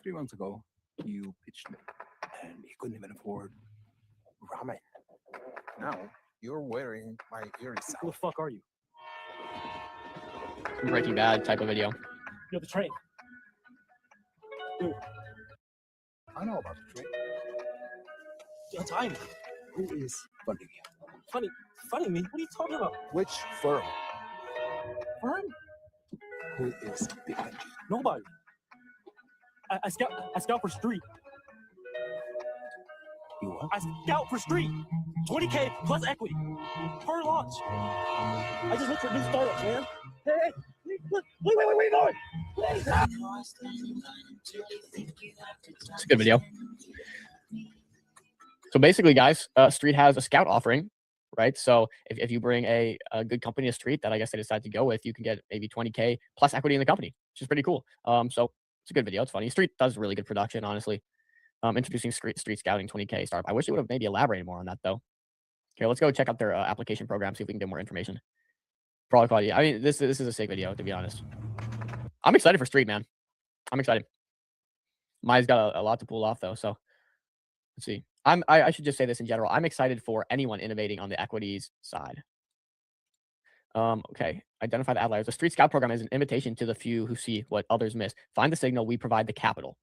3 months ago, you pitched me, and he couldn't even afford ramen. Now you're wearing my earrings. Who the fuck are you? Breaking Bad type of video. You're the train. Dude, I know about the train. you're time. Who is funding you? Funny me? What are you talking about? Which firm? Firm? Who is behind you? Nobody. I scout for street. You what? I scout for street. 20K plus equity per launch. I just look for new startups, man. Hey, wait, where are you going? It's a good video. So basically, guys, Street has a scout offering, right? So if you bring a good company to Street that I guess they decide to go with, you can get maybe 20K plus equity in the company, which is pretty cool. So it's a good video. It's funny. Street does really good production, honestly. Introducing Street Scouting 20K startup. I wish they would have maybe elaborated more on that, though. Okay, let's go check out their application program, see if we can get more information. Product quality. I mean, this is a sick video, to be honest. I'm excited for Street, man. I'm excited. Maya's got a lot to pull off, though, so let's see. I should just say this in general. I'm excited for anyone innovating on the equities side. Okay. Identify the outliers. The Street Scout program is an invitation to the few who see what others miss. Find the signal. We provide the capital.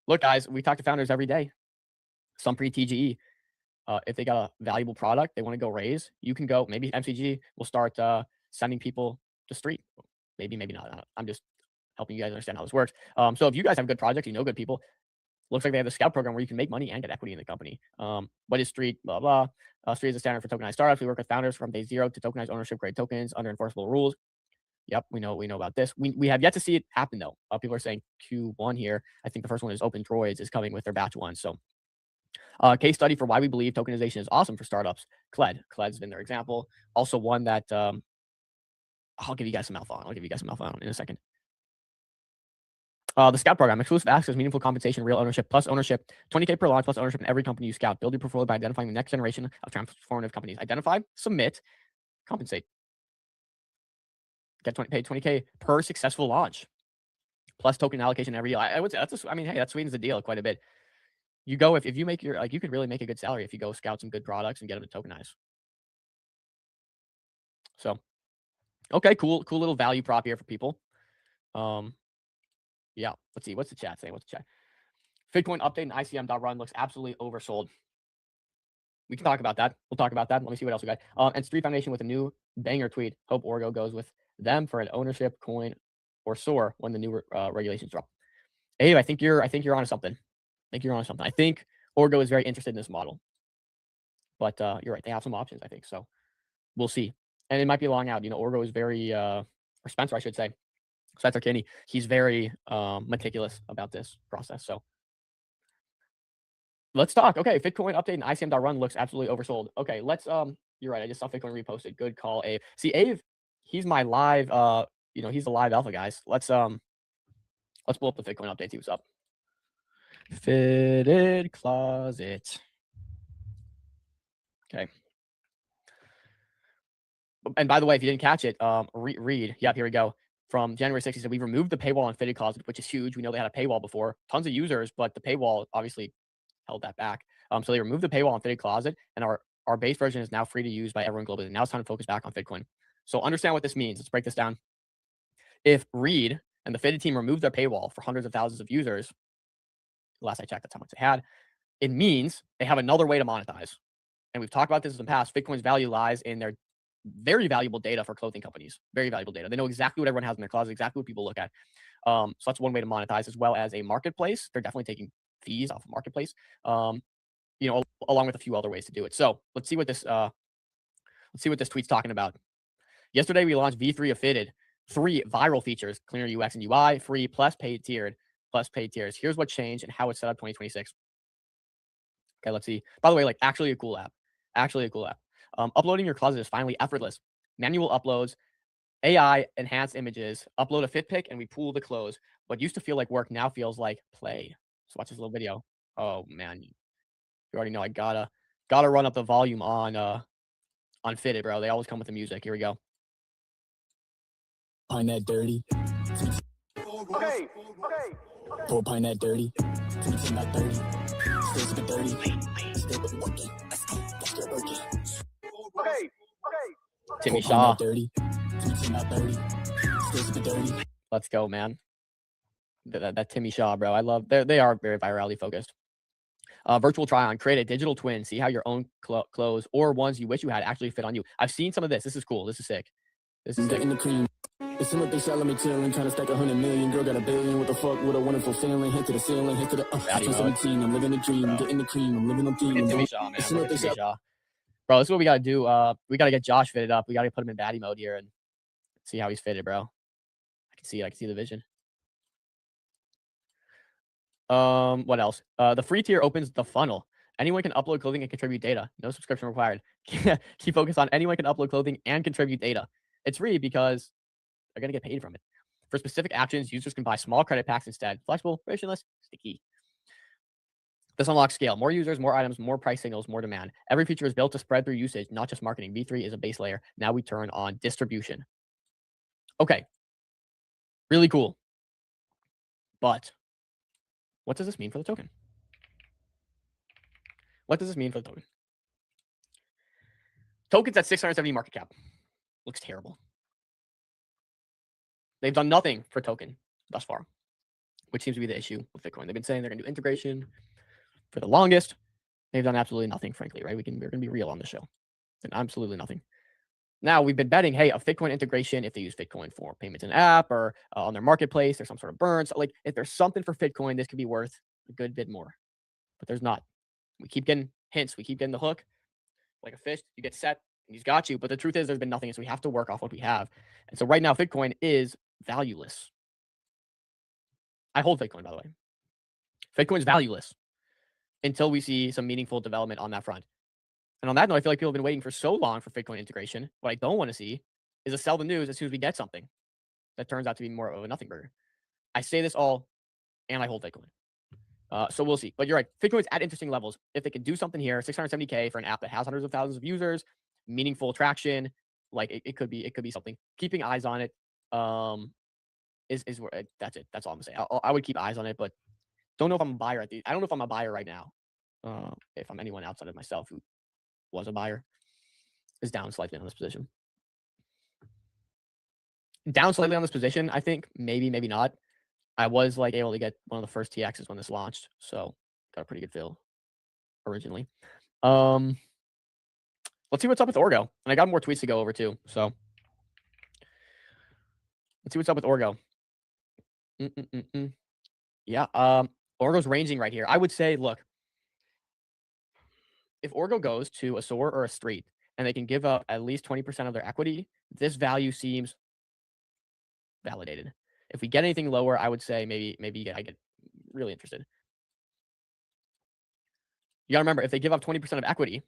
Look, guys, we talk to founders every day. Some pre-TGE. If they got a valuable product they want to go raise, you can go. Maybe MCG will start sending people to Street. Maybe not. I'm just helping you guys understand how this works. So if you guys have good projects, you know good people, looks like they have a scout program where you can make money and get equity in the company. What is Street? Blah, blah. Street is a standard for tokenized startups. We work with founders from day zero to tokenize ownership grade tokens under enforceable rules. Yep, we know about this. We have yet to see it happen, though. People are saying Q1 here. I think the first one is Open Droids is coming with their batch one. So case study for why we believe tokenization is awesome for startups. Cled's been their example. Also one that I'll give you guys some alpha on. In a second. The Scout program, exclusive access, meaningful compensation, real ownership, plus ownership, 20K per launch, plus ownership in every company you scout. Build your portfolio by identifying the next generation of transformative companies. Identify, submit, compensate. Get paid 20K per successful launch, plus token allocation every deal. I would say hey, that sweetens the deal quite a bit. You go if you make your you could really make a good salary if you go scout some good products and get them to tokenize. So, okay, cool little value prop here for people. Yeah, let's see. What's the chat saying? Fitcoin update and ICM.run looks absolutely oversold. We can talk about that. We'll talk about that. Let me see what else we got. And Street Foundation with a new banger tweet. Hope Orgo goes with them for an ownership coin or SOAR when the new regulations drop. Hey, I think you're onto something. I think Orgo is very interested in this model. But you're right. They have some options, I think. So we'll see. And it might be long out. Orgo is very, or Spencer, I should say. Spencer Kinney, he's very meticulous about this process. So let's talk. Okay, Fitcoin update and ICM.run looks absolutely oversold. Okay, let's you're right. I just saw Fitcoin reposted. Good call, Ave. See, Ave, he's my live he's the live alpha, guys. Let's pull up the Fitcoin update, see what's up. Fitted closet. Okay. And by the way, if you didn't catch it, read. Yep, here we go. From January 6th, he said, we removed the paywall on Fitted Closet, which is huge. We know they had a paywall before. Tons of users, but the paywall obviously held that back. So they removed the paywall on Fitted Closet, and our base version is now free to use by everyone globally. Now it's time to focus back on Fitcoin. So understand what this means. Let's break this down. If Reed and the Fitted team removed their paywall for hundreds of thousands of users, last I checked, that's how much they had, it means they have another way to monetize. And we've talked about this in the past. Fitcoin's value lies in their very valuable data for clothing companies. Very valuable data. They know exactly what everyone has in their closet, exactly what people look at. So that's one way to monetize, as well as a marketplace. They're definitely taking fees off of marketplace, along with a few other ways to do it. So let's see what this tweet's talking about. Yesterday, we launched V3 of Fitted. 3 viral features: cleaner UX and UI, free plus paid tiers. Here's what changed and how it's set up 2026. Okay, let's see. By the way, actually a cool app. Uploading your closet is finally effortless. Manual uploads, AI enhanced images, upload a fit pic, and we pool the clothes. What used to feel like work now feels like play. Let's watch this little video. Oh man, you already know I gotta run up the volume on Fitted, bro. They always come with the music. Here we go. Find that dirty. Full pint at 30, 20 not 30, still sipping 30, still working, let's go, still working. Timmy Full Shaw. pint at 30, 20 not 30, still sipping 30. Let's go, man. That Timmy Shaw, bro. I love. They are very virality focused. Virtual try on. Create a digital twin. See how your own clothes or ones you wish you had actually fit on you. I've seen some of this. This is cool. This is sick. This is sick. Getting the cream. It's what they sell me chilling, trying to stack 100 million. Girl got a billion. What the fuck? What a wonderful feeling. Hit to the ceiling, hit to the 17. I'm living the dream, getting the cream. I'm living on theme. Timmy Shaw, man. Timmy Shaw. Bro, this is what we gotta do. We gotta get Josh fitted up. We gotta put him in baddie mode here and see how he's fitted, bro. I can see it. I can see the vision. What else? The free tier opens the funnel. Anyone can upload clothing and contribute data. No subscription required. Keep focus on anyone can upload clothing and contribute data. It's free because they're gonna get paid from it. For specific actions, users can buy small credit packs instead. Flexible, frictionless, sticky. This unlocks scale. More users, more items, more price signals, more demand. Every feature is built to spread through usage, not just marketing. V3 is a base layer. Now we turn on distribution. Okay. Really cool. But what does this mean for the token? What does this mean for the token? Token's at 670 market cap. Looks terrible. They've done nothing for token thus far, which seems to be the issue with Bitcoin. They've been saying they're going to do integration for the longest. They've done absolutely nothing, frankly, right? We're going to be real on the show. And absolutely nothing. Now, we've been betting, hey, a Bitcoin integration, if they use Bitcoin for payments in app or on their marketplace, there's some sort of burn. So, like, if there's something for Bitcoin, this could be worth a good bit more. But there's not. We keep getting hints. We keep getting the hook. Like a fish, you get set, and he's got you. But the truth is, there's been nothing, so we have to work off what we have. And so right now, Bitcoin is valueless. I hold Bitcoin, by the way. Bitcoin's valueless until we see some meaningful development on that front. And on that note, I feel like people have been waiting for so long for Bitcoin integration. What I don't want to see is a sell the news as soon as we get something that turns out to be more of a nothing burger. I say this all, and I hold Bitcoin. So we'll see. But you're right. Bitcoin's at interesting levels. If they could do something here, 670K for an app that has hundreds of thousands of users, meaningful traction, like it could be something. Keeping eyes on it is where that's it. That's all I'm gonna say. I would keep eyes on it, but don't know if I'm a buyer I don't know if I'm a buyer right now. If I'm anyone outside of myself who was a buyer, is down slightly on this position. Down slightly on this position, I think maybe not. I was like able to get one of the first TXs when this launched, so got a pretty good feel originally. Let's see what's up with Orgo, and I got more tweets to go over too. So let's see what's up with Orgo. Yeah, Orgo's ranging right here. I would say, look, if Orgo goes to a SOAR or a street and they can give up at least 20% of their equity, this value seems validated. If we get anything lower, I would say maybe I get really interested. You got to remember, if they give up 20% of equity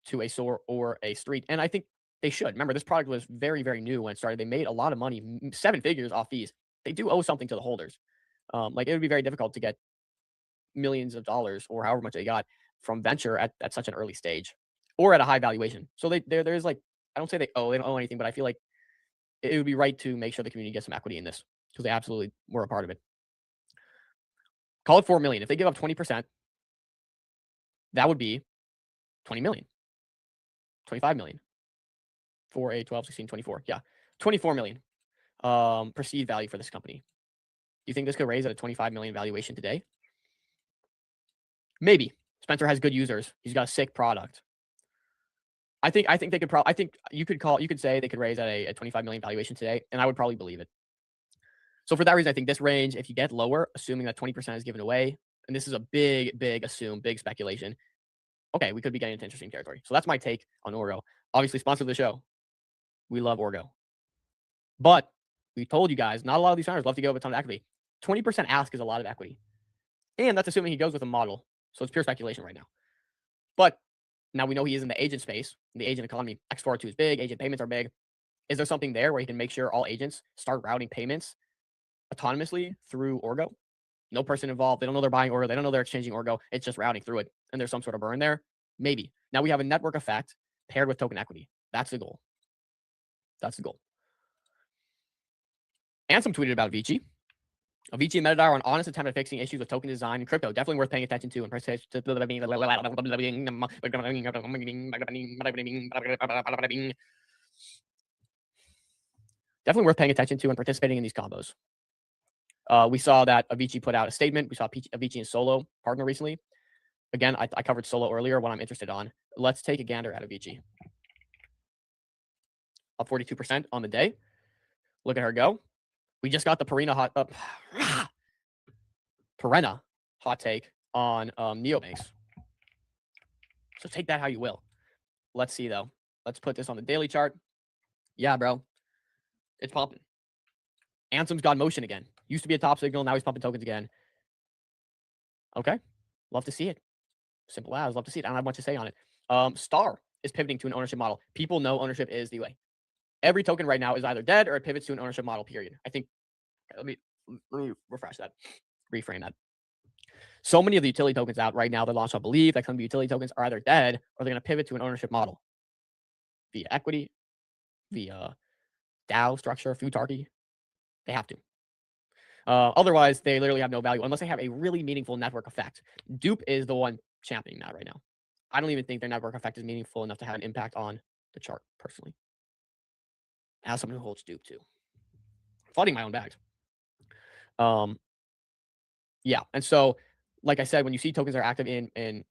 to a SOAR or a street, and I think they should. Remember, this product was very, very new when it started. They made a lot of money, 7 figures off fees. They do owe something to the holders. Like, it would be very difficult to get millions of dollars or however much they got from venture at such an early stage or at a high valuation. So there's like, I don't say they don't owe anything, but I feel like it would be right to make sure the community gets some equity in this because they absolutely were a part of it. Call it 4 million. If they give up 20%, that would be 20 million, 25 million, 4, 8, 12, 16, 24. Yeah. 24 million perceived value for this company. Do you think this could raise at a 25 million valuation today? Maybe. Spencer has good users. He's got a sick product. I think they could I think you could say they could raise at a 25 million valuation today, and I would probably believe it. So for that reason, I think this range, if you get lower, assuming that 20% is given away, and this is a big speculation, okay, we could be getting into interesting territory. So that's my take on Orgo. Obviously, sponsor the show. We love Orgo. But we told you guys, not a lot of these founders love to give up a ton of equity. 20% ask is a lot of equity. And that's assuming he goes with a model. So it's pure speculation right now. But now we know he is in the agent space, the agent economy. X402 is big, agent payments are big. Is there something there where he can make sure all agents start routing payments autonomously through Orgo? No person involved. They don't know they're buying Orgo. They don't know they're exchanging Orgo. It's just routing through it. And there's some sort of burn there. Maybe. Now we have a network effect paired with token equity. That's the goal. That's the goal. Ansem tweeted about Vici. Avicii and Metadata are an honest attempt at fixing issues with token design and crypto. Definitely worth paying attention to. And definitely worth paying attention to and participating in these combos. We saw that Avicii put out a statement. We saw Avicii and Solo partner recently. Again, I covered Solo earlier, what I'm interested on. Let's take a gander at Avicii. Up 42% on the day. Look at her go. We just got the Perena hot take on Neobanks. So take that how you will. Let's see, though. Let's put this on the daily chart. Yeah, bro. It's pumping. Anthem's got motion again. Used to be a top signal. Now he's pumping tokens again. Okay. Love to see it. Simple as. Love to see it. I don't have much to say on it. Star is pivoting to an ownership model. People know ownership is the way. Every token right now is either dead or it pivots to an ownership model, period. I think, let me refresh that, reframe that. So many of the utility tokens out right now that launched, I believe, that some of the utility tokens are either dead or they're going to pivot to an ownership model via equity, via DAO structure, Futarchy. They have to. Otherwise, they literally have no value unless they have a really meaningful network effect. Dupe is the one championing that right now. I don't even think their network effect is meaningful enough to have an impact on the chart, personally. As someone who holds Dupe, too. Flooding my own bags. Yeah, and so, like I said, when you see tokens are active in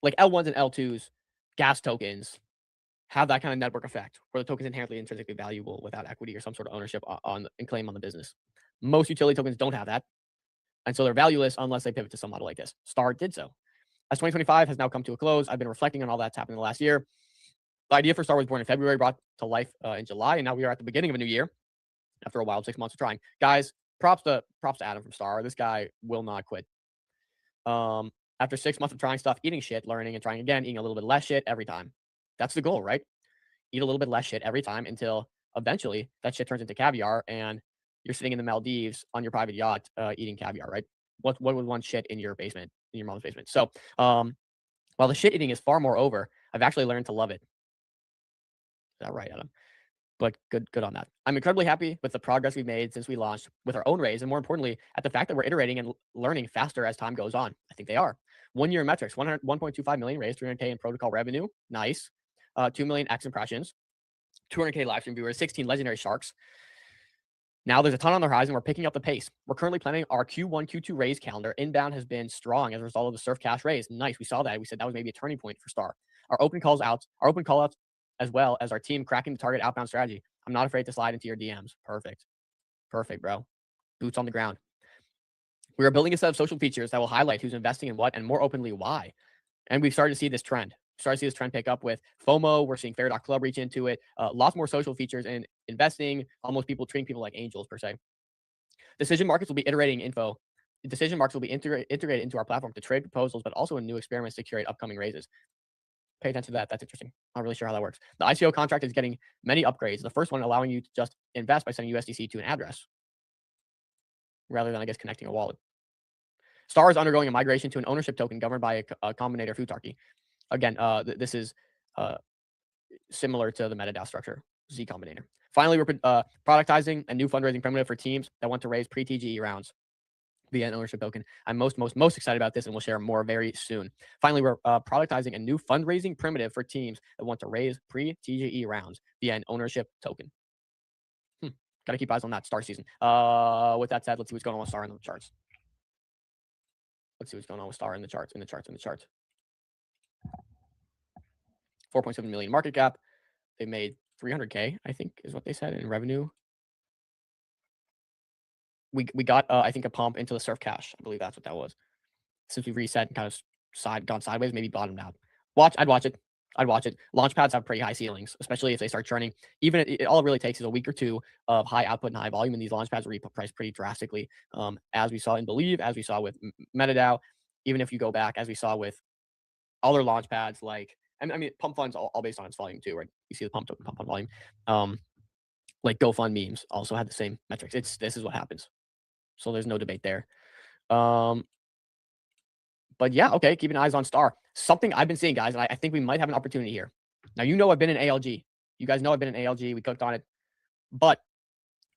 like L1s and L2s, gas tokens have that kind of network effect where the token is inherently intrinsically valuable without equity or some sort of ownership on and claim on the business. Most utility tokens don't have that. And so they're valueless unless they pivot to some model like this. Star did so. As 2025 has now come to a close, I've been reflecting on all that's happened in the last year. The idea for Star was born in February, brought to life in July, and now we are at the beginning of a new year after a wild 6 months of trying. Guys, props to Adam from Star. This guy will not quit. After 6 months of trying stuff, eating shit, learning and trying again, eating a little bit less shit every time. That's the goal, right? Eat a little bit less shit every time until eventually that shit turns into caviar and you're sitting in the Maldives on your private yacht eating caviar, right? What would one shit in your basement, in your mom's basement? So while the shit eating is far more over, I've actually learned to love it. Is that right, Adam? But good on that. I'm incredibly happy with the progress we've made since we launched with our own raise, and more importantly, at the fact that we're iterating and learning faster as time goes on. I think they are. 1 year metrics, 1.25 million raised, 300K in protocol revenue. Nice. 2 million X impressions, 200K live stream viewers, 16 legendary sharks. Now there's a ton on the horizon. We're picking up the pace. We're currently planning our Q1, Q2 raise calendar. Inbound has been strong as a result of the Surf Cash raise. Nice. We saw that. We said that was maybe a turning point for Star. Our open call outs, as well as our team cracking the target outbound strategy. I'm not afraid to slide into your DMs. Perfect, bro. Boots on the ground. We are building a set of social features that will highlight who's investing in what and more openly why. And we've started to see this trend. Pick up with FOMO. We're seeing Fair.Club reach into it. Lots more social features and investing. Almost people treating people like angels per se. Decision markets will be iterating info. Decision markets will be integrated into our platform to trade proposals, but also in new experiments to curate upcoming raises. Pay attention to that. That's interesting. Not really sure how that works. The ICO contract is getting many upgrades. The first one allowing you to just invest by sending USDC to an address rather than, I guess, connecting a wallet. Star is undergoing a migration to an ownership token governed by a combinator Futarchy. Again, this is similar to the MetaDAO structure, Z Combinator. Finally, we're productizing a new fundraising primitive for teams that want to raise pre-TGE rounds via an ownership token. I'm most excited about this, and we'll share more very soon. Finally, we're productizing a new fundraising primitive for teams that want to raise pre-TGE rounds via an ownership token. Got to keep eyes on that Star season. With that said, let's see what's going on with Star in the charts. 4.7 million market cap. They made 300K, I think is what they said in revenue. We got, I think, a pump into the Surf Cash. I believe that's what that was. Since we reset and kind of gone sideways, maybe bottomed out. I'd watch it. Launchpads have pretty high ceilings, especially if they start churning. Even all it really takes is a week or two of high output and high volume, and these launchpads will reprice pretty drastically, as we saw in Believe, as we saw with MetaDAO. Even if you go back, as we saw with other launchpads, like, I mean, Pump Fund's all based on its volume too, right? You see the pump on volume. Like GoFundMemes also had the same metrics. This is what happens. So there's no debate there. But yeah, okay, keeping eyes on Star. Something I've been seeing, guys, and I think we might have an opportunity here. Now, I've been in ALG. You guys know I've been in ALG. We cooked on it. But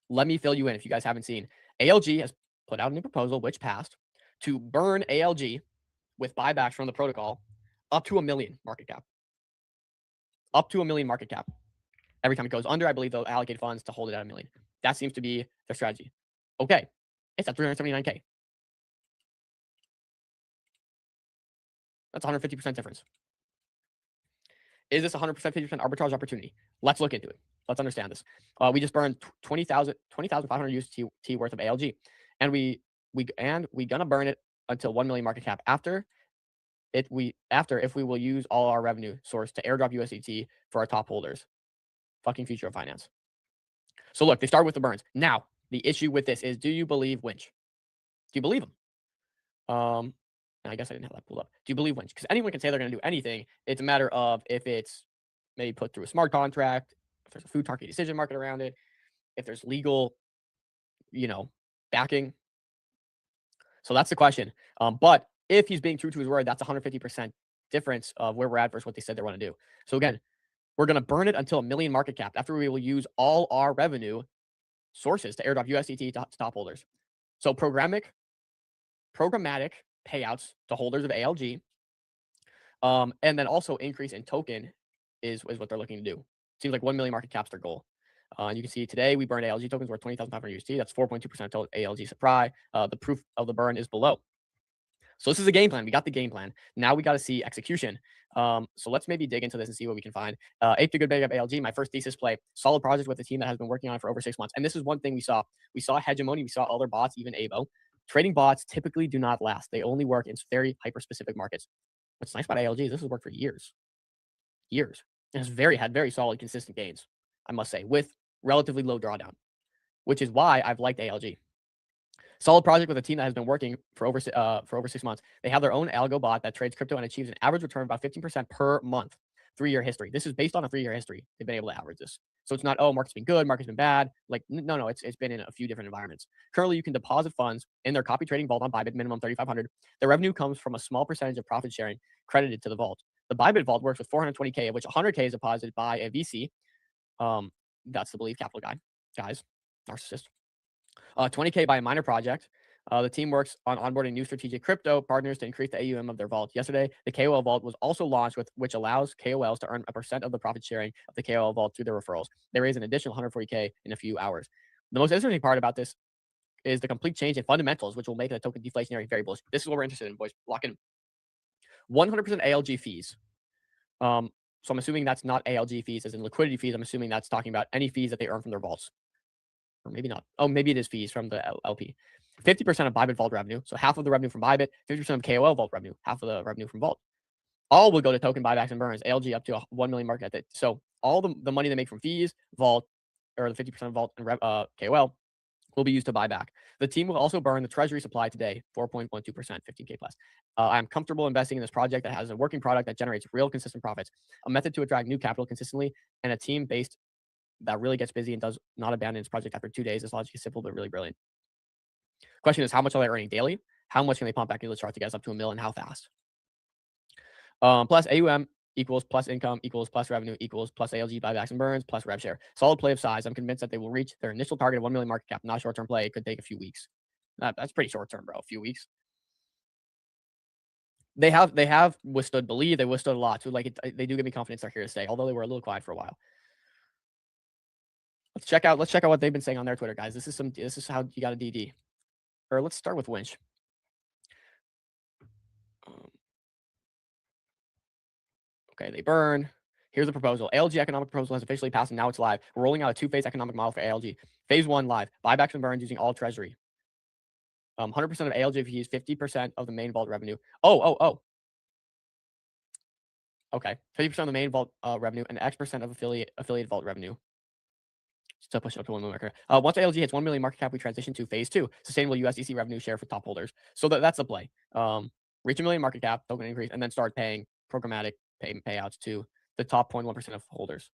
let me fill you in if you guys haven't seen. ALG has put out a new proposal, which passed, to burn ALG with buybacks from the protocol up to 1 million market cap. Up to 1 million market cap. Every time it goes under, I believe they'll allocate funds to hold it at 1 million. That seems to be their strategy. Okay, it's at 379K. That's 150% difference. Is this 100% 50% arbitrage opportunity? Let's look into it. Let's understand this. We just burned 20,500 UST worth of ALG, and we gonna burn it until 1 million market cap. After if we will use all our revenue source to airdrop USDT for our top holders. Fucking future of finance. So look, they start with the burns. Now, the issue with this is, do you believe Winch? Do you believe him? I guess I didn't have that pulled up. Do you believe Winch? Because anyone can say they're going to do anything. It's a matter of if it's maybe put through a smart contract, if there's a food target decision market around it, if there's legal, backing. So that's the question. But if he's being true to his word, that's 150% difference of where we're at versus what they said they want to do. So again, we're going to burn it until 1 million market cap. After we will use all our revenue sources to airdrop USDT to top holders. So programmatic payouts to holders of ALG, and then also increase in token is what they're looking to do. Seems like 1 million market cap's their goal. And you can see today we burned ALG tokens worth 20,500 USD. That's 4.2% of total ALG supply. The proof of the burn is below. So this is a game plan. We got the game plan. Now we got to see execution. So let's maybe dig into this and see what we can find. Ape to good big up ALG. My first thesis play. Solid project with a team that has been working on it for over 6 months. And this is one thing we saw. We saw hegemony. We saw other bots, even Avo. Trading bots typically do not last. They only work in very hyper-specific markets. What's nice about ALG is this has worked for years. Years. It has had very solid, consistent gains, I must say, with relatively low drawdown, which is why I've liked ALG. Solid project with a team that has been working for over 6 months. They have their own algo bot that trades crypto and achieves an average return of about 15% per month. 3-year history. This is based on a 3-year history. They've been able to average this. So it's not, market's been good, market's been bad. Like, no, it's been in a few different environments. Currently, you can deposit funds in their copy trading vault on Bybit, minimum 3,500. The revenue comes from a small percentage of profit sharing credited to the vault. The Bybit vault works with 420K, of which 100K is deposited by a VC. That's the Believe Capital guys, narcissist. 20K by a minor project. The team works on onboarding new strategic crypto partners to increase the AUM of their vault. Yesterday, the KOL vault was also launched, which allows KOLs to earn a % of the profit sharing of the KOL vault through their referrals. They raised an additional 140K in a few hours. The most interesting part about this is the complete change in fundamentals, which will make the token deflationary very bullish. This is what we're interested in, boys. Lock in. 100% ALG fees. So I'm assuming that's not ALG fees as in liquidity fees. I'm assuming that's talking about any fees that they earn from their vaults. Or maybe not. Oh, maybe it is fees from the LP. 50% of Bybit vault revenue. So half of the revenue from Bybit, 50% of KOL vault revenue, half of the revenue from vault. All will go to token buybacks and burns. ALG up to 1 million market cap. So all the money they make from fees, vault, or the 50% vault and KOL will be used to buy back. The team will also burn the treasury supply today, 4.12%, 15K plus. I'm comfortable investing in this project that has a working product that generates real consistent profits, a method to attract new capital consistently, and a team based that really gets busy and does not abandon its project after 2 days. This logic is simple, but really brilliant. Question is, how much are they earning daily? How much can they pump back into the chart to get us up to 1 million? How fast? Plus AUM equals plus income equals plus revenue equals plus ALG buybacks and burns plus rev share. Solid play of size. I'm convinced that they will reach their initial target of 1 million market cap. Not short-term play. It could take a few weeks. That's pretty short-term, bro. A few weeks. They have withstood Believe. They withstood a lot. So they do give me confidence they're here to stay. Although they were a little quiet for a while. Let's check out what they've been saying on their Twitter, guys. This is how you got a DD. Or let's start with Winch. Okay, they burn. Here's the proposal. ALG economic proposal has officially passed and now it's live. We're rolling out a 2-phase economic model for ALG. Phase 1 live. Buybacks and burns using all treasury. 100% of ALG fees, 50% of the main vault revenue. Oh. Okay. 50% of the main vault revenue and X% of affiliate vault revenue. Still push up to 1 million market cap. Once ALG hits 1 million market cap, we transition to phase 2, sustainable USDC revenue share for top holders. So that's the play. Reach 1 million market cap, token increase, and then start paying programmatic payouts to the top 0.1% of holders.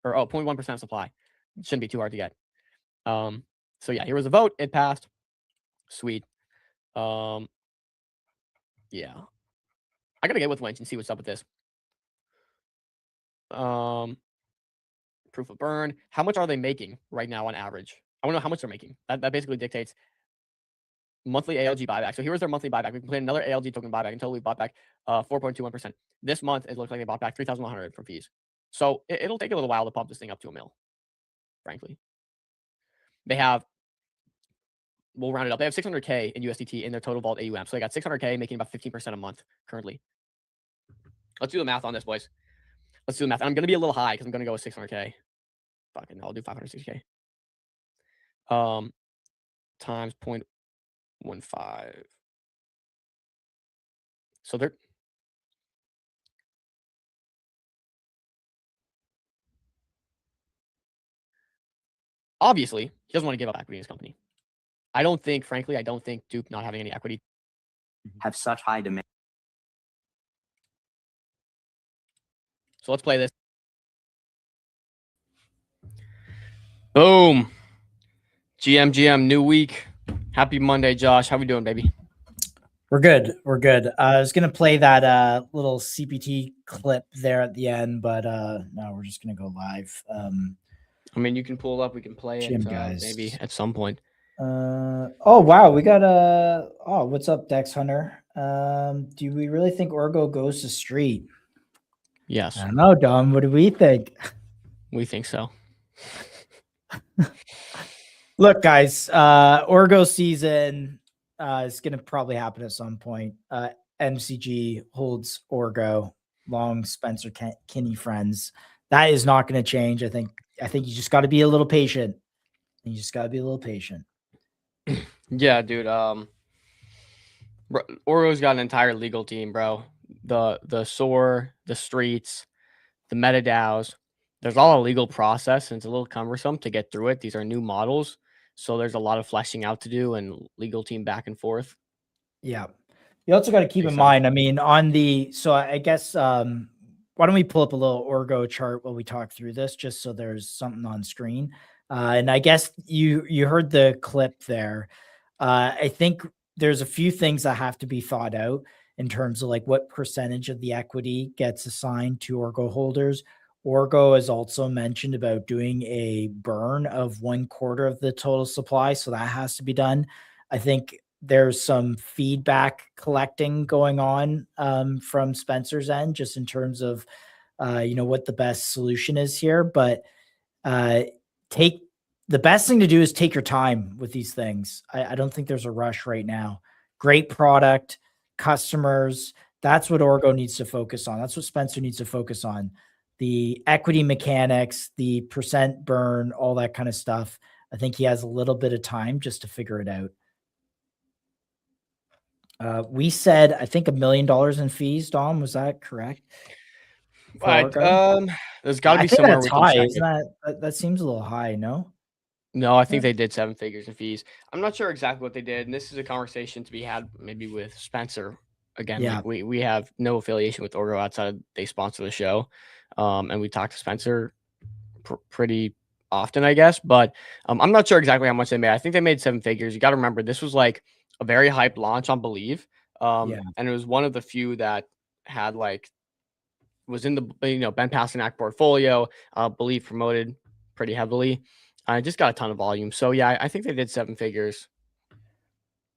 Or 0.1% of supply. It shouldn't be too hard to get. So yeah, here was a vote. It passed. Sweet. Yeah. I gotta get with Winch and see what's up with this. Proof of burn. How much are they making right now on average? I want to know how much they're making. That basically dictates monthly ALG buyback. So here was their monthly buyback. We completed another ALG token buyback until we bought back 4.21%. This month, it looks like they bought back 3,100 from fees. So it'll take a little while to pump this thing up to $1 million, frankly. They have, we'll round it up. They have 600K in USDT in their total vault AUM. So they got 600K making about 15% a month currently. Let's do the math on this, boys. Let's do the math. And I'm going to be a little high because I'm going to go with 600K. Fucking, I'll do 560K. Times 0.15. So they're obviously he doesn't want to give up equity in his company. I don't think Duke not having any equity have such high demand. So let's play this. Boom. GM, new week. Happy Monday, Josh. How we doing, baby? We're good. We're good. I was going to play that little CPT clip there at the end, but no, we're just going to go live. I mean, you can pull it up. We can play it guys. maybe at some point. Oh, wow. We got oh, what's up, Dex Hunter? Do we really think Orgo goes to street? Yes. I don't know, Dom. What do we think? We think so. Look, guys, Orgo season is going to probably happen at some point. MCG holds Orgo, long Spencer Kinney friends. That is not going to change. I think you just got to be a little patient. Yeah, dude. Orgo's got an entire legal team, bro. The SOAR, the streets, the MetaDAOs. There's all a legal process, and it's a little cumbersome to get through it. These are new models, so there's a lot of fleshing out to do and legal team back and forth. Yeah. You also got to keep in mind, I mean, so I guess, why don't we pull up a little Orgo chart while we talk through this, just so there's something on screen. And I guess you heard the clip there. I think there's a few things that have to be thought out in terms of like what percentage of the equity gets assigned to Orgo holders. Orgo has also mentioned about doing a burn of 1/4 of the total supply. So that has to be done. I think there's some feedback collecting going on from Spencer's end, just in terms of, what the best solution is here. But the best thing to do is take your time with these things. I don't think there's a rush right now. Great product, customers. That's what Orgo needs to focus on. That's what Spencer needs to focus on. The equity mechanics, the percent burn, all that kind of stuff. I think he has a little bit of time just to figure it out. We said, I think $1 million in fees. Dom, was that correct? There's got to be somewhere we can high, check isn't that seems a little high, no? No, I think they did 7 figures in fees. I'm not sure exactly what they did, and this is a conversation to be had maybe with Spencer. Again, Yeah. like we have no affiliation with Orgo outside of they sponsor the show, and we talk to Spencer pretty often, I guess. But I'm not sure exactly how much they made. I think they made 7 figures. You got to remember, this was like a very hyped launch on Believe, and it was one of the few that had was in the Ben Pasternak portfolio. Believe promoted pretty heavily. I just got a ton of volume. So yeah, I think they did 7 figures.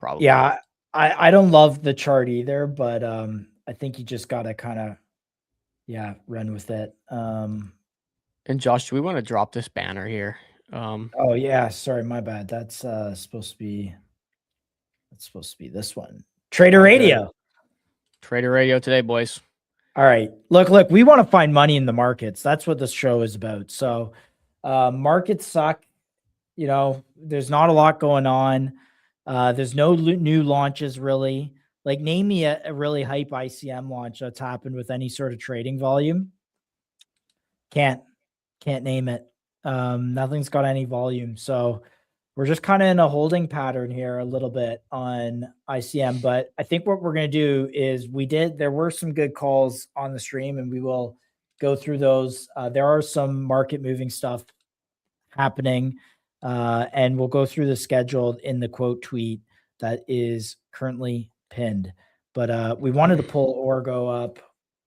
Probably. Yeah, I don't love the chart either, but I think you just gotta kind of run with it. And Josh, do we want to drop this banner here? Oh yeah, sorry, my bad. That's supposed to be this one. Trader Radio. Trader Radio today, boys. All right. Look, we want to find money in the markets. That's what this show is about. So markets suck. There's not a lot going on. There's no new launches really. Like, name me a really hype ICM launch that's happened with any sort of trading volume. Can't name it. Nothing's got any volume. So we're just kind of in a holding pattern here a little bit on ICM. But I think what we're going to do is there were some good calls on the stream, and we will go through those. There are some market moving stuff happening, and we'll go through the schedule in the quote tweet that is currently pinned. But we wanted to pull Orgo up.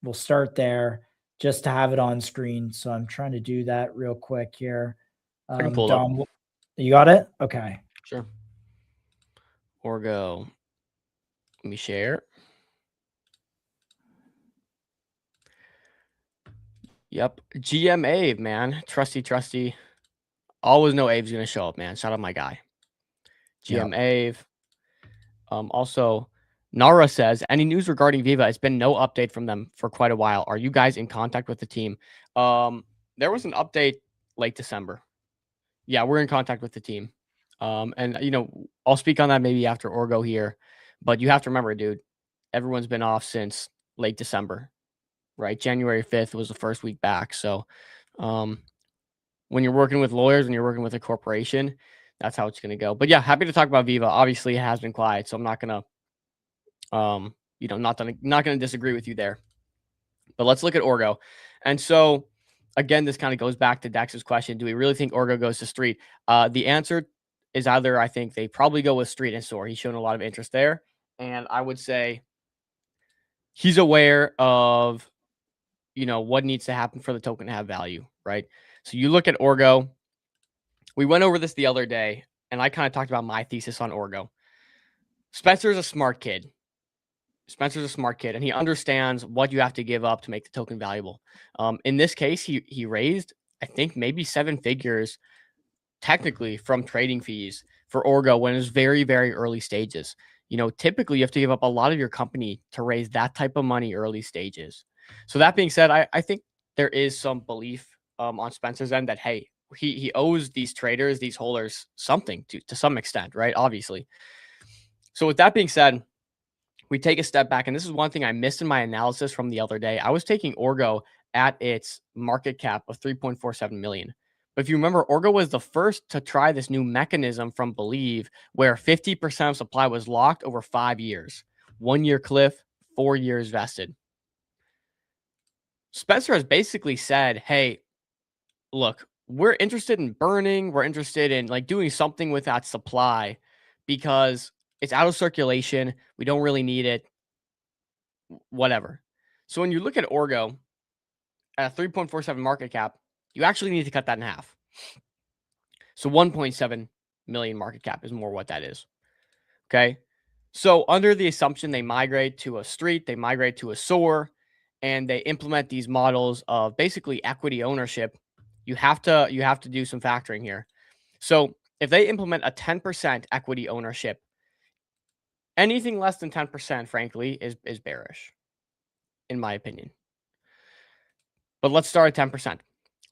We'll start there just to have it on screen. So I'm trying to do that real quick here. I can pull it up. You got it? Okay. Sure. Orgo. Let me share. Yep. GM Ave, man. Trusty. Always know Ave's going to show up, man. Shout out my guy. GM Ave. Also, Nara says, any news regarding Viva? It's been no update from them for quite a while. Are you guys in contact with the team? There was an update late December. Yeah, we're in contact with the team. And, you know, I'll speak on that maybe after Orgo here. But you have to remember, dude, everyone's been off since late December, right? January 5th was the first week back. So when you're working with lawyers and you're working with a corporation, that's how it's going to go. But yeah, happy to talk about Viva. Obviously, it has been quiet, so I'm not going to, you know, not going to disagree with you there. But let's look at Orgo. And so, again, this kind of goes back to Dex's question. Do we really think Orgo goes to Street? The answer is either I think they probably go with Street and Soar. He's shown a lot of interest there. And I would say he's aware of, you know, what needs to happen for the token to have value, right? So you look at Orgo. We went over this the other day, and I kind of talked about my thesis on Orgo. Spencer's a smart kid. And he understands what you have to give up to make the token valuable. In this case, he raised, I think, maybe 7 figures technically from trading fees for Orgo when it was very, very early stages. You know, typically you have to give up a lot of your company to raise that type of money early stages. So that being said, I think there is some belief on Spencer's end that, hey, he owes these traders, these holders something to some extent, right? Obviously. So with that being said, we take a step back, and this is one thing I missed in my analysis from the other day. I was taking Orgo at its market cap of 3.47 million. But if you remember, Orgo was the first to try this new mechanism from Believe, where 50% of supply was locked over 5 years. 1 year cliff, 4 years vested. Spencer has basically said, hey, look, we're interested in burning. We're interested in like doing something with that supply because it's out of circulation. We don't really need it. Whatever. So when you look at Orgo at a 3.47 market cap, you actually need to cut that in half. So 1.7 million market cap is more what that is. Okay. So under the assumption they migrate to a Street, they migrate to a Soar, and they implement these models of basically equity ownership, you have to do some factoring here. So if they implement a 10% equity ownership, anything less than 10%, frankly, is bearish, in my opinion. But let's start at 10%.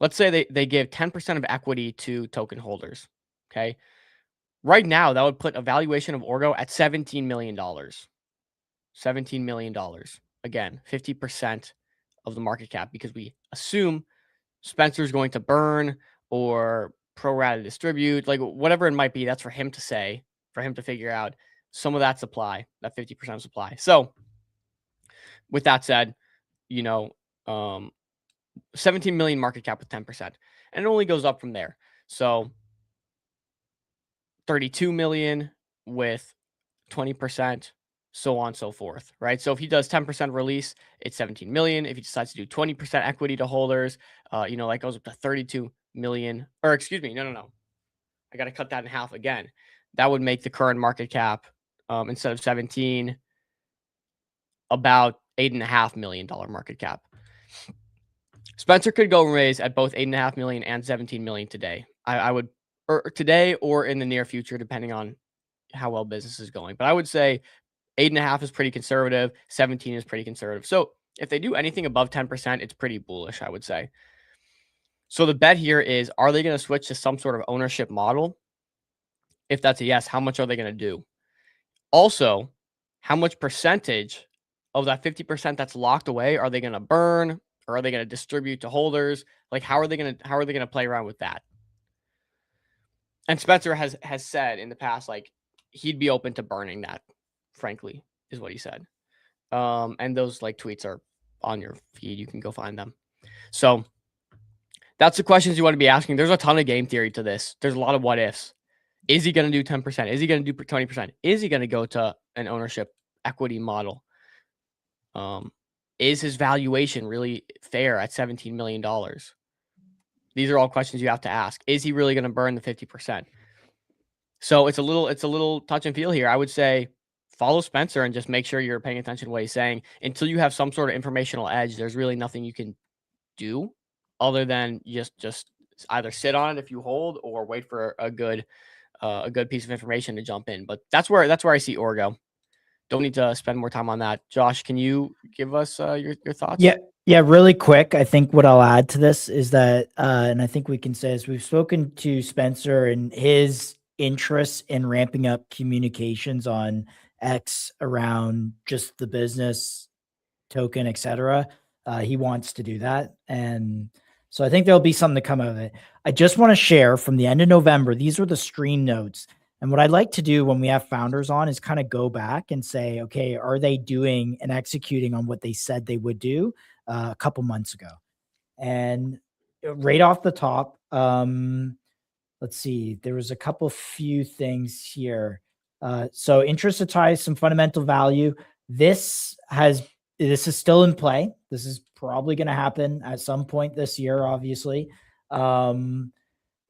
Let's say they give 10% of equity to token holders. Okay. Right now, that would put a valuation of Orgo at $17 million. $17 million. Again, 50% of the market cap, because we assume Spencer's going to burn or pro rata distribute, like whatever it might be. That's for him to say, for him to figure out some of that supply, that 50% of supply. So with that said, you know, 17 million market cap with 10%, and it only goes up from there. So 32 million with 20%, so on and so forth, right? So if he does 10% release, it's 17 million. If he decides to do 20% equity to holders, you know, that goes up to 32 million, or excuse me, no. I got to cut that in half again. That would make the current market cap, instead of 17, about $8.5 million market cap. Spencer could go raise at both 8.5 million and 17 million today. I would, or today or in the near future, depending on how well business is going. But I would say 8.5 is pretty conservative. 17 is pretty conservative. So if they do anything above 10%, it's pretty bullish, I would say. So the bet here is, are they going to switch to some sort of ownership model? If that's a yes, how much are they going to do? Also, how much percentage of that 50% that's locked away are they going to burn, or are they going to distribute to holders? Like, how are they going to play around with that? And Spencer has said in the past, like, he'd be open to burning that, frankly, is what he said. And those like tweets are on your feed. You can go find them. So that's the questions you want to be asking. There's a ton of game theory to this. There's a lot of what ifs. Is he going to do 10%? Is he going to do 20%? Is he going to go to an ownership equity model? Is his valuation really fair at $17 million? These are all questions you have to ask. Is he really going to burn the 50%? So it's a little touch and feel here. I would say follow Spencer and just make sure you're paying attention to what he's saying. Until you have some sort of informational edge, there's really nothing you can do other than just either sit on it if you hold or wait for a good piece of information to jump in. But that's where I see Orgo. Don't need to spend more time on that. Josh, can you give us your thoughts? Yeah, really quick. I think what I'll add to this is that, and I think we can say is we've spoken to Spencer and his interest in ramping up communications on X around just the business token, etc. He wants to do that. And so I think there'll be something to come out of it. I just want to share from the end of November, these were the screen notes. And what I'd like to do when we have founders on is kind of go back and say, okay, are they doing and executing on what they said they would do a couple months ago? And right off the top, let's see, there was a couple few things here. So interest ties some fundamental value. This is still in play. This is probably going to happen at some point this year, obviously.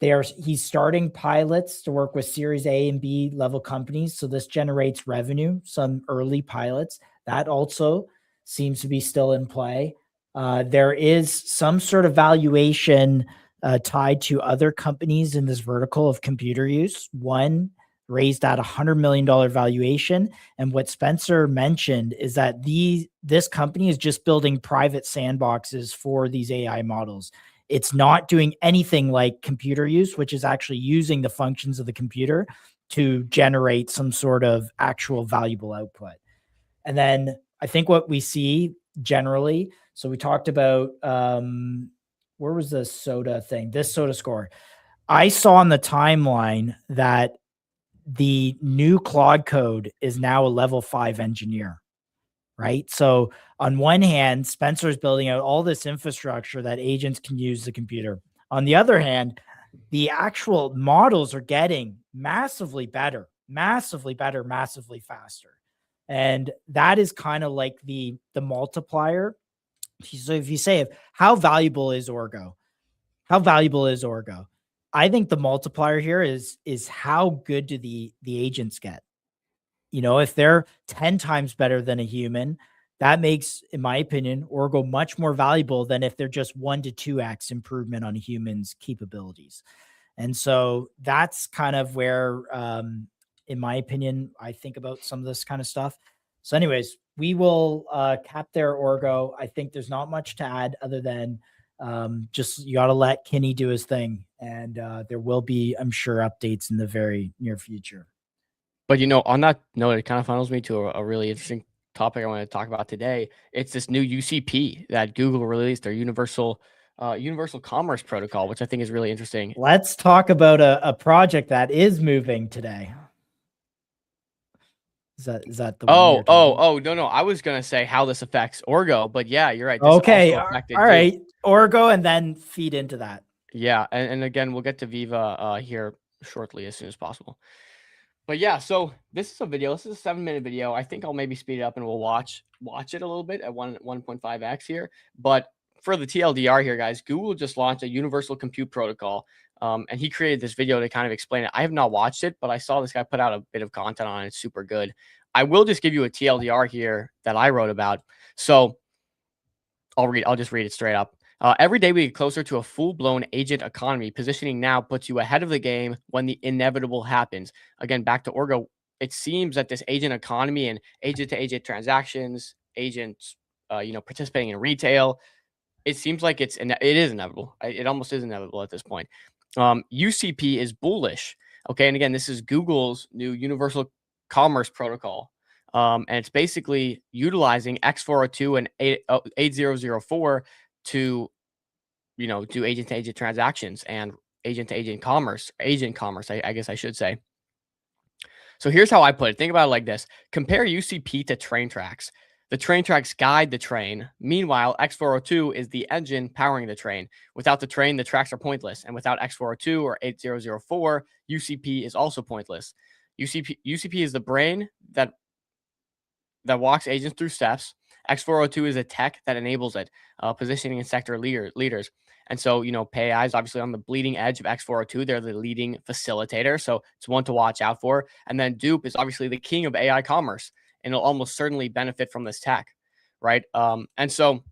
He's starting pilots to work with Series A and B level companies. So this generates revenue, some early pilots. That also seems to be still in play. There is some sort of valuation tied to other companies in this vertical of computer use. One raised at $100 million valuation. And what Spencer mentioned is that this company is just building private sandboxes for these AI models. It's not doing anything like computer use, which is actually using the functions of the computer to generate some sort of actual valuable output. And then I think what we see generally, so we talked about, where was the soda thing? This soda score. I saw on the timeline that the new Claude Code is now a level 5 engineer, right? So on one hand, Spencer is building out all this infrastructure that agents can use the computer. On the other hand, the actual models are getting massively better, massively faster. And that is kind of like the multiplier. So if you say, how valuable is Orgo? How valuable is Orgo? I think the multiplier here is how good do the agents get? You know, if they're 10 times better than a human, that makes, in my opinion, Orgo much more valuable than if they're just 1 to 2x improvement on a human's capabilities. And so that's kind of where, in my opinion, I think about some of this kind of stuff. So anyways, we will cap there, Orgo. I think there's not much to add other than just you got to let Kinney do his thing. And there will be, I'm sure, updates in the very near future. But, you know, on that note, it kind of funnels me to a really interesting topic I want to talk about today. It's this new UCP that Google released, their Universal Commerce Protocol, which I think is really interesting. Let's talk about a project that is moving today. Is that the one? No. I was gonna say how this affects Orgo, but yeah, you're right. Okay, all right, Orgo, and then feed into that. Yeah, and again, we'll get to Viva here shortly as soon as possible. But yeah, so this is a video. This is a 7-minute video. I think I'll maybe speed it up and we'll watch it a little bit at 1.5x here. But for the TLDR here, guys, Google just launched a Universal Compute Protocol. And he created this video to kind of explain it. I have not watched it, but I saw this guy put out a bit of content on it. It's super good. I will just give you a TLDR here that I wrote about. So I'll just read it straight up. Every day we get closer to a full-blown agent economy. Positioning now puts you ahead of the game when the inevitable happens. Again, back to Orgo, it seems that this agent economy and agent-to-agent transactions, agents, participating in retail, it seems like it is inevitable. It almost is inevitable at this point. UCP is bullish. Okay, and again, this is Google's new Universal Commerce Protocol. And it's basically utilizing X402 and 8004 to, do agent-to-agent transactions and agent-to-agent commerce, agent commerce, I guess I should say. So here's how I put it. Think about it like this. Compare UCP to train tracks. The train tracks guide the train. Meanwhile, X402 is the engine powering the train. Without the train, the tracks are pointless. And without X402 or 8004, UCP is also pointless. UCP is the brain that walks agents through steps. X402 is a tech that enables it, positioning and sector leaders. And so, PayAI is obviously on the bleeding edge of X402. They're the leading facilitator. So it's one to watch out for. And then Dupe is obviously the king of AI commerce, and it'll almost certainly benefit from this tech, right? And so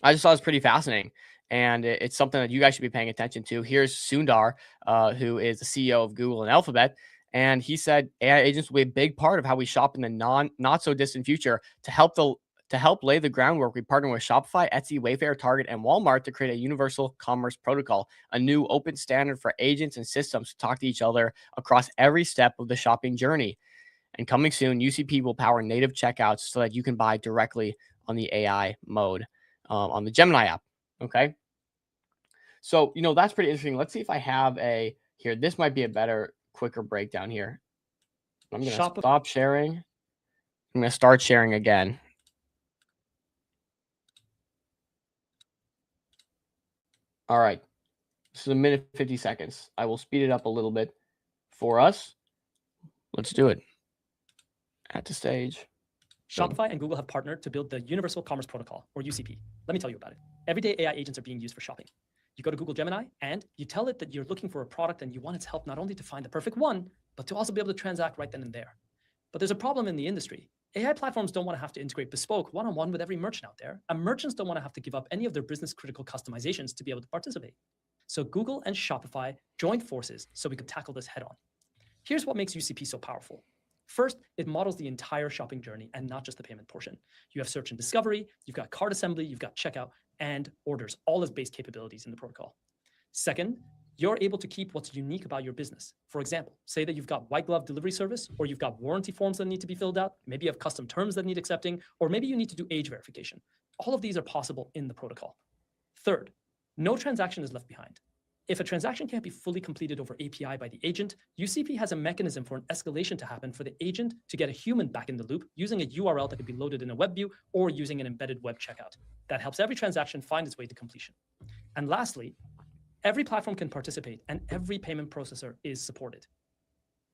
I just thought it was pretty fascinating. And it's something that you guys should be paying attention to. Here's Sundar, who is the CEO of Google and Alphabet. And he said AI agents will be a big part of how we shop in the not so distant future. To help lay the groundwork, we partner with Shopify, Etsy, Wayfair, Target, and Walmart to create a universal commerce protocol, a new open standard for agents and systems to talk to each other across every step of the shopping journey. And coming soon, UCP will power native checkouts so that you can buy directly on the AI mode on the Gemini app. Okay. So, that's pretty interesting. Let's see if I have here. This might be a better, quicker breakdown here. I'm going to stop sharing. I'm going to start sharing again. All right. This is 1:50 seconds. I will speed it up a little bit for us. Let's do it. At the stage. Shopify and Google have partnered to build the Universal Commerce Protocol, or UCP. Let me tell you about it. Everyday AI agents are being used for shopping. You go to Google Gemini and you tell it that you're looking for a product and you want its help not only to find the perfect one, but to also be able to transact right then and there. But there's a problem in the industry. AI platforms don't want to have to integrate bespoke one-on-one with every merchant out there, and merchants don't want to have to give up any of their business-critical customizations to be able to participate. So Google and Shopify joined forces so we could tackle this head-on. Here's what makes UCP so powerful. First, it models the entire shopping journey and not just the payment portion. You have search and discovery, you've got cart assembly, you've got checkout, and orders, all as base capabilities in the protocol. Second, you're able to keep what's unique about your business. For example, say that you've got white glove delivery service, or you've got warranty forms that need to be filled out, maybe you have custom terms that need accepting, or maybe you need to do age verification. All of these are possible in the protocol. Third, no transaction is left behind. If a transaction can't be fully completed over API by the agent, UCP has a mechanism for an escalation to happen for the agent to get a human back in the loop using a URL that could be loaded in a web view or using an embedded web checkout. That helps every transaction find its way to completion. And lastly, every platform can participate and every payment processor is supported.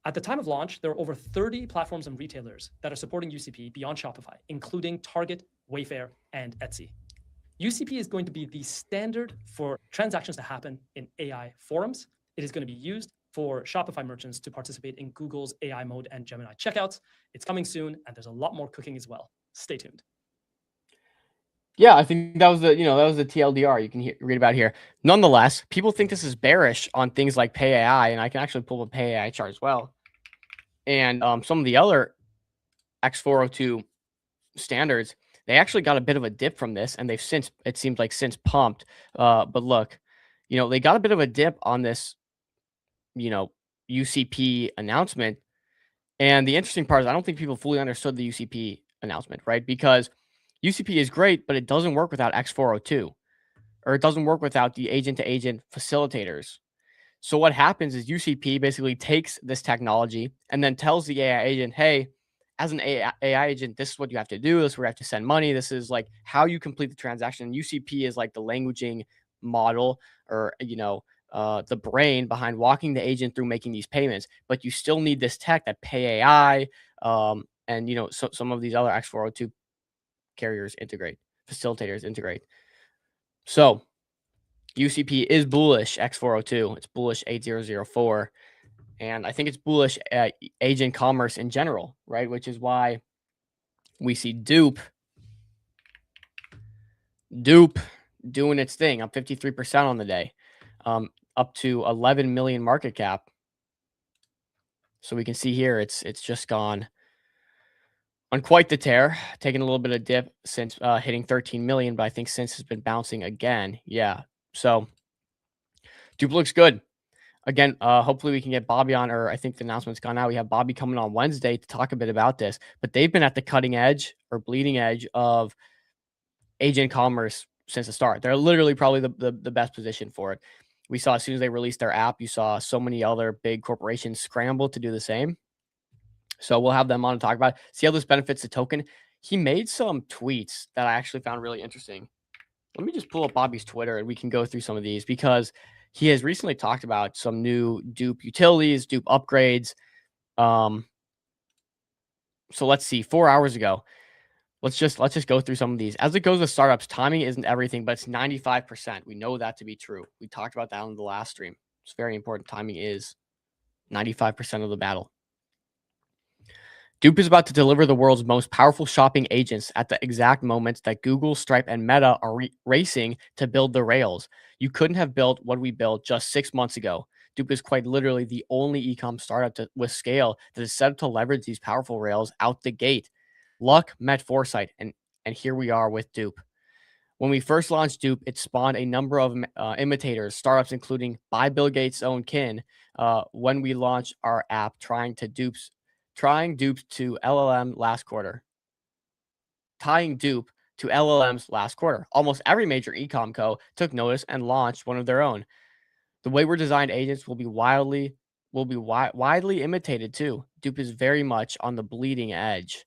At the time of launch, there are over 30 platforms and retailers that are supporting UCP beyond Shopify, including Target, Wayfair, and Etsy. UCP is going to be the standard for transactions to happen in AI forums. It is going to be used for Shopify merchants to participate in Google's AI mode and Gemini checkouts. It's coming soon, and there's a lot more cooking as well. Stay tuned. Yeah, I think that was the TLDR you can read about here. Nonetheless, people think this is bearish on things like PayAI, and I can actually pull up a PayAI chart as well. And some of the other X402 standards, they actually got a bit of a dip from this, and they've since pumped. But look, they got a bit of a dip on this, UCP announcement. And the interesting part is I don't think people fully understood the UCP announcement, right? Because UCP is great, but it doesn't work without X402, or it doesn't work without the agent-to-agent facilitators. So what happens is UCP basically takes this technology and then tells the AI agent, hey, as an AI agent, this is what you have to do. This is where you have to send money. This is like how you complete the transaction. UCP is like the languaging model, or, the brain behind walking the agent through making these payments. But you still need this tech that PayAI and, some of these other X402 facilitators integrate. So UCP is bullish X402. It's bullish 8004. And I think it's bullish agent commerce in general, right? Which is why we see Dupe doing its thing. Up 53% on the day, up to 11 million market cap. So we can see here it's just gone on quite the tear, taking a little bit of dip since hitting 13 million, but I think since it's been bouncing again. Yeah. So Dupe looks good. Again, hopefully we can get Bobby on, or I think the announcement's gone out. We have Bobby coming on Wednesday to talk a bit about this, but they've been at the cutting edge or bleeding edge of agent commerce since the start. They're literally probably the best position for it. We saw as soon as they released their app, you saw so many other big corporations scramble to do the same. So we'll have them on to talk about it, see how this benefits the token. He made some tweets that I actually found really interesting. Let me just pull up Bobby's Twitter and we can go through some of these, because he has recently talked about some new Dupe utilities, Dupe upgrades. So let's see, 4 hours ago, let's just go through some of these. As it goes with startups, timing isn't everything, but it's 95%. We know that to be true. We talked about that on the last stream. It's very important. Timing is 95% of the battle. Dupe is about to deliver the world's most powerful shopping agents at the exact moments that Google, Stripe, and Meta are racing to build the rails. You couldn't have built what we built just 6 months ago. Dupe is quite literally the only e-com startup with scale that is set up to leverage these powerful rails out the gate. Luck met foresight, and here we are with Dupe. When we first launched Dupe, it spawned a number of imitators, startups, including by Bill Gates' own kin. When we launched our app, trying dupes to LLM last quarter. Tying Dupe to LLMs last quarter. Almost every major e-com co took notice and launched one of their own. The way we're designed agents will be widely imitated too. Dupe is very much on the bleeding edge.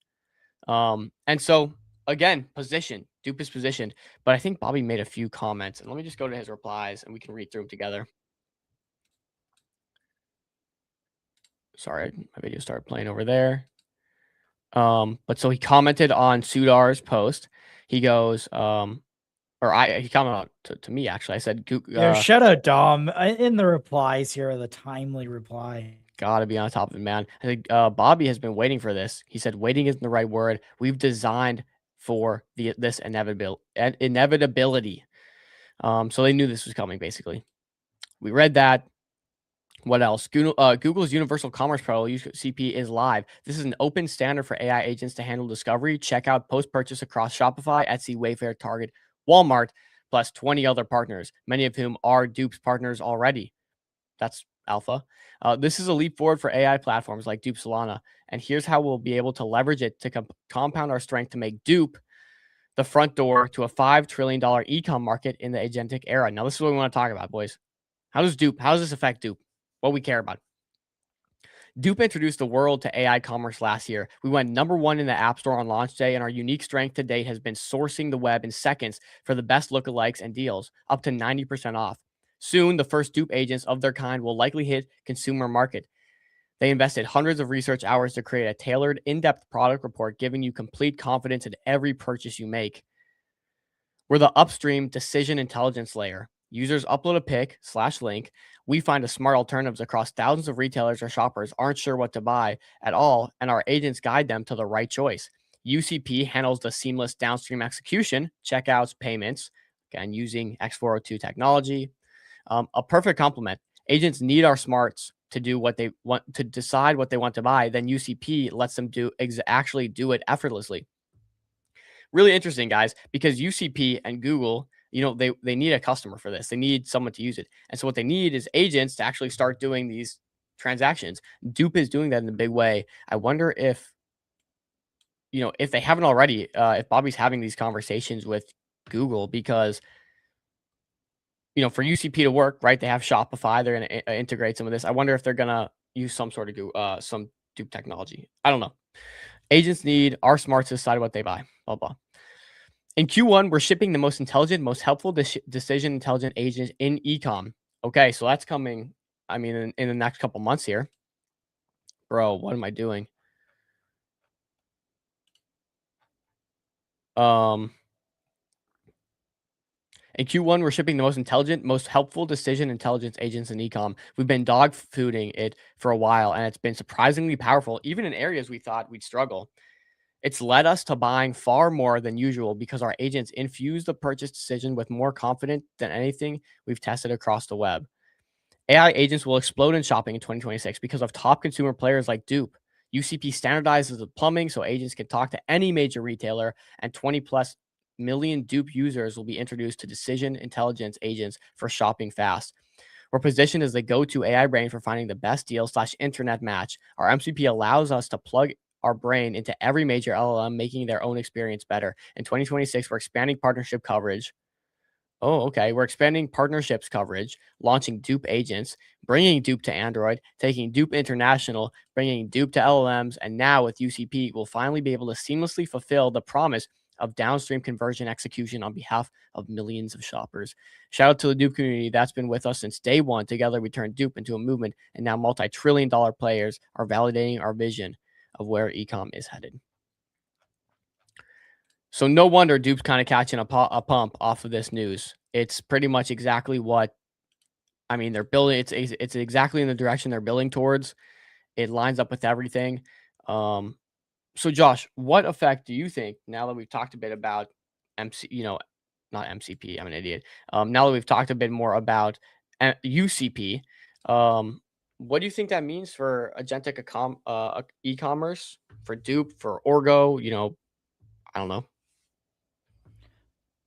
And so again, Dupe is positioned, but I think Bobby made a few comments, and let me just go to his replies and we can read through them together. Sorry, my video started playing over there. But so he commented on Sudar's post. He goes, he commented on to me actually. I said, shout out Dom in the replies here, the timely reply. Gotta be on top of it, man. I think Bobby has been waiting for this. He said, waiting isn't the right word. We've designed for this inevitability. So they knew this was coming, basically. We read that. What else? Google's Universal Commerce Pro, UCP, is live. This is an open standard for AI agents to handle discovery, checkout, post-purchase across Shopify, Etsy, Wayfair, Target, Walmart, plus 20 other partners, many of whom are Dupe's partners already. That's alpha. This is a leap forward for AI platforms like Dupe Solana, and here's how we'll be able to leverage it to compound our strength to make Dupe the front door to a $5 trillion e-com market in the agentic era. Now, this is what we want to talk about, boys. How does this affect Dupe? What we care about. Dupe introduced the world to AI commerce last year. We went #1 in the App Store on launch day, and our unique strength to date has been sourcing the web in seconds for the best lookalikes and deals, up to 90% off. Soon, the first Dupe agents of their kind will likely hit consumer market. They invested hundreds of research hours to create a tailored, in-depth product report, giving you complete confidence in every purchase you make. We're the upstream decision intelligence layer. Users upload a pic/link. We find smart alternatives across thousands of retailers or shoppers aren't sure what to buy at all, and our agents guide them to the right choice. UCP handles the seamless downstream execution, checkouts, payments, again, using X402 technology. A perfect complement. Agents need our smarts to do what they want, to decide what they want to buy. Then UCP lets them actually do it effortlessly. Really interesting, guys, because UCP and Google, they need a customer for this. They need someone to use it. And so what they need is agents to actually start doing these transactions. Dupe is doing that in a big way. I wonder if they haven't already, if Bobby's having these conversations with Google, because, for UCP to work, right, they have Shopify. They're going to integrate some of this. I wonder if they're going to use some sort of some Dupe technology. I don't know. Agents need our smarts to decide what they buy, blah, blah. In Q1, we're shipping the most intelligent, most helpful decision intelligent agent in ecom. Okay, so that's coming, in the next couple months here. Bro, what am I doing? In Q1, we're shipping the most intelligent, most helpful decision intelligence agents in ecom. We've been dog fooding it for a while, and it's been surprisingly powerful, even in areas we thought we'd struggle. It's led us to buying far more than usual because our agents infuse the purchase decision with more confidence than anything we've tested across the web. AI agents will explode in shopping in 2026 because of top consumer players like Dupe. UCP standardizes the plumbing so agents can talk to any major retailer, and 20+ million Dupe users will be introduced to decision intelligence agents for shopping fast. We're positioned as the go-to AI brain for finding the best deal/internet match. Our MCP allows us to plug our brain into every major LLM, making their own experience better. In 2026, we're expanding partnership coverage. Oh, okay. We're expanding partnerships coverage, launching Dupe agents, bringing Dupe to Android, taking Dupe international, bringing Dupe to LLMs, and now with UCP, we'll finally be able to seamlessly fulfill the promise of downstream conversion execution on behalf of millions of shoppers. Shout out to the Dupe community that's been with us since day one. Together, we turned Dupe into a movement, and now multi-trillion-dollar players are validating our vision of where ecom is headed. So no wonder Dupe's kind of catching a pump off of this news. It's pretty much exactly what, I mean, they're building. It's exactly in the direction they're building towards. It lines up with everything. So Josh, what effect do you think, now that we've talked a bit about not MCP, I'm an idiot. Now that we've talked a bit more about UCP, what do you think that means for agentic e-commerce, for Dupe, for Orgo? I don't know.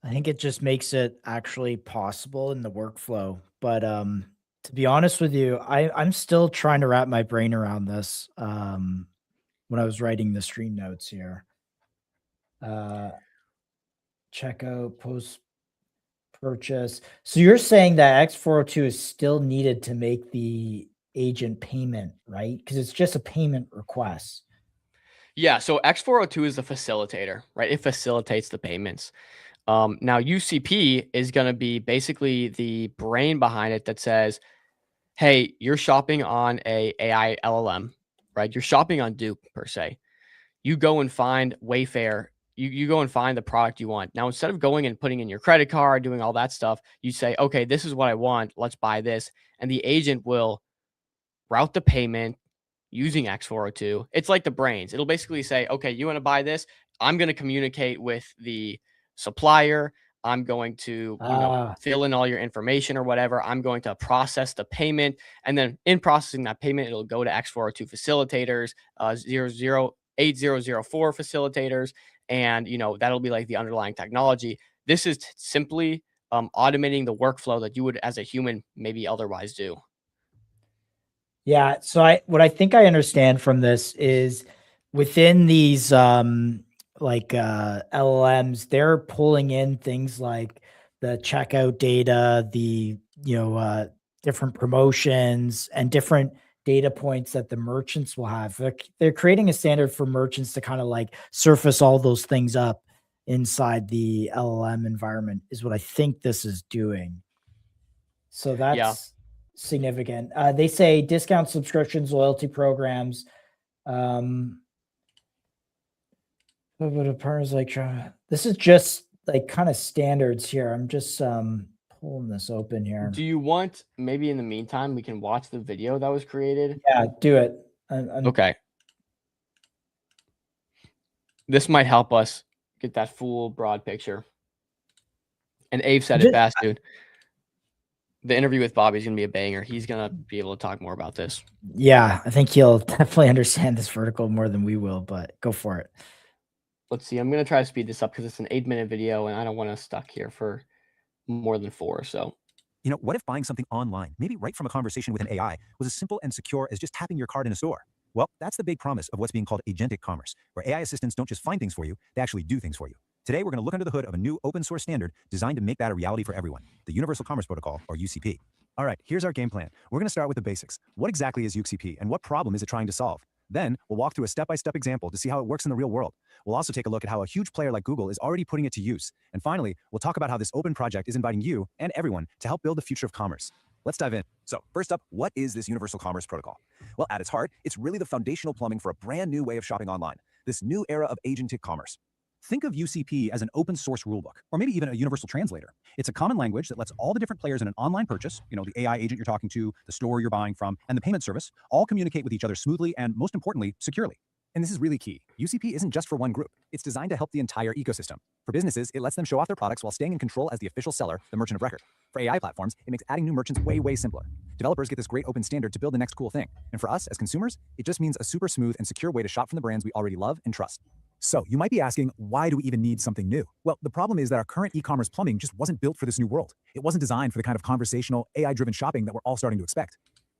I think it just makes it actually possible in the workflow. But to be honest with you, I'm still trying to wrap my brain around this when I was writing the stream notes here. Checkout, post purchase. So you're saying that X402 is still needed to make the agent payment, right? Because it's just a payment request. Yeah, so X402 is the facilitator, right? It facilitates the payments. Now UCP is going to be basically the brain behind it that says, hey, you're shopping on a AI LLM, right? You're shopping on Dupe per se. You go and find Wayfair. You go and find the product you want. Now, instead of going and putting in your credit card, doing all that stuff, you say, okay, this is what I want. Let's buy this. And the agent will route the payment using X402. It's like the brains. It'll basically say, okay, you want to buy this? I'm going to communicate with the supplier. I'm going to fill in all your information or whatever. I'm going to process the payment. And then in processing that payment, it'll go to X402 facilitators, 8004 facilitators. And, that'll be like the underlying technology. This is simply automating the workflow that you would, as a human, maybe otherwise do. Yeah. So what I think I understand from this is within these LLMs, they're pulling in things like the checkout data, the different promotions and different data points that the merchants will have. They're creating a standard for merchants to kind of like surface all those things up inside the LLM environment is what I think this is doing. So that's significant. They say discount subscriptions, loyalty programs. But partners like this is just like kind of standards here. I'm just pulling this open here. Do you want, maybe in the meantime, we can watch the video that was created? Yeah, do it. Okay. This might help us get that full broad picture. And Abe said it best, dude. The interview with Bobby is going to be a banger. He's going to be able to talk more about this. Yeah, I think he'll definitely understand this vertical more than we will, but go for it. Let's see. I'm going to try to speed this up because it's an 8-minute video and I don't want to stuck here for more than 4. So, what if buying something online, maybe right from a conversation with an AI, was as simple and secure as just tapping your card in a store? Well, that's the big promise of what's being called agentic commerce, where AI assistants don't just find things for you, they actually do things for you. Today, we're going to look under the hood of a new open source standard designed to make that a reality for everyone, the Universal Commerce Protocol, or UCP. All right, here's our game plan. We're going to start with the basics. What exactly is UCP and what problem is it trying to solve? Then we'll walk through a step-by-step example to see how it works in the real world. We'll also take a look at how a huge player like Google is already putting it to use. And finally, we'll talk about how this open project is inviting you and everyone to help build the future of commerce. Let's dive in. So first up, what is this Universal Commerce Protocol? Well, at its heart, it's really the foundational plumbing for a brand new way of shopping online, this new era of agentic commerce. Think of UCP as an open source rulebook, or maybe even a universal translator. It's a common language that lets all the different players in an online purchase, the AI agent you're talking to, the store you're buying from, and the payment service, all communicate with each other smoothly and, most importantly, securely. And this is really key. UCP isn't just for one group. It's designed to help the entire ecosystem. For businesses, it lets them show off their products while staying in control as the official seller, the merchant of record. For AI platforms, it makes adding new merchants way, way simpler. Developers get this great open standard to build the next cool thing. And for us, as consumers, it just means a super smooth and secure way to shop from the brands we already love and trust. So you might be asking, why do we even need something new? Well, the problem is that our current e-commerce plumbing just wasn't built for this new world. It wasn't designed for the kind of conversational, AI-driven shopping that we're all starting to expect.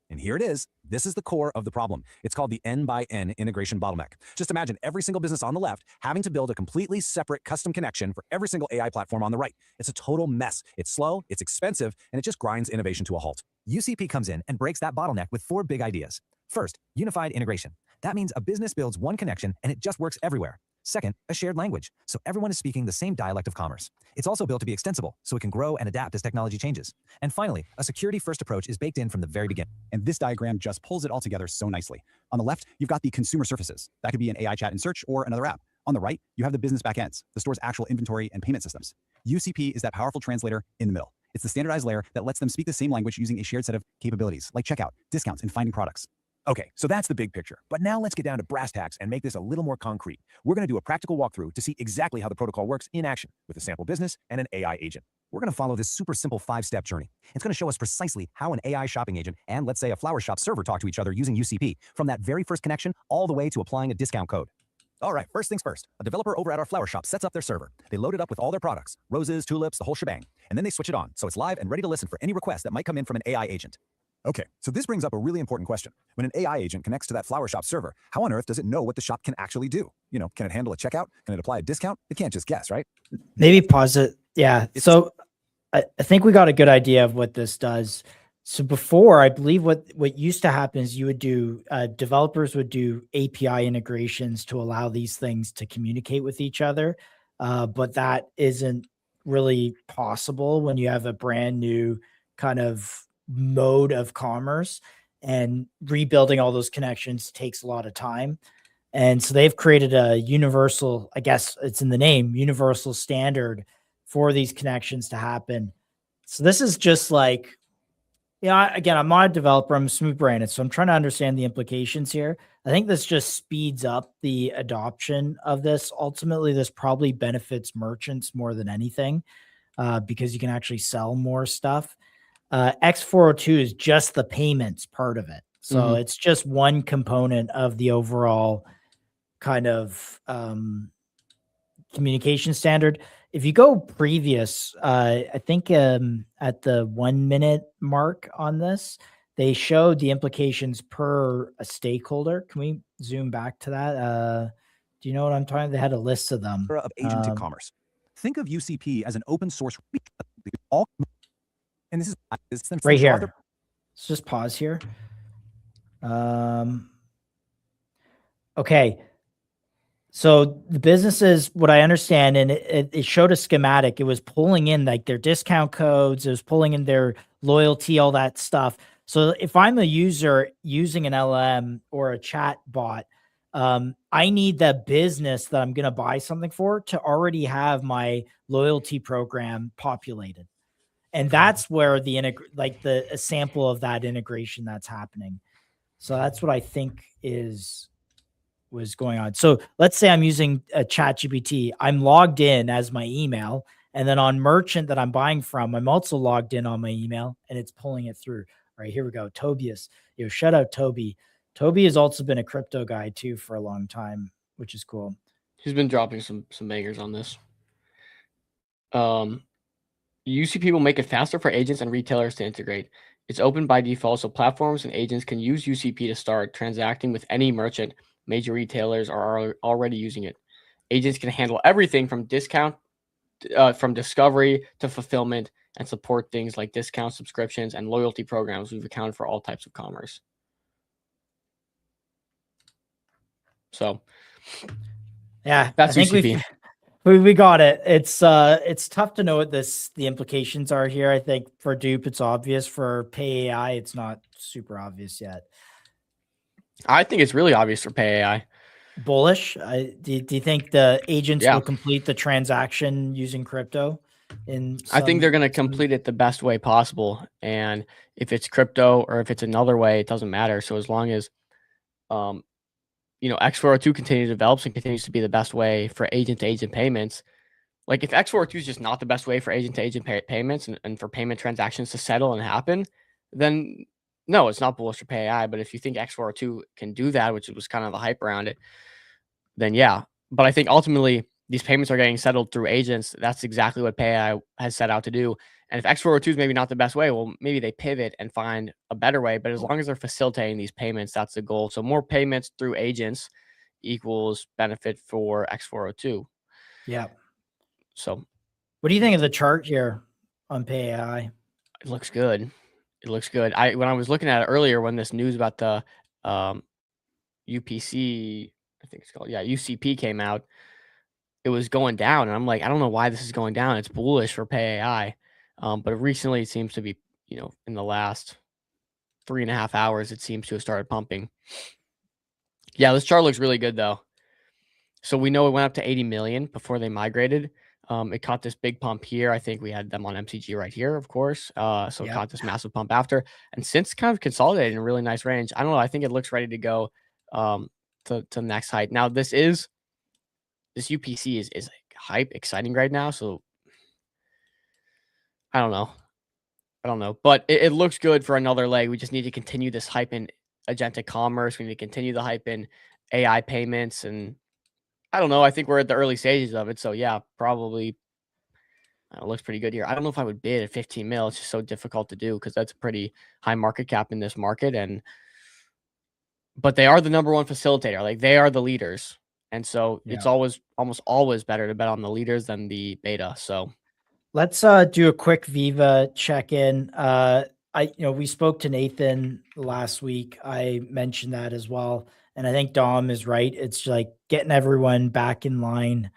And here it is. This is the core of the problem. It's called the N-by-N integration bottleneck. Just imagine every single business on the left having to build a completely separate custom connection for every single AI platform on the right. It's a total mess. It's slow, it's expensive, and it just grinds innovation to a halt. UCP comes in and breaks that bottleneck with 4 big ideas. First, unified integration. That means a business builds one connection and it just works everywhere. Second, a shared language, so everyone is speaking the same dialect of commerce. It's also built to be extensible, so it can grow and adapt as technology changes. And finally, a security-first approach is baked in from the very beginning. And this diagram just pulls it all together so nicely. On the left, you've got the consumer surfaces. That could be an AI chat and search or another app. On the right, you have the business backends, the store's actual inventory and payment systems. UCP is that powerful translator in the middle. It's the standardized layer that lets them speak the same language using a shared set of capabilities like checkout, discounts, and finding products. Okay, so that's the big picture. But now let's get down to brass tacks and make this a little more concrete. We're going to do a practical walkthrough to see exactly how the protocol works in action with a sample business and an AI agent. We're going to follow this super simple 5-step journey. It's going to show us precisely how an AI shopping agent and, let's say, a flower shop server talk to each other using UCP, from that very first connection all the way to applying a discount code. All right, first things first. A developer over at our flower shop sets up their server. They load it up with all their products, roses, tulips, the whole shebang, and then they switch it on, so it's live and ready to listen for any requests that might come in from an AI agent. Okay, so this brings up a really important question. When an AI agent connects to that flower shop server, how on earth does it know what the shop can actually do? You know, can it handle a checkout? Can it apply a discount? It can't just guess, right? Maybe pause it. Yeah. So I think we got a good idea of what this does. So before, I believe what used to happen is you would do, developers would do API integrations to allow these things to communicate with each other. But that isn't really possible when you have a brand new kind of mode of commerce, and rebuilding all those connections takes a lot of time. And so they've created a universal, I guess it's in the name, universal standard for these connections to happen. So this is just like, again, I'm not a developer, I'm smooth brained, so I'm trying to understand the implications here. I think this just speeds up the adoption of this. Ultimately, this probably benefits merchants more than anything, because you can actually sell more stuff. X402 is just the payments part of it. So it's just one component of the overall kind of communication standard. If you go previous, I think at the 1 minute mark on this, they showed the implications per a stakeholder. Can we zoom back to that? Do you know what I'm talking about? They had a list of them. Of agentic commerce. Think of UCP as an open source. And this is right here. Let's just pause here. Okay. So the businesses, what I understand, and it showed a schematic. It was pulling in like their discount codes. It was pulling in their loyalty, all that stuff. So if I'm a user using an LM or a chat bot, I need the business that I'm going to buy something for to already have my loyalty program populated. And that's where the a sample of that integration that's happening. So that's what I think was going on. So let's say I'm using a ChatGPT. I'm logged in as my email, and then on merchant that I'm buying from, I'm also logged in on my email, and it's pulling it through. All right, here we go. Tobias, shout out Toby. Toby has also been a crypto guy too for a long time, which is cool. He's been dropping some bangers on this. UCP will make it faster for agents and retailers to integrate. It's open by default, so platforms and agents can use UCP to start transacting with any merchant. Major retailers are already using it. Agents can handle everything from from discovery to fulfillment, and support things like discounts, subscriptions, and loyalty programs. We've accounted for all types of commerce. So, yeah, that's UCP. We got it. It's tough to know what the implications are here. I think for Dupe, it's obvious. For Pay AI, it's not super obvious yet. I think it's really obvious for Pay AI. Bullish. Do you think the agents will complete the transaction using crypto? I think they're going to complete it the best way possible. And if it's crypto or if it's another way, it doesn't matter. So as long as, X402 continues to develop and continues to be the best way for agent-to-agent payments. Like if X402 is just not the best way for agent-to-agent payments and for payment transactions to settle and happen, then no, it's not bullish for Pay AI. But if you think X402 can do that, which was kind of the hype around it, then yeah. But I think ultimately these payments are getting settled through agents. That's exactly what Pay AI has set out to do. And if X402 is maybe not the best way, well, maybe they pivot and find a better way. But as long as they're facilitating these payments, that's the goal. So more payments through agents equals benefit for X402. Yeah. So what do you think of the chart here on Pay AI? It looks good. It looks good. When I was looking at it earlier, when this news about the UPC, I think it's called, UCP came out, it was going down. And I'm like, I don't know why this is going down. It's bullish for Pay AI. But recently it seems to be, in the last 3.5 hours, it seems to have started pumping. Yeah, this chart looks really good though. So we know it went up to 80 million before they migrated. It caught this big pump here. I think we had them on MCG right here, of course. So it Yeah. caught this massive pump after, and since kind of consolidated in a really nice range. I don't know. I think it looks ready to go to the next height. Now this UPC is hype exciting right now. So I don't know, but it looks good for another leg. We just need to continue this hype in agentic commerce. We need to continue the hype in AI payments, and I don't know. I think we're at the early stages of it. So yeah, probably it looks pretty good here. I don't know if I would bid at 15 mil. It's just so difficult to do because that's a pretty high market cap in this market. But they are the number one facilitator. Like they are the leaders. And so it's almost always better to bet on the leaders than the beta. So let's do a quick Viva check-in. We spoke to Nathan last week. I mentioned that as well. And I think Dom is right. It's like getting everyone back in line.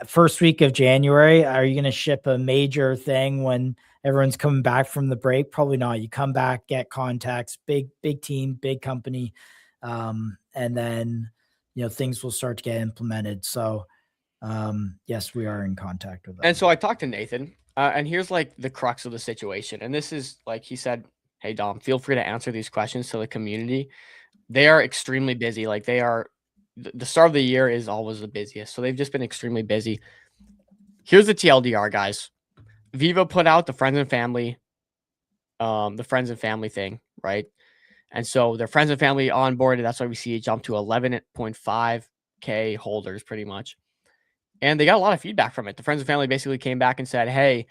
First week of January, are you going to ship a major thing when everyone's coming back from the break? Probably not. You come back, get contacts, big team, big company. And then, things will start to get implemented. So yes, we are in contact with them. And so I talked to Nathan, and here's like the crux of the situation. And this is like he said, hey, Dom, feel free to answer these questions to the community. They are extremely busy. Like they are, the start of the year is always the busiest. So they've just been extremely busy. Here's the TLDR, guys. Viva put out the friends and family thing, right? And so their friends and family onboarded. That's why we see it jump to 11.5K holders pretty much. And they got a lot of feedback from it. The friends and family basically came back and said, hey,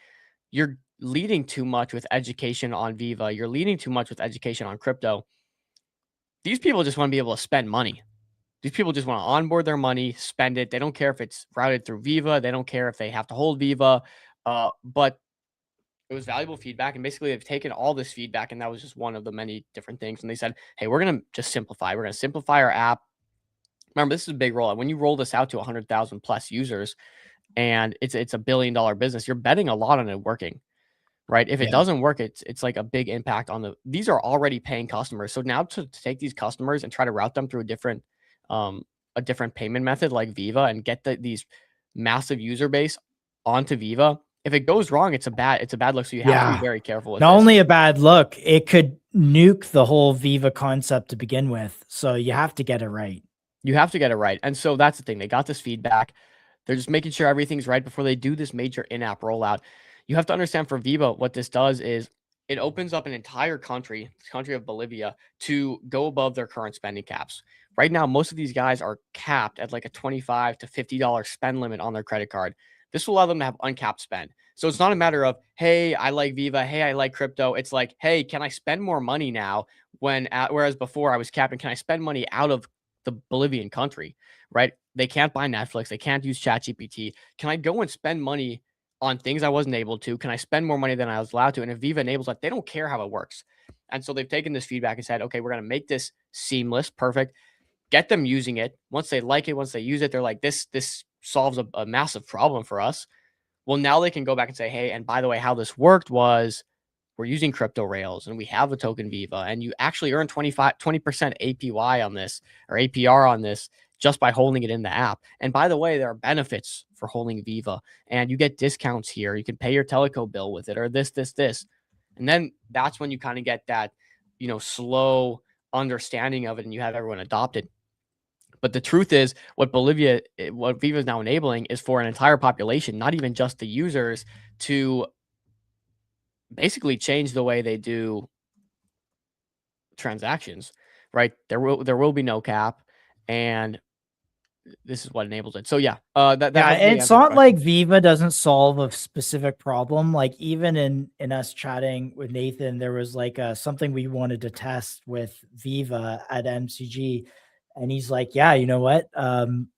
you're leading too much with education on Viva. You're leading too much with education on crypto. These people just want to be able to spend money. These people just want to onboard their money, spend it. They don't care if it's routed through Viva. They don't care if they have to hold Viva. But it was valuable feedback. And basically they've taken all this feedback, and that was just one of the many different things. And they said, hey, we're going to just simplify. We're going to simplify our app. Remember, this is a big rollout. When you roll this out to 100,000 plus users, and it's $1 billion business, you're betting a lot on it working, right? If it doesn't work, it's like a big impact on these are already paying customers. So now to take these customers and try to route them through a different payment method like Viva and get these massive user base onto Viva, if it goes wrong, it's a bad look. So you have to be very careful with Not this. only a bad look, it could nuke the whole Viva concept to begin with. So you have to get it right. You have to get it right. And so that's the thing. They got this feedback. They're just making sure everything's right before they do this major in-app rollout. You have to understand for Viva, what this does is it opens up an entire country, the country of Bolivia, to go above their current spending caps. Right now, most of these guys are capped at like a $25 to $50 spend limit on their credit card. This will allow them to have uncapped spend. So it's not a matter of, hey, I like Viva. Hey, I like crypto. It's like, hey, can I spend more money now? Whereas before I was capped, and can I spend money out of the Bolivian country, right? They can't buy Netflix. They can't use ChatGPT. Can I go and spend money on things I wasn't able to? Can I spend more money than I was allowed to? And if Viva enables that, they don't care how it works. And so they've taken this feedback and said, okay, we're going to make this seamless, perfect, get them using it. Once they like it, once they use it, they're like, this solves a massive problem for us. Well, now they can go back and say, hey, and by the way, how this worked was we're using crypto rails and we have a token Viva, and you actually earn 20% APY on this, or APR on this, just by holding it in the app. And by the way, there are benefits for holding Viva, and you get discounts here. You can pay your teleco bill with it, or this. And then that's when you kind of get that, slow understanding of it, and you have everyone adopted. But the truth is, what Viva is now enabling is for an entire population, not even just the users, to basically change the way they do transactions, right? There will be no cap, and this is what enables it. So yeah, it's not like Viva doesn't solve a specific problem. Like even in us chatting with Nathan, there was like something we wanted to test with Viva at MCG, and he's like, yeah, you know what?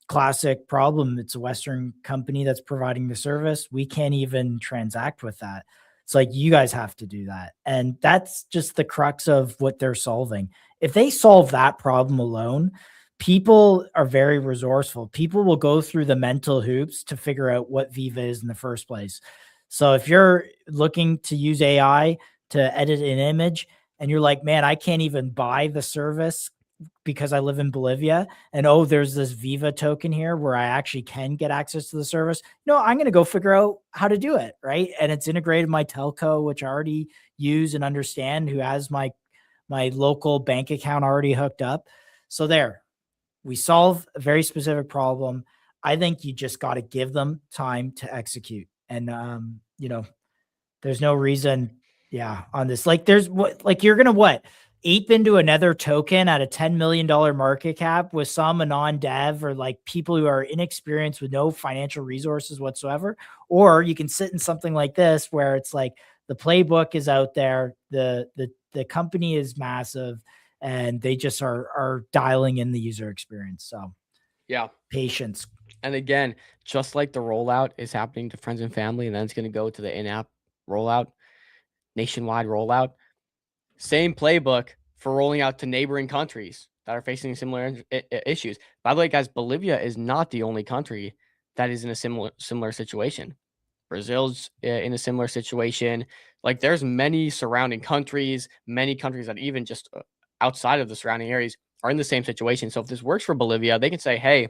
Classic problem. It's a Western company that's providing the service. We can't even transact with that. It's like, you guys have to do that. And that's just the crux of what they're solving. If they solve that problem alone, people are very resourceful. People will go through the mental hoops to figure out what Viva is in the first place. So if you're looking to use AI to edit an image and you're like, man, I can't even buy the service because I live in Bolivia and, oh, there's this Viva token here where I actually can get access to the service. No, I'm going to go figure out how to do it. Right. And it's integrated in my telco, which I already use and understand, who has my local bank account already hooked up. So there, we solve a very specific problem. I think you just got to give them time to execute. And, there's no reason, on this. Like, there's what, like, you're going to ape into another token at a $10 million market cap with some anon dev or like people who are inexperienced with no financial resources whatsoever. Or you can sit in something like this where it's like the playbook is out there, the company is massive, and they just are dialing in the user experience. So Yeah. patience. And again, just like the rollout is happening to friends and family, and then it's going to go to the in-app rollout, nationwide rollout. Same playbook for rolling out to neighboring countries that are facing similar issues. By the way, guys, Bolivia is not the only country that is in a similar situation. Brazil's in a similar situation. Like, there's many surrounding countries, many countries that even just outside of the surrounding areas are in the same situation. So if this works for Bolivia, they can say, hey,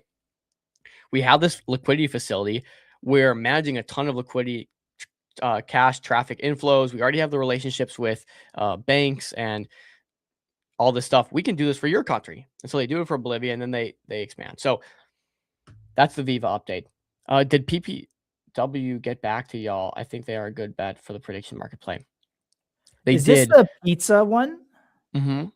we have this liquidity facility. We're managing a ton of liquidity, cash traffic inflows. We already have the relationships with banks and all this stuff. We can do this for your country. And so they do it for Bolivia, and then they expand. So that's the Viva update. Did PPW get back to y'all? I think they are a good bet for the prediction market play. They Is did. this the pizza one? Mm-hmm.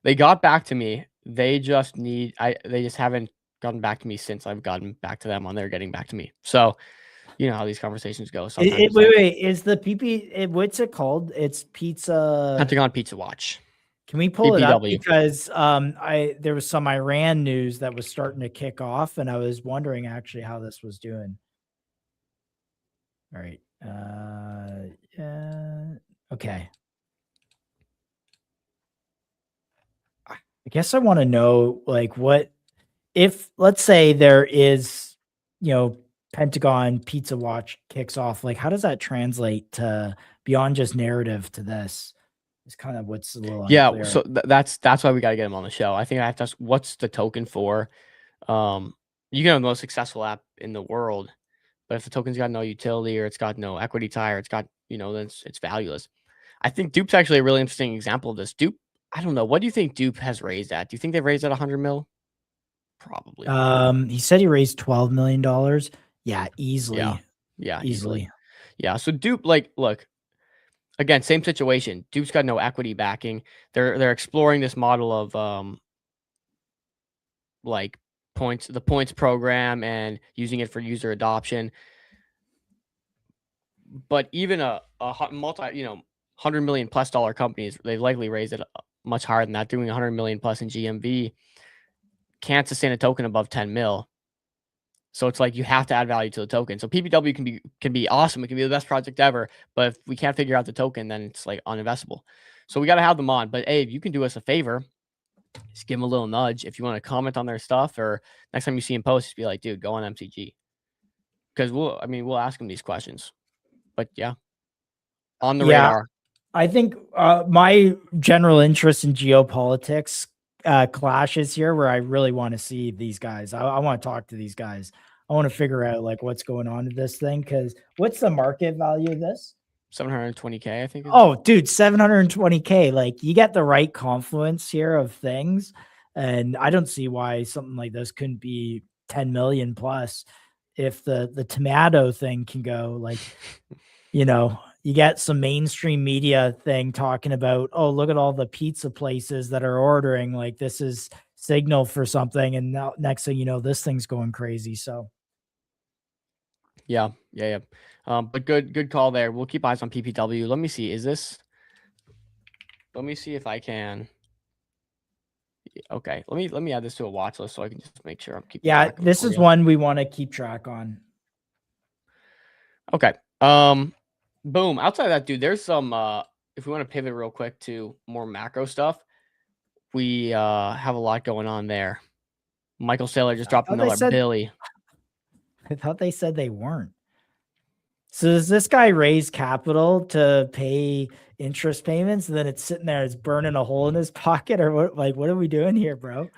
They got back to me. They just they just haven't gotten back to me since I've gotten back to them on their getting back to me. So you know how these conversations go. Wait, is the what's it called? It's Pizza Pentagon Pizza Watch. Can we pull it up? PPW. Because there was some Iran news that was starting to kick off, and I was wondering actually how this was doing. All right. Okay. I guess I want to know, like, what if, let's say there is, Pentagon Pizza Watch kicks off, like, how does that translate to beyond just narrative to this? It's kind of what's a little unclear. So that's why we got to get him on the show. I think I have to ask, what's the token for? You can have the most successful app in the world, but if the token's got no utility or it's got no equity tie or it's got, then it's valueless. I think Dupe's actually a really interesting example of this. Dupe, I don't know. What do you think Dupe has raised at? Do you think they've raised at 100 mil? Probably. He said he raised $12 million. Yeah, easily. Yeah, easily. Yeah. So Dupe, like, look, again, same situation. Dupe's got no equity backing. They're exploring this model of like the points program and using it for user adoption. But even a multi, $100 million plus companies, they've likely raised it much higher than that, doing 100 million plus in GMV, can't sustain a token above 10 mil. So it's like you have to add value to the token. So PPW can be awesome. It can be the best project ever. But if we can't figure out the token, then it's like uninvestable. So we got to have them on. But hey, if you can do us a favor, just give them a little nudge. If you want to comment on their stuff, or next time you see them post, just be like, dude, go on MCG. Because we'll ask them these questions. But yeah, on the radar. I think my general interest in geopolitics clashes here, where I really want to see these guys. I want to talk to these guys. I want to figure out like what's going on with this thing. Because what's the market value of this? 720K, I think. Oh, dude, 720K. Like, you get the right confluence here of things, and I don't see why something like this couldn't be 10 million plus. If the tomato thing can go, like, you get some mainstream media thing talking about, oh, look at all the pizza places that are ordering, like, this is signal for something, and now next thing you know, this thing's going crazy. So yeah. But good call there. We'll keep eyes on PPW. Let me see. Let me see if I can. Okay. Let me add this to a watch list so I can just make sure I'm keeping track of it this for is you. one we want to keep track on. Okay. Boom. Outside of that, dude, there's some if we want to pivot real quick to more macro stuff, we have a lot going on there. Michael Saylor just dropped another Billy. I thought they said they weren't. So does this guy raise capital to pay interest payments, and then it's sitting there, it's burning a hole in his pocket, or what? Like, what are we doing here, bro?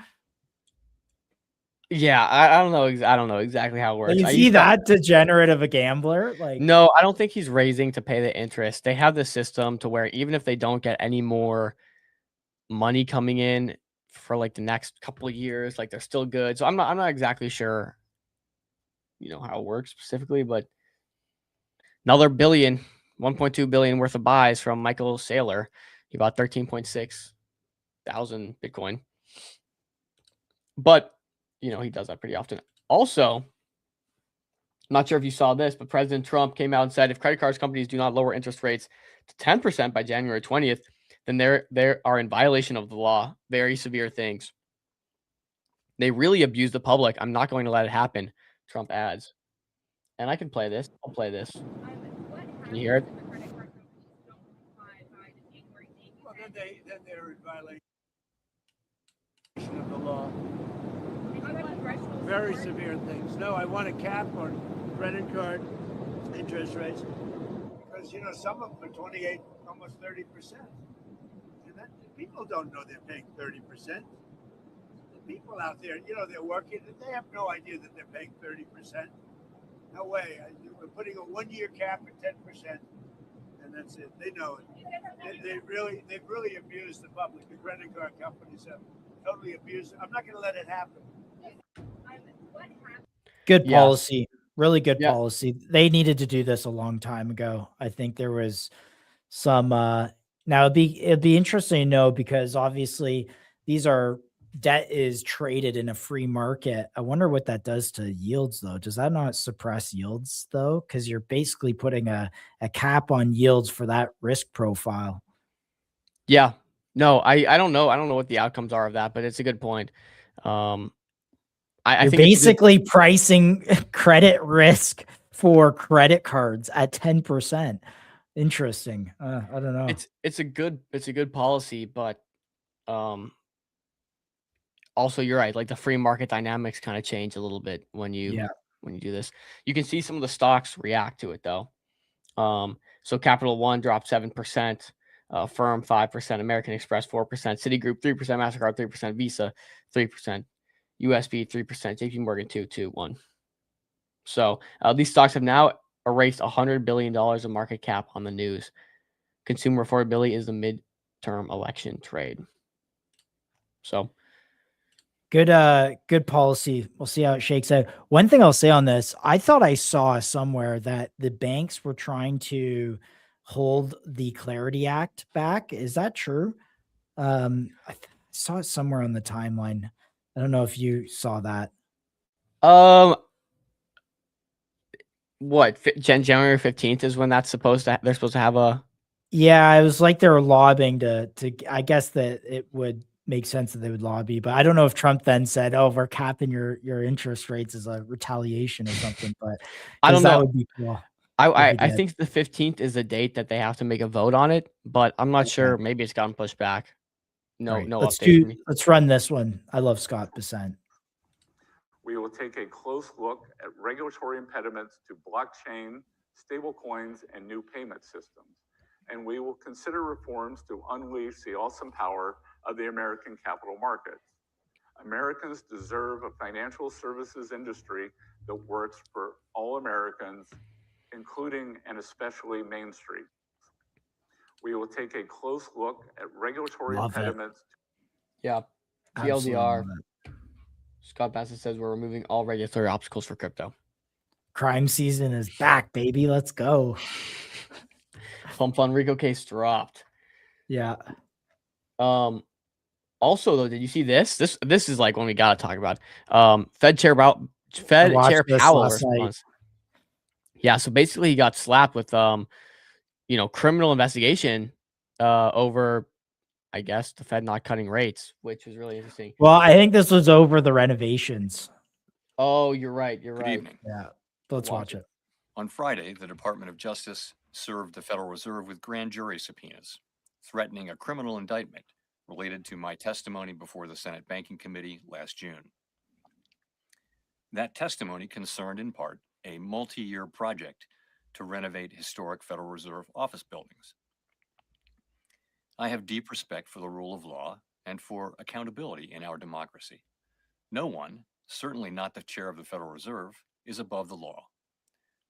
Yeah, I don't know. I don't know exactly how it Like, works. is I he used to, that degenerate of a gambler? Like, no, I don't think he's raising to pay the interest. They have the system to where even if they don't get any more money coming in for like the next couple of years, like they're still good. So I'm not exactly sure, how it works specifically, but another 1.2 billion worth of buys from Michael Saylor. He bought 13.6 thousand Bitcoin. But, he does that pretty often. Also, I'm not sure if you saw this, but President Trump came out and said if credit cards companies do not lower interest rates to 10% by January 20th, then they are in violation of the law. Very severe things. They really abuse the public. I'm not going to let it happen, Trump adds. And I can play this. I'll play this. Can you hear it? Well, then they're in violation of the law. Very severe things. No, I want a cap on credit card interest rates because some of them are 28, almost 30%. And that, people don't know they're paying 30%. The people out there, they're working, they have no idea that they're paying 30%. No way. We're putting a 1-year cap at 10%, and that's it. They know it. They've really abused the public. The credit card companies have totally abused it. I'm not going to let it happen. good Yeah. policy, really good Yeah. policy. They needed to do this a long time ago. I think there was some. Now it'd be interesting to know because obviously these are debt is traded in a free market. I wonder what that does to yields though. Does that not suppress yields though? Because you're basically putting a cap on yields for that risk profile. Yeah. No, I don't know. I don't know what the outcomes are of that, but it's a good point. I You're think basically pricing credit risk for credit cards at 10%. Interesting. I don't know. it's a good policy, but also you're right. Like the free market dynamics kind of change a little bit when you do this. You can see some of the stocks react to it though. So Capital One dropped 7%, Firm 5%, American Express 4%, Citigroup 3%, MasterCard 3%, Visa 3%, USB 3%, JP Morgan 2.1. So these stocks have now erased $100 billion of market cap on the news. Consumer affordability is the midterm election trade. So good policy. We'll see how it shakes out. One thing I'll say on this, I thought I saw somewhere that the banks were trying to hold the Clarity Act back. Is that true? I saw it somewhere on the timeline. I don't know if you saw that. What January 15th is when that's they're supposed to have a. Yeah, it was like they were lobbying to I guess that it would make sense that they would lobby, but I don't know if Trump then said, "Oh, we're capping your interest rates as a retaliation or something." But I don't know. That would be cool. I think the 15th is the date that they have to make a vote on it, but I'm not sure. Maybe it's gotten pushed back. No, Right. no Let's update for me. let's run this one. I love Scott Bessent. We will take a close look at regulatory impediments to blockchain, stablecoins, and new payment systems. And we will consider reforms to unleash the awesome power of the American capital markets. Americans deserve a financial services industry that works for all Americans, including and especially Main Street. We will take a close look at regulatory impediments. Yeah. Absolutely TLDR. love it. Scott Bassett says we're removing all regulatory obstacles for crypto. Crime season is back, baby. Let's go. Fun Rico case dropped. Yeah. Also though, did you see this? This is like one we gotta talk about. Fed Chair Powell response. Yeah, so basically he got slapped with criminal investigation over, I guess, the Fed not cutting rates, which was really interesting. Well, I think this was over the renovations. Oh, you're right. Good evening. Yeah. Let's watch it. On Friday, the Department of Justice served the Federal Reserve with grand jury subpoenas, threatening a criminal indictment related to my testimony before the Senate Banking Committee last June. That testimony concerned in part a multi-year project to renovate historic Federal Reserve office buildings. I have deep respect for the rule of law and for accountability in our democracy. No one, certainly not the chair of the Federal Reserve, is above the law.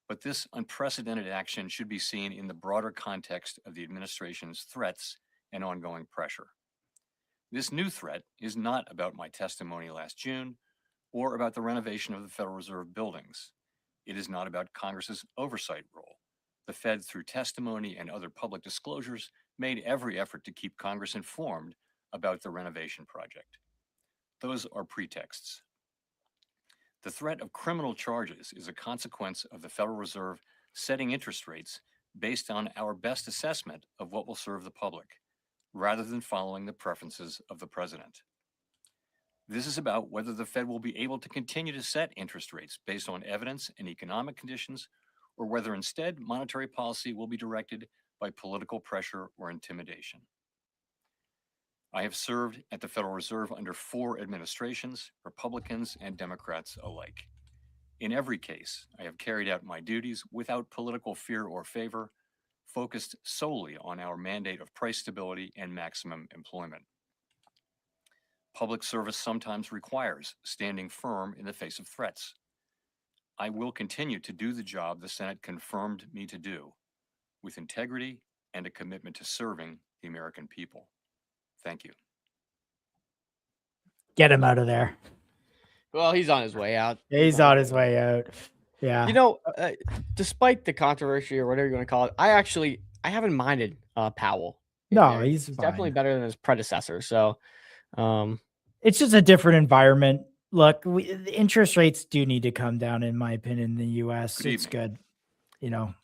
But this unprecedented action should be seen in the broader context of the administration's threats and ongoing pressure. This new threat is not about my testimony last June or about the renovation of the Federal Reserve buildings. It is not about Congress's oversight role. The Fed, through testimony and other public disclosures, made every effort to keep Congress informed about the renovation project. Those are pretexts. The threat of criminal charges is a consequence of the Federal Reserve setting interest rates based on our best assessment of what will serve the public, rather than following the preferences of the president. This is about whether the Fed will be able to continue to set interest rates based on evidence and economic conditions, or whether instead monetary policy will be directed by political pressure or intimidation. I have served at the Federal Reserve under 4 administrations, Republicans and Democrats alike. In every case, I have carried out my duties without political fear or favor, focused solely on our mandate of price stability and maximum employment. Public service sometimes requires standing firm in the face of threats. I will continue to do the job the Senate confirmed me to do, with integrity and a commitment to serving the American people. Thank you. Get him out of there. Well, he's on his way out. He's on his way out. Yeah. You know, despite the controversy or whatever you want to call it, I haven't minded Powell. No, he's definitely fine. better than his predecessor. So, it's just a different environment. Look, the interest rates do need to come down, in my opinion, in the U.S. It's good. You know,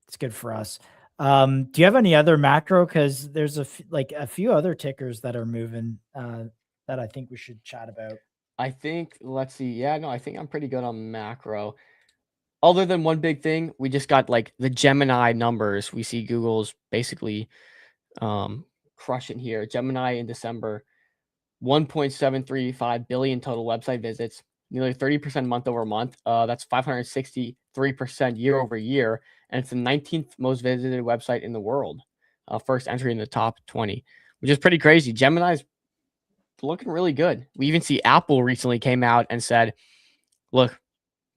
it's good for us. Do you have any other macro? Because there's a few other tickers that are moving that I think we should chat about. I think, let's see. Yeah, no, I think I'm pretty good on macro. Other than one big thing, we just got like the Gemini numbers. We see Google's basically crushing here. Gemini in December, 1.735 billion total website visits, nearly 30% month over month. That's 563% year over year. And it's the 19th most visited website in the world. First entry in the top 20, which is pretty crazy. Gemini's looking really good. We even see Apple recently came out and said, look,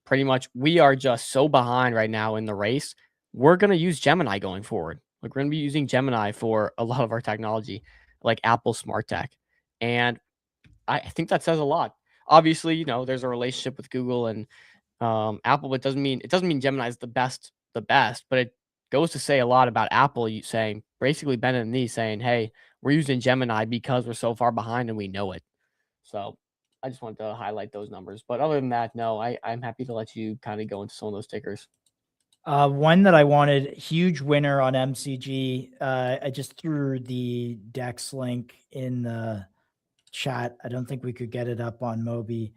pretty much we are just so behind right now in the race. We're going to use Gemini going forward. Like, we're going to be using Gemini for a lot of our technology, like Apple Smart Tech. And I think that says a lot. Obviously, you know, there's a relationship with Google and Apple, but it doesn't mean Gemini is the best, but it goes to say a lot about Apple saying, basically bending the knee saying, hey, we're using Gemini because we're so far behind and we know it. So I just wanted to highlight those numbers. But other than that, no, I'm happy to let you kind of go into some of those tickers. One that I wanted, huge winner on MCG. I just threw the DEX link in the chat. I don't think we could get it up on Mobi.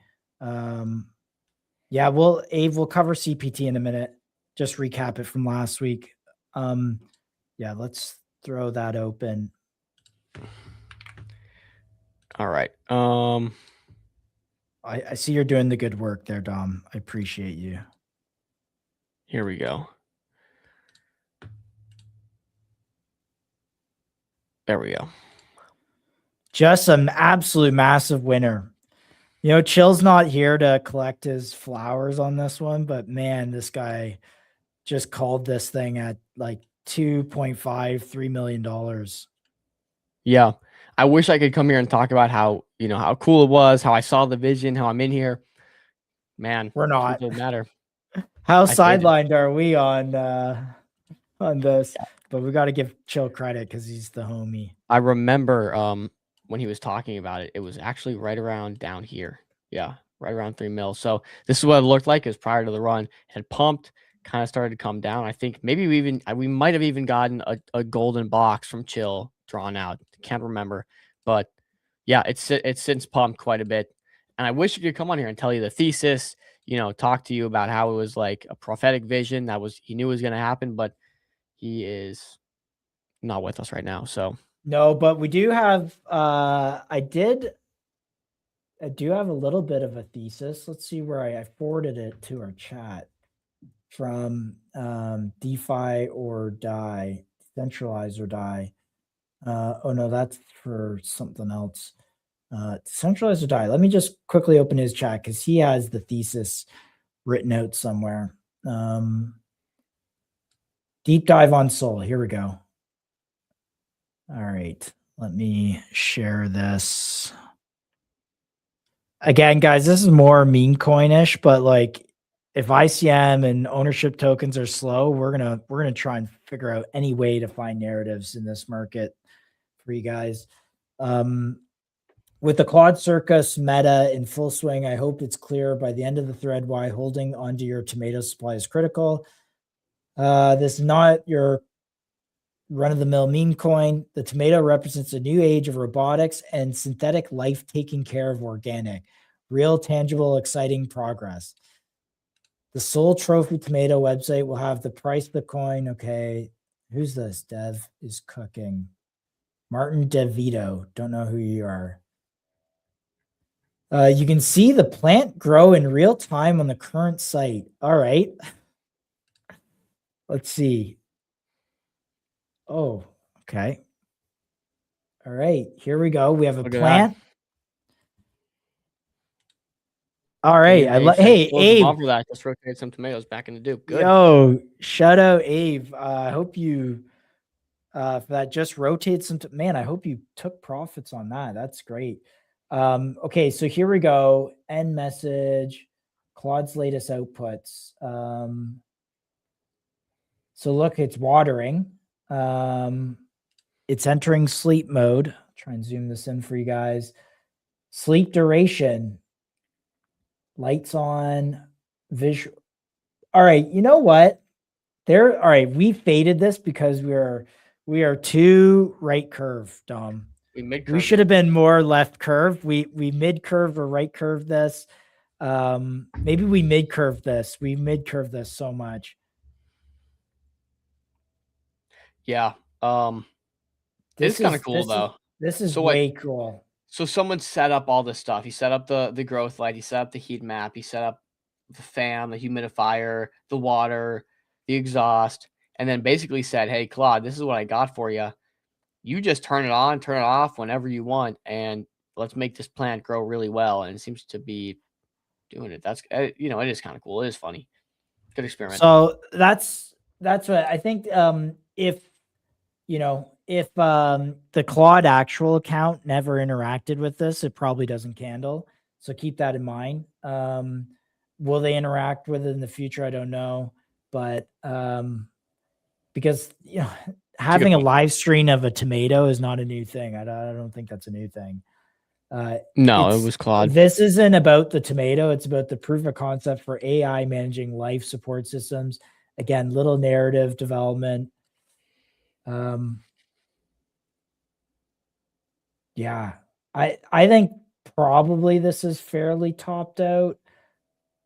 Yeah, Abe, we'll cover CPT in a minute. Just recap it from last week. Yeah, let's throw that open. All right. I see you're doing the good work there, Dom. I appreciate you. Here we go. There we go. Just an absolute massive winner. You know, Chill's not here to collect his flowers on this one, but man, this guy just called this thing at like $2.53 million. Yeah. I wish I could come here and talk about how cool it was, how I saw the vision, how I'm in here. Man, we're not. It doesn't matter. How sidelined are we on this? Yeah. But we got to give Chill credit because he's the homie. I remember when he was talking about it, it was actually right around down here. Yeah, right around 3 mil. So this is what it looked like. It was prior to the run. It had pumped, kind of started to come down. I think maybe we might have even gotten a golden box from Chill drawn out. Can't remember, but yeah, it's since pumped quite a bit. And I wish he could come on here and tell you the thesis, talk to you about how it was like a prophetic vision he knew was going to happen, but he is not with us right now. So no, but we do have, I do have a little bit of a thesis. Let's see where I forwarded it to our chat. from DeFi or die, decentralize or die. Oh no, that's for something else. Decentralize or die. Let me just quickly open his chat because he has the thesis written out somewhere. Deep dive on Sol. Here we go. All right, let me share this. Again, guys, this is more meme coinish, but like if ICM and ownership tokens are slow, we're gonna try and figure out any way to find narratives in this market for you guys. With the Claude Circus meta in full swing, I hope it's clear by the end of the thread why holding onto your tomato supply is critical. This is not your run-of-the-mill meme coin. The tomato represents a new age of robotics and synthetic life taking care of organic. Real, tangible, exciting progress. The Soul Trophy Tomato website will have the price of the coin. Okay, who's this? Dev is cooking. Martin DeVito. Don't know who you are. You can see the plant grow in real time on the current site. All right. Let's see. Oh, okay. All right, here we go. We have a Look at plant. that. All right. Hey, Abe. For that, just rotate some tomatoes back into Duke. Good. Yo, shout out Abe. I hope you for that just rotate some. Man, I hope you took profits on that. That's great. Okay, so here we go. End message. Claude's latest outputs. So look, it's watering. It's entering sleep mode. Try and zoom this in for you guys. Sleep duration. Lights on. Visual. All right, you know what? All right, we faded this because we are too right curve, Dom. We should have been more left curve. We mid curve or right curve this. Maybe we mid curve this. We mid curve this so much. Yeah. It's kind of cool though. This is So, way like, cool. So someone set up all this stuff. He set up the growth light. He set up the heat map. He set up the fan, the humidifier, the water, the exhaust, and then basically said, "Hey, Claude, this is what I got for you. You just turn it on, turn it off whenever you want, and let's make this plant grow really well." And it seems to be doing it. That's it is kind of cool. It is funny. Good experiment. So that's what I think. If the Claude actual account never interacted with this, it probably doesn't candle. So keep that in mind. Will they interact with it in the future? I don't know, but because having a live stream of a tomato is not a new thing. I don't think that's a new thing. No, it was Claude. This isn't about the tomato. It's about the proof of concept for AI managing life support systems. Again, little narrative development. Yeah, I think probably this is fairly topped out,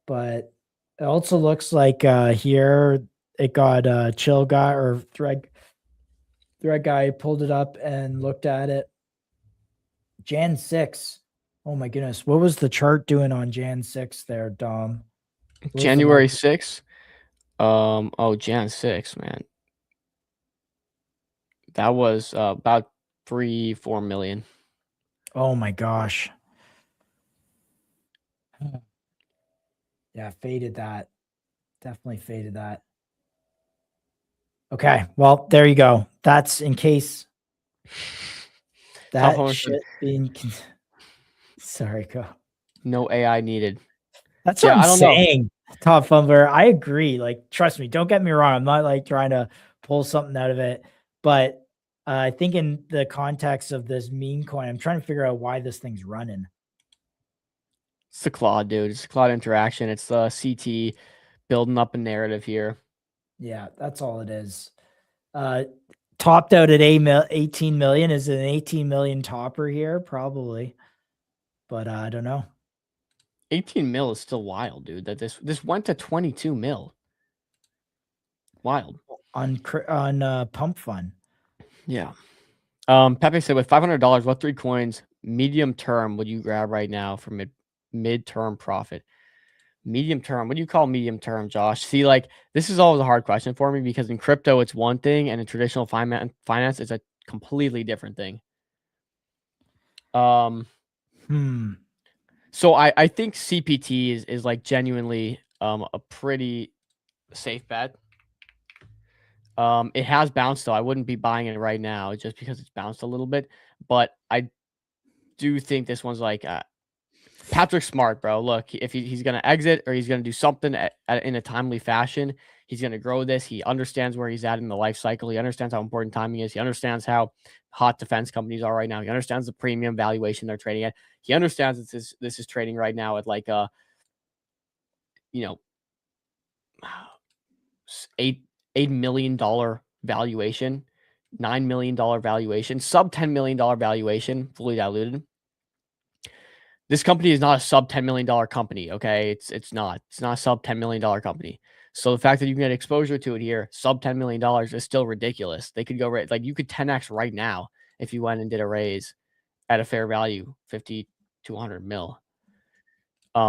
but it also looks like here it got chill guy or thread guy pulled it up and looked at it. Jan 6. Oh my goodness. What was the chart doing on Jan 6 there, Dom? January 6th. Jan 6, man. That was about 3-4 million. Oh my gosh. Yeah, faded that. Definitely faded that. Okay, well, there you go. That's in case that shit being sorry, go. No AI needed. That's what I'm saying. Top Fumbler. I agree. Like, trust me, don't get me wrong. I'm not like trying to pull something out of it, but I think in the context of this meme coin, I'm trying to figure out why this thing's running. It's the Claude, dude. It's the Claude interaction. It's the CT building up a narrative here. Yeah, that's all it is. Topped out at 18 million. Is it an 18 million topper here? Probably. But I don't know. 18 mil is still wild, dude. That this went to 22 mil. Wild. On Pump Fun. Yeah. Pepe said, with $500, what 3 coins medium term would you grab right now for mid-term profit? Medium term. What do you call medium term, Josh? See, like this is always a hard question for me because in crypto it's one thing, and in traditional finance it's a completely different thing. So I think CPT is like genuinely a pretty safe bet. It has bounced though. I wouldn't be buying it right now just because it's bounced a little bit, but I do think this one's like Patrick's smart, bro. Look, if he's going to exit or he's going to do something in a timely fashion, he's going to grow this. He understands where he's at in the life cycle. He understands how important timing is. He understands how hot defense companies are right now. He understands the premium valuation they're trading at. He understands that this is trading right now at like a, $8 million valuation, $9 million valuation, sub $10 million valuation, fully diluted. This company is not a sub $10 million company. Okay. It's not a sub $10 million company. So the fact that you can get exposure to it here, sub $10 million is still ridiculous. They could go like you could 10x right now if you went and did a raise at a fair value, 50 to 100 mil.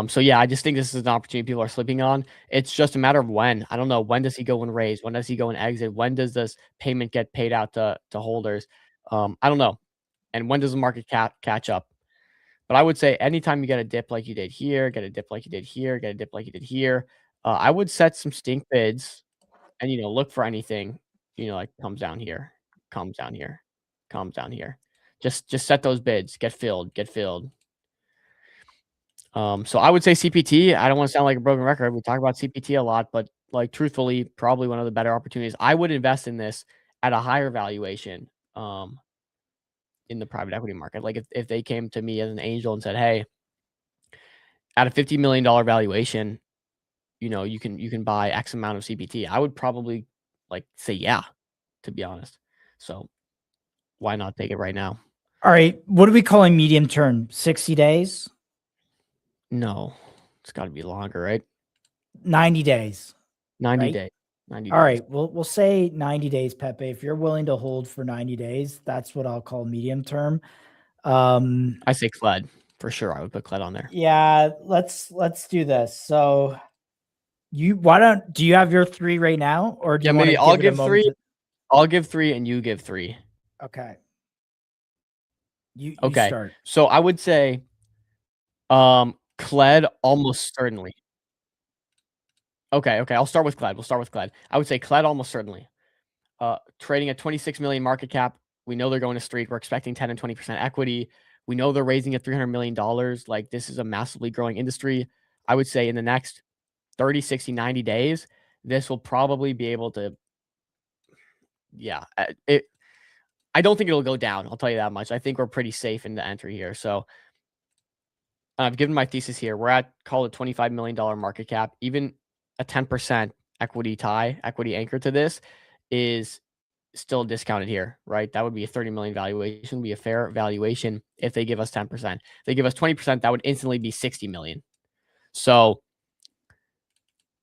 So yeah, I just think this is an opportunity people are slipping on. It's just a matter of when. I don't know. When does he go and raise? When does he go and exit? When does this payment get paid out to holders? I don't know. And when does the market catch up? But I would say anytime you get a dip like you did here, get a dip like you did here, get a dip like you did here, I would set some stink bids and, look for anything, like comes down here, comes down here, comes down here. Just set those bids, get filled. So I would say CPT. I don't want to sound like a broken record. We talk about CPT a lot, but like truthfully, probably one of the better opportunities. I would invest in this at a higher valuation in the private equity market. Like if they came to me as an angel and said, hey, at a $50 million valuation, you can buy X amount of CPT. I would probably like say, yeah, to be honest. So why not take it right now? All right. What are we calling medium term? 60 days? No, it's got to be longer, right? 90 days. 90 right? days. 90 All days. right. We'll say 90 days, Pepe. If you're willing to hold for 90 days, that's what I'll call medium term. I say CLED for sure. I would put CLED on there. Yeah, let's do this. So do you have your 3 right now, or do you maybe I'll give 3. to... I'll give 3 and you give 3. Okay. You okay. start. So I would say CLED almost certainly. Okay. I'll start with CLED. We'll start with CLED. I would say CLED almost certainly. Trading at 26 million market cap. We know they're going to streak. We're expecting 10 and 20% equity. We know they're raising at $300 million. Like this is a massively growing industry. I would say in the next 30, 60, 90 days, this will probably be able to, I don't think it'll go down. I'll tell you that much. I think we're pretty safe in the entry here. So I've given my thesis here. We're at, call it $25 million market cap. Even a 10% equity anchor to this is still discounted here, right? That would be a 30 million valuation, be a fair valuation if they give us 10%. If they give us 20%, that would instantly be 60 million. So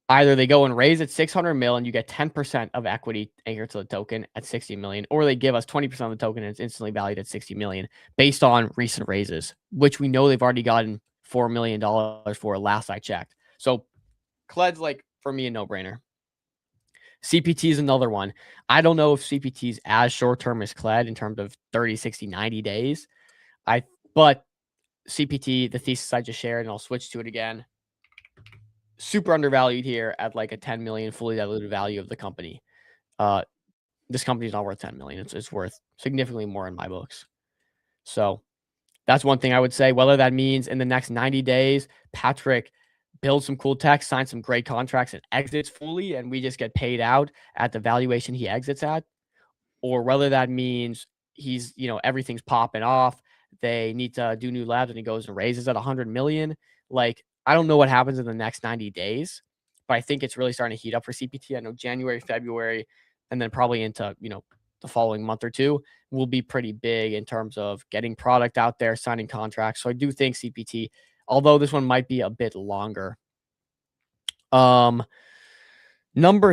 either they go and raise at 600 mil and you get 10% of equity anchored to the token at 60 million, or they give us 20% of the token and it's instantly valued at 60 million based on recent raises, which we know they've already gotten $4 million for last I checked. So CLED's like, for me, a no-brainer. CPT is another one. I don't know if CPT is as short-term as CLED in terms of 30, 60, 90 days. But CPT, the thesis I just shared, and I'll switch to it again, super undervalued here at like a 10 million fully diluted value of the company. This company is not worth 10 million. It's worth significantly more in my books. So that's one thing I would say. Whether that means in the next 90 days, Patrick builds some cool tech, signs some great contracts, and exits fully, and we just get paid out at the valuation he exits at, or whether that means he's, everything's popping off, they need to do new labs, and he goes and raises at 100 million. Like, I don't know what happens in the next 90 days, but I think it's really starting to heat up for CPT. I know January, February, and then probably into, the following month or two will be pretty big in terms of getting product out there, signing contracts. So I do think CPT, although this one might be a bit longer. Number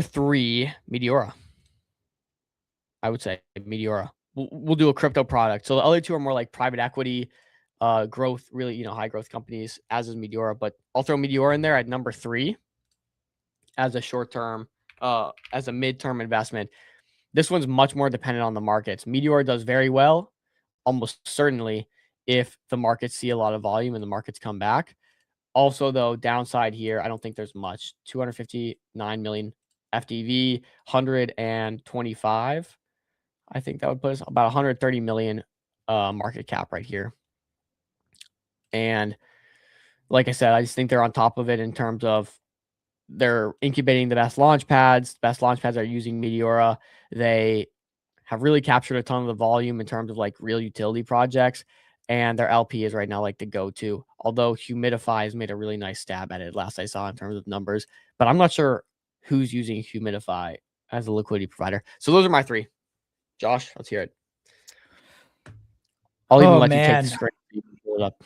3, Meteora. I would say Meteora. We'll do a crypto product. So the other two are more like private equity. growth, really, high growth companies, as is Meteora. But I'll throw Meteora in there at number 3 as a short term, as a midterm investment. This one's much more dependent on the markets. Meteora does very well, almost certainly, if the markets see a lot of volume and the markets come back. Also, though, downside here, I don't think there's much. 259 million FDV, 125. I think that would put us about 130 million market cap right here. And like I said, I just think they're on top of it in terms of they're incubating the best launch pads. Best launch pads are using Meteora. They have really captured a ton of the volume in terms of like real utility projects. And their LP is right now like the go-to. Although Humidify has made a really nice stab at it last I saw in terms of numbers. But I'm not sure who's using Humidify as a liquidity provider. So those are my 3. Josh, let's hear it. I'll even let you take the screen. You can pull it up.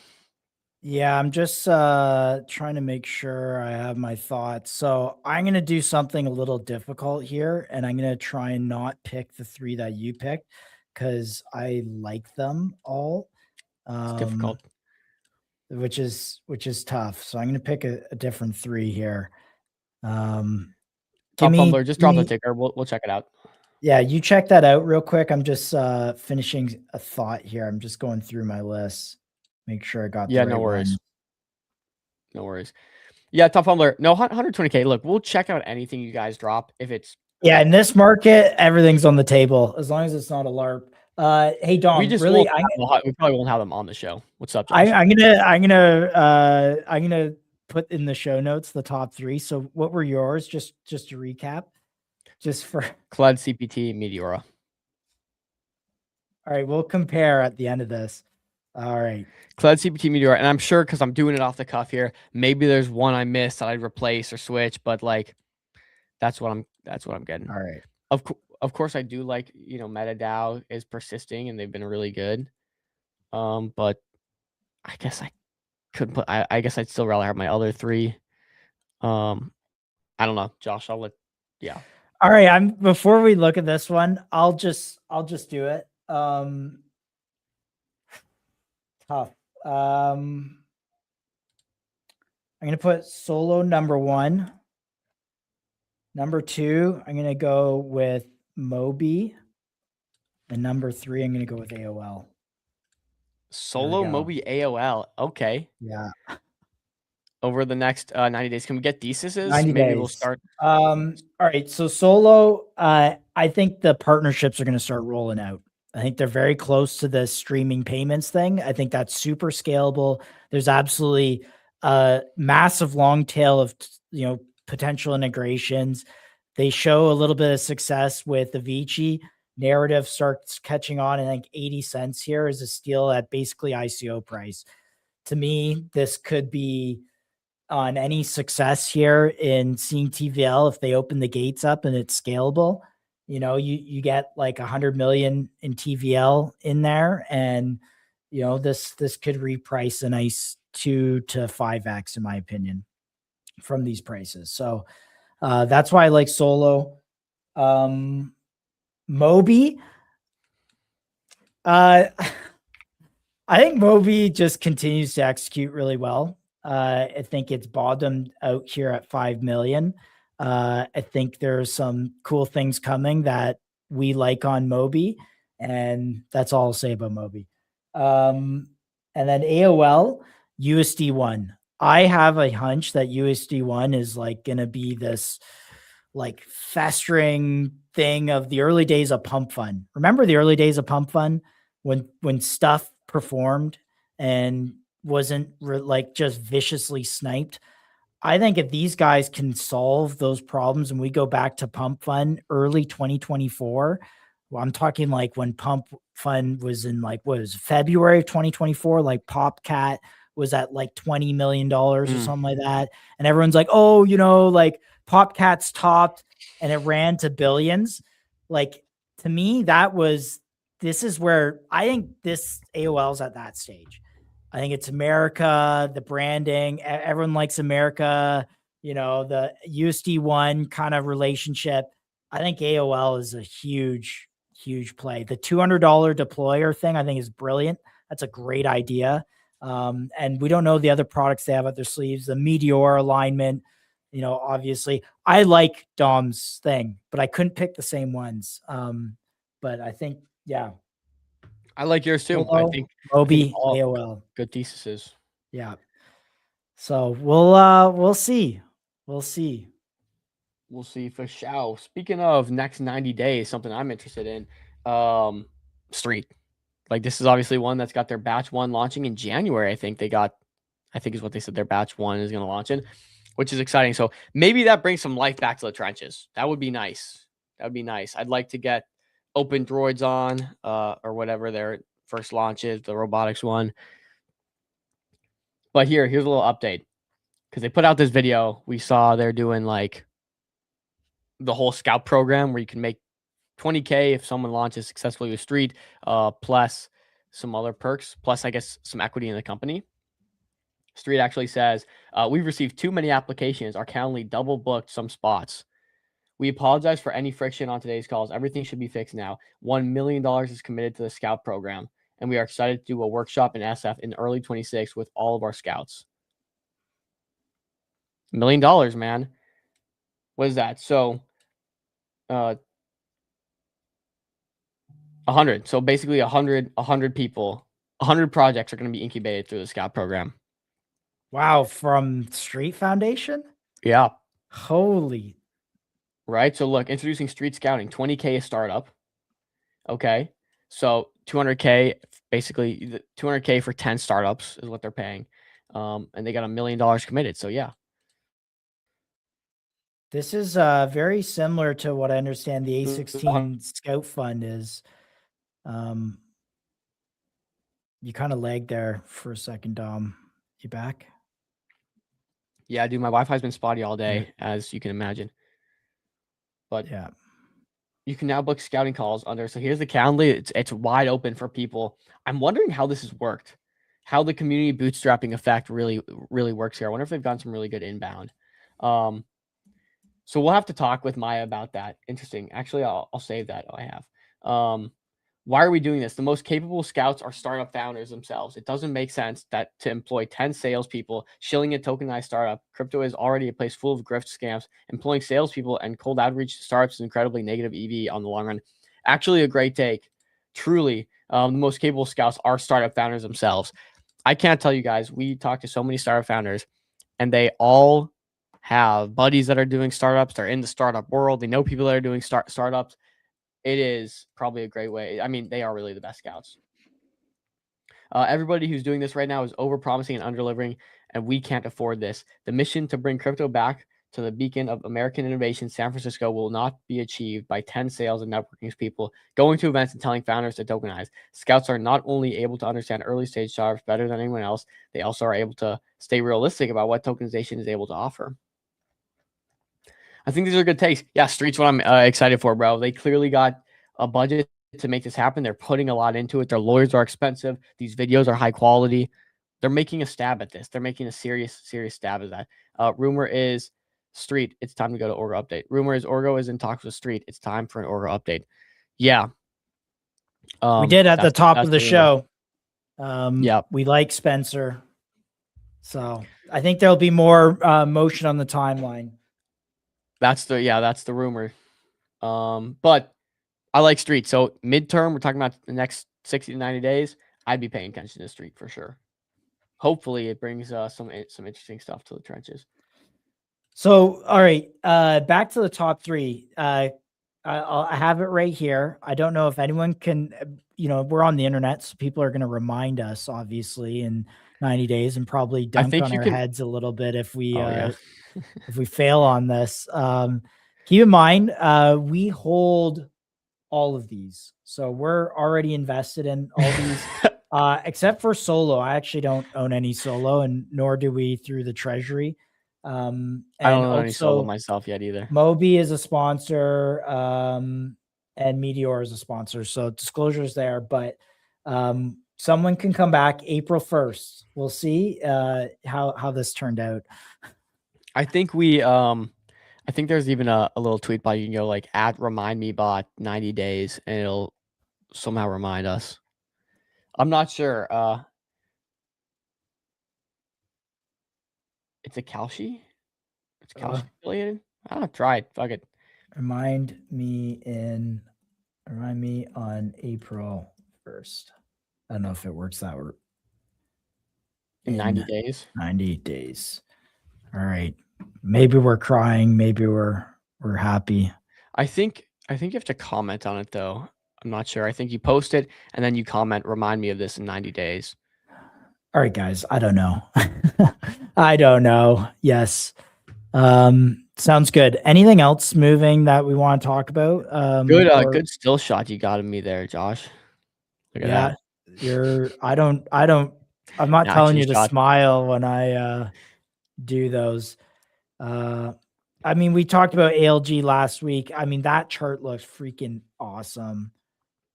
Yeah, I'm just trying to make sure I have my thoughts. So I'm going to do something a little difficult here, and I'm going to try and not pick the 3 that you picked because I like them all. It's difficult. Which is tough. So I'm going to pick a different 3 here. Top Fumbler, just drop the ticker. We'll check it out. Yeah, you check that out real quick. I'm just finishing a thought here. I'm just going through my list. Make sure I got the right no worries. one. No worries. Yeah, Top Fumbler. No, 120K. Look, we'll check out anything you guys drop. If it's in this market, everything's on the table as long as it's not a LARP. Hey Dom, we really, we probably won't have them on the show. What's up, Josh? I'm gonna put in the show notes the top 3. So what were yours? Just to recap, just for Cled, CPT, Meteora. All right, we'll compare at the end of this. All right. Cled, CPT, Meteora, and I'm sure because I'm doing it off the cuff here, maybe there's one I missed that I'd replace or switch, but like that's what I'm getting. All right. Of course, I do like, MetaDAO is persisting and they've been really good. But I guess I couldn't put. I guess I'd still rather have my other 3. I don't know, Josh. Yeah. All right. Before we look at this one, I'll just do it. Tough. I'm gonna put Solo number 1. Number 2, I'm gonna go with Moby. And number 3, I'm gonna go with AOL. Solo, Moby, AOL. Okay. Yeah. Over the next 90 days, can we get theses? 90 Maybe days. we'll start. All right. So Solo, I think the partnerships are going to start rolling out. I think they're very close to the streaming payments thing. I think that's super scalable. There's absolutely a massive long tail of, potential integrations. They show a little bit of success with Avicii. Narrative starts catching on. I think 80 cents here is a steal at basically ICO price. To me, this could be on any success here in seeing TVL. If they open the gates up and it's scalable, you get like 100 million in TVL in there. And, this could reprice a nice 2 to 5x in my opinion from these prices. So that's why I like Solo. Moby. I think Moby just continues to execute really well. I think it's bottomed out here at 5 million. I think there's some cool things coming that we like on Moby, and that's all I'll say about Moby. And then AOL, USD1. I have a hunch that USD1 is like going to be this like festering thing of the early days of Pump Fund. Remember the early days of Pump Fund when stuff performed and wasn't like just viciously sniped? I think if these guys can solve those problems and we go back to Pump Fund early 2024, well, I'm talking like when Pump Fund was in like, what was it, February of 2024, like PopCat was at like $20 million or something like that. And everyone's like, oh, like PopCat's topped and it ran to billions. Like to me, this is where I think this AOL's at that stage. I think it's America, the branding, everyone likes America, the USD1 kind of relationship. I think AOL is a huge, huge play. The $200 deployer thing, I think is brilliant. That's a great idea. And we don't know the other products they have up their sleeves. The Meteor alignment, you know, obviously I like Dom's thing, but I couldn't pick the same ones. But I think, yeah, I like yours too. Solo, I think Moby, all AOL. good theses. Yeah. So we'll see. We'll see. We'll see for sure. Speaking of next 90 days, something I'm interested in, Street. Like this is obviously one that's got their batch 1 launching in January. I think is what they said their batch 1 is going to launch in, which is exciting. So maybe that brings some life back to the trenches. That would be nice. That would be nice. I'd like to get Open Droids on, or whatever their first launch is, the robotics one. But here's a little update, because they put out this video. We saw they're doing like the whole scout program where you can make 20K if someone launches successfully with Street, plus some other perks, plus I guess some equity in the company. Street actually says, we've received too many applications, are currently double booked some spots. We apologize for any friction on today's calls. Everything should be fixed now. $1 million is committed to the scout program, and we are excited to do a workshop in SF in early 26 with all of our scouts. $1 million, man. What is that? So, 100. So basically 100 people, 100 projects are going to be incubated through the scout program. Wow. From Street Foundation? Yeah. Holy. Right. So look, introducing Street Scouting, 20K a startup. Okay. So 200K, basically 200K for 10 startups is what they're paying. And they got $1 million committed. So yeah. This is very similar to what I understand the A16 Scout Fund is. You kind of lagged there for a second, Dom. You back? Yeah, dude, my Wi-Fi's been spotty all day, as you can imagine. But yeah, you can now book scouting calls under. So here's the calendar. It's wide open for people. I'm wondering how this has worked, how the community bootstrapping effect really works here. I wonder if they've gotten some really good inbound. So we'll have to talk with Maya about that. Interesting. Actually, I'll save that. I have. Why are we doing this? The most capable scouts are startup founders themselves. It doesn't make sense that to employ 10 salespeople, shilling a tokenized startup. Crypto is already a place full of grift scams. Employing salespeople and cold outreach to startups is incredibly negative EV on the long run. Actually, a great take. Truly, the most capable scouts are startup founders themselves. I can't tell you guys, we talk to so many startup founders, and they all have buddies that are doing startups. They're in the startup world. They know people that are doing startups. It is probably a great way. I mean, they are really the best scouts. Everybody who's doing this right now is over-promising and under-delivering, and we can't afford this. The mission to bring crypto back to the beacon of American innovation, San Francisco, will not be achieved by 10 sales and networking people going to events and telling founders to tokenize. Scouts are not only able to understand early-stage startups better than anyone else, they also are able to stay realistic about what tokenization is able to offer. I think these are good takes. Yeah, Street's what I'm excited for, bro. They clearly got a budget to make this happen. They're putting a lot into it. Their lawyers are expensive. These videos are high quality. They're making a stab at this. They're making a serious stab at that. Rumor is Street, it's time to go to Orgo update. Rumor is Orgo is in talks with Street. It's time for an Orgo update. Yeah. We did at the top of the show. Yeah. We like Spencer. So I think there'll be more motion on the timeline. That's the rumor. But I like Street. So midterm, we're talking about the next 60 to 90 days. I'd be paying attention to Street for sure. Hopefully it brings some interesting stuff to the trenches. So, all right, back to the top 3. I have it right here. I don't know if anyone can, we're on the internet, so people are going to remind us, obviously, in 90 days and probably dunk on our heads a little bit if we if we fail on this. Keep in mind, we hold all of these. So we're already invested in all these, except for Solo. I actually don't own any Solo, and nor do we through the treasury. I don't own any Solo myself yet either. Moby is a sponsor, and Meteor is a sponsor. So disclosure's there, but someone can come back April 1st. We'll see how this turned out. I think I think there's even a little tweet by you can go like @RemindMeBot 90 days and it'll somehow remind us. I'm not sure. It's a Kalshi? It's Uh, Kalshi affiliated? Ah, try it. Fuck it. Remind me on April 1st. I don't know if it works that way. In 90 days. 90 days. All right. Maybe we're crying. Maybe we're happy. I think you have to comment on it though. I'm not sure. I think you post it and then you comment, remind me of this in 90 days. All right, guys. I don't know. I don't know. Yes. Sounds good. Anything else moving that we want to talk about? Good still shot you got of me there, Josh. Look at that. I'm not telling you to shot. smile when I do those. I mean, we talked about ALG last week. I mean, that chart looks freaking awesome.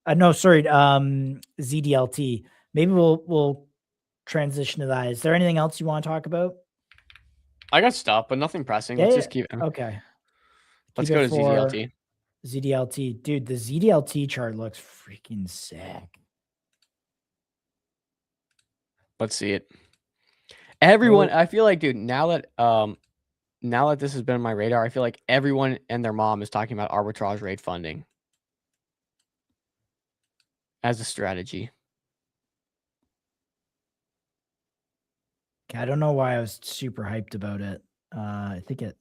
No, sorry, ZDLT. Maybe we'll transition to that. Is there anything else you want to talk about? I got stuff, but nothing pressing. Yeah, Let's just keep. Okay. Let's Keep go it to for ZDLT. ZDLT. Dude, the ZDLT chart looks freaking sick. Let's see it. Everyone, I feel like, dude, now that this has been on my radar, I feel like everyone and their mom is talking about arbitrage rate funding as a strategy. I don't know why I was super hyped about it. I think it.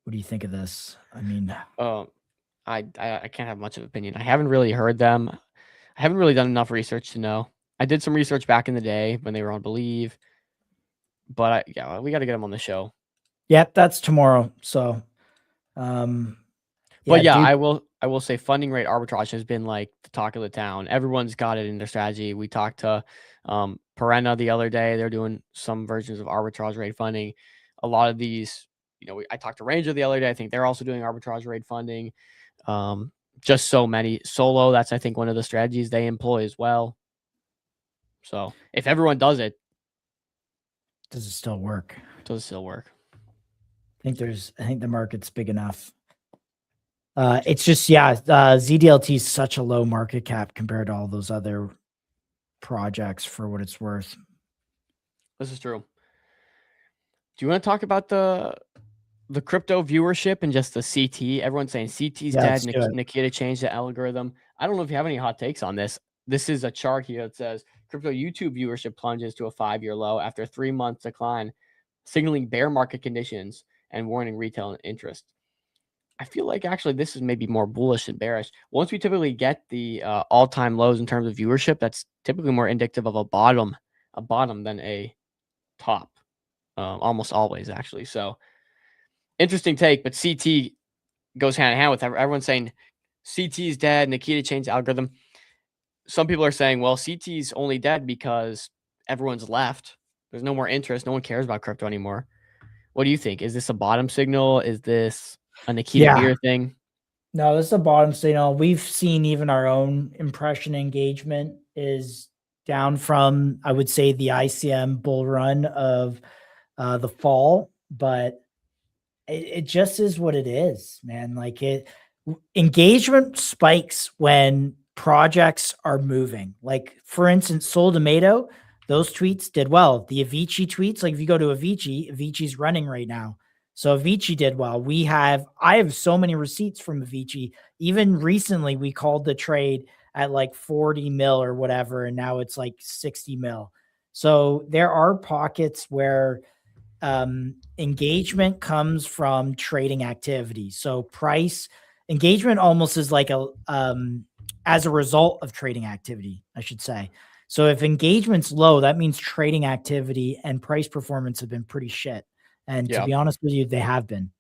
What do you think of this? I mean, I can't have much of an opinion. I haven't really heard them. I haven't really done enough research to know. I did some research back in the day when they were on Believe, but we got to get them on the show. Yep, that's tomorrow. So, but yeah, dude, I will say funding rate arbitrage has been like the talk of the town. Everyone's got it in their strategy. We talked to Perenna the other day. They're doing some versions of arbitrage rate funding. A lot of these, I talked to Ranger the other day. I think they're also doing arbitrage rate funding. Just so many. Solo, that's I think one of the strategies they employ as well. So if everyone does it, does it still work? Does it still work? I think the market's big enough. It's just, ZDLT is such a low market cap compared to all those other projects for what it's worth. This is true. Do you want to talk about the crypto viewership and just the CT? Everyone's saying CT's dead. Nikita changed the algorithm. I don't know if you have any hot takes on this. This is a chart here that says crypto YouTube viewership plunges to a 5-year low after 3-month decline, signaling bear market conditions and warning retail interest. I feel like actually this is maybe more bullish than bearish. Once we typically get the all-time lows in terms of viewership, that's typically more indicative of a bottom than a top, almost always actually. So interesting take, but CT goes hand in hand with everyone saying CT is dead. Nikita changed the algorithm. Some people are saying, well, CT's only dead because everyone's left. There's no more interest. No one cares about crypto anymore. What do you think? Is this a bottom signal? Is this a Nikita beer thing? No, this is a bottom signal. We've seen even our own impression engagement is down from, I would say, the ICM bull run of the fall, but it just is what it is, man. Like engagement spikes when projects are moving. Like for instance, Soul Tomato, those tweets did well. The Avicii tweets, like if you go to Avicii's running right now. So Avicii did well. I have so many receipts from Avicii. Even recently we called the trade at like 40 mil or whatever, and now it's like 60 mil. So there are pockets where engagement comes from trading activity. So price engagement almost is like as a result of trading activity, I should say. So if engagement's low, that means trading activity and price performance have been pretty shit. And to be honest with you, they have been,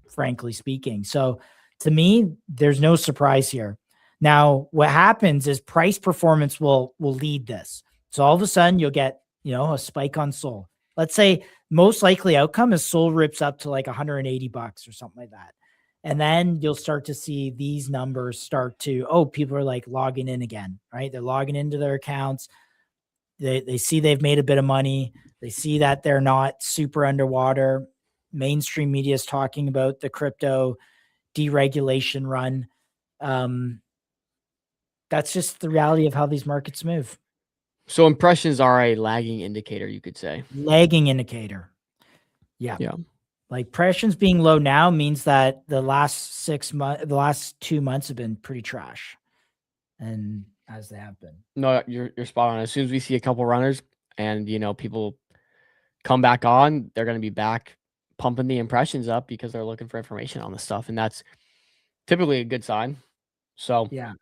frankly speaking. So to me, there's no surprise here. Now, what happens is price performance will lead this. So all of a sudden you'll get, a spike on Sol. Let's say most likely outcome is Sol rips up to like $180 or something like that. And then you'll start to see these numbers start to, people are like logging in again, right? They're logging into their accounts. They see they've made a bit of money. They see that they're not super underwater. Mainstream media is talking about the crypto deregulation run. That's just the reality of how these markets move. So impressions are a lagging indicator, you could say. Lagging indicator. Yeah. Yeah. Like impressions being low now means that the last 2 months have been pretty trash. And as they have been. No, you're spot on. As soon as we see a couple runners and people come back on, they're going to be back pumping the impressions up because they're looking for information on this stuff, and that's typically a good sign. So yeah.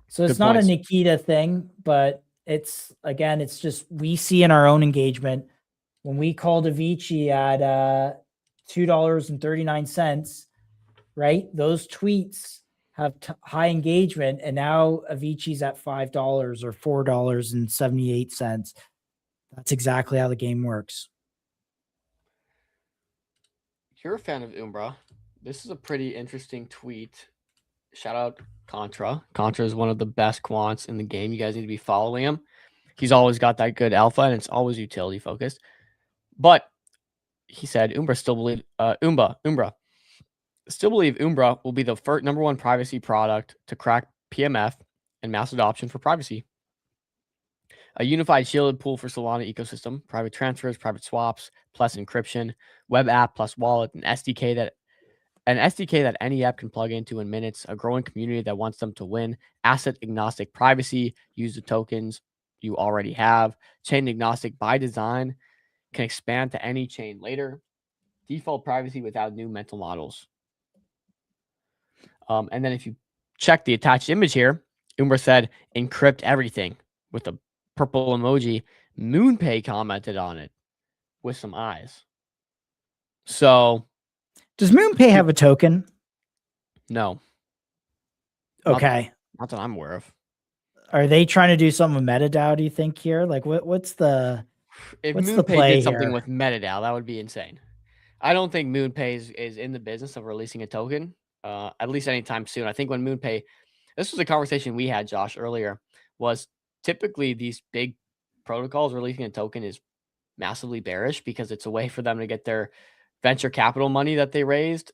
So it's good not points. a Nikita thing, but it's just we see in our own engagement when we called Avicii at $2.39, right? Those tweets have high engagement, and now Avicii's at $5 or $4.78. That's exactly how the game works. You're a fan of Umbra. This is a pretty interesting tweet. Shout out Contra. Contra is one of the best quants in the game. You guys need to be following him. He's always got that good alpha, and it's always utility focused. But he said Umbra still believe Umbra will be the first number one privacy product to crack PMF and mass adoption for privacy. A unified shielded pool for Solana ecosystem, private transfers, private swaps, plus encryption, web app plus wallet, an SDK that any app can plug into in minutes, a growing community that wants them to win, asset agnostic privacy, use the tokens you already have, chain agnostic by design, can expand to any chain later, default privacy without new mental models. And then if you check the attached image here, Umbra said, encrypt everything with a purple emoji. MoonPay commented on it with some eyes. So does MoonPay have a token? No. Okay. Not that I'm aware of. Are they trying to do something with MetaDAO, do you think, here? Like what's the if what's MoonPay the play did something here? with MetaDAO, that would be insane. I don't think MoonPay is in the business of releasing a token, at least anytime soon. I think when MoonPay, this was a conversation we had, Josh, earlier, was typically these big protocols releasing a token is massively bearish because it's a way for them to get their venture capital money that they raised.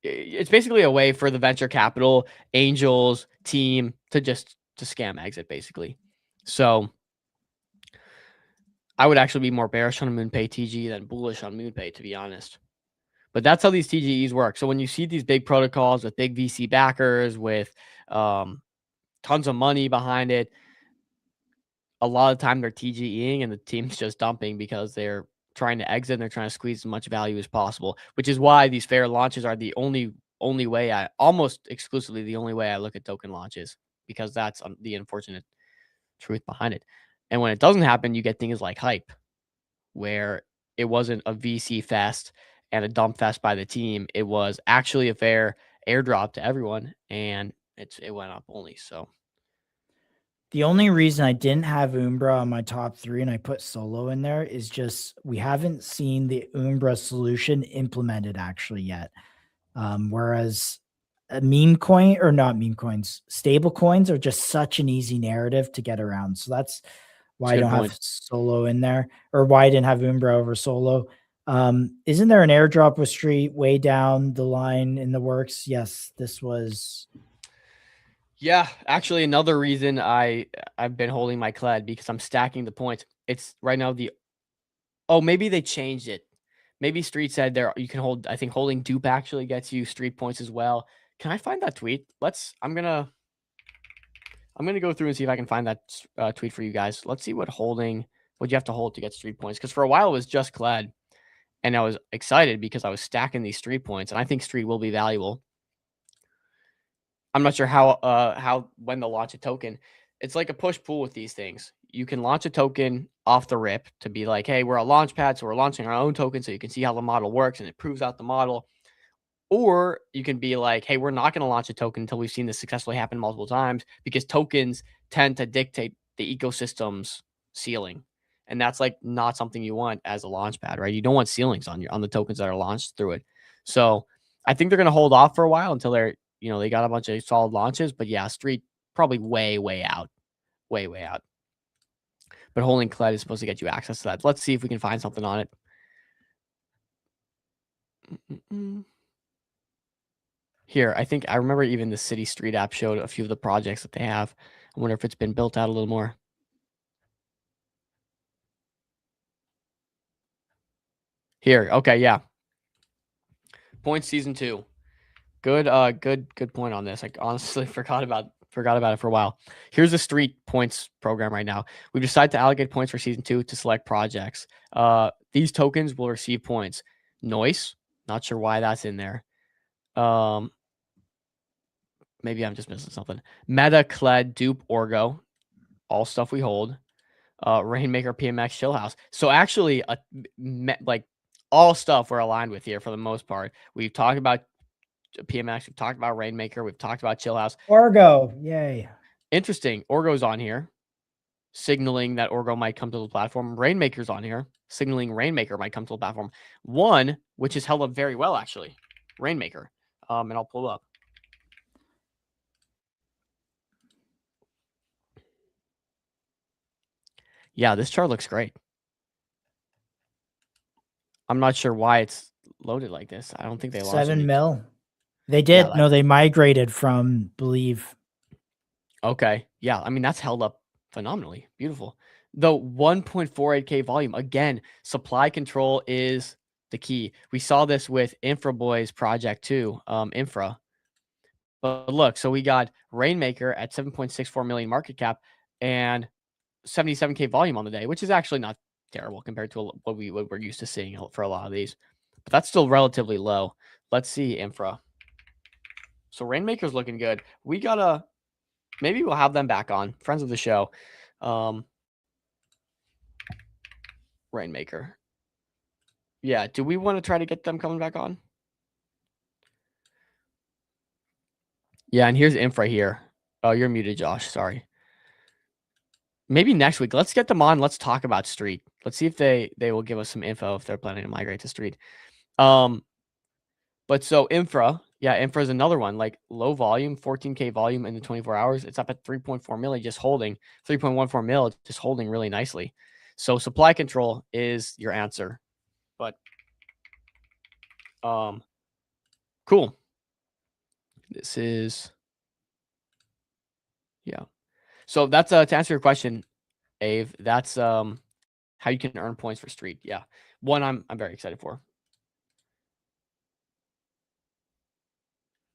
It's basically a way for the venture capital angels team to scam exit, basically. So I would actually be more bearish on a MoonPay TG than bullish on MoonPay, to be honest. But that's how these TGEs work. So when you see these big protocols with big VC backers, with tons of money behind it, a lot of time they're TGEing and the team's just dumping because they're trying to exit and they're trying to squeeze as much value as possible, which is why these fair launches are the only way almost exclusively the only way I look at token launches, because that's the unfortunate truth behind it. And when it doesn't happen, you get things like Hype, where it wasn't a VC fest and a dump fest by the team. It was actually a fair airdrop to everyone, and it went up only. So the only reason I didn't have Umbra on my top 3 and I put Solo in there is just we haven't seen the Umbra solution implemented actually yet. Whereas a meme coin, or not meme coins, stable coins are just such an easy narrative to get around. So that's why I don't have Solo in there, or why I didn't have Umbra over Solo. Isn't there an airdrop with Street way down the line in the works? Yes, this was. Yeah, actually, another reason I've been holding my CLED, because I'm stacking the points. It's right now maybe they changed it. Maybe Street said you can hold. I think holding dupe actually gets you Street points as well. Can I find that tweet? I'm gonna go through and see if I can find that tweet for you guys. Let's see what you have to hold to get Street points. Because for a while it was just CLED, and I was excited because I was stacking these Street points, and I think Street will be valuable. I'm not sure how when they'll launch a token. It's like a push pull with these things. You can launch a token off the rip to be like, hey, we're a launch pad, so we're launching our own token so you can see how the model works and it proves out the model. Or you can be like, hey, we're not going to launch a token until we've seen this successfully happen multiple times, because tokens tend to dictate the ecosystem's ceiling. And that's like not something you want as a launch pad, right? You don't want ceilings on the tokens that are launched through it. So I think they're going to hold off for a while until they got a bunch of solid launches. But yeah, Street probably way out. But holding CLED is supposed to get you access to that. Let's see if we can find something on it. Here, I remember even the City Street app showed a few of the projects that they have. I wonder if it's been built out a little more. Here. Okay, yeah. Points season 2. Good good point on this. I honestly forgot about it for a while. Here's the Street points program right now. We've decided to allocate points for season 2 to select projects. These tokens will receive points. Noise, not sure why that's in there. Maybe I'm just missing something. Meta, Kled, Dupe, Orgo, all stuff we hold. Rainmaker, PMX, Chillhouse. So actually, like all stuff we're aligned with here for the most part. We've talked about PMX, we've talked about Rainmaker, we've talked about Chillhouse. Orgo, yay. Interesting. Orgo's on here, signaling that Orgo might come to the platform. Rainmaker's on here, signaling Rainmaker might come to the platform. One, which has held up very well, actually, Rainmaker. And I'll pull up. Yeah, this chart looks great. I'm not sure why it's loaded like this. I don't think they lost 7 mil. They did. Yeah, No, they migrated from Believe. Okay. Yeah. I mean, that's held up phenomenally. Beautiful. The 1.48K volume. Again, supply control is the key. We saw this with Infra Boys project too. Infra. But look, so we got Rainmaker at 7.64 million market cap and 77K volume on the day, which is actually not terrible compared to what we're used to seeing for a lot of these. But that's still relatively low. Let's see Infra. So Rainmaker's looking good. We gotta, maybe we'll have them back on. Friends of the show. Rainmaker. Yeah, do we want to try to get them coming back on? Yeah, and here's Infra here. Oh, you're muted, Josh. Sorry. Maybe next week. Let's get them on. Let's talk about Street. Let's see if they will give us some info if they're planning to migrate to Street. But so Infra, yeah, Infra is another one, like low volume, 14K volume in the 24 hours. It's up at 3.4 million, just holding 3.14 mil, just holding really nicely. So supply control is your answer. But cool. This is, yeah. So that's to answer your question, Ave. That's how you can earn points for Street. Yeah, one I'm very excited for.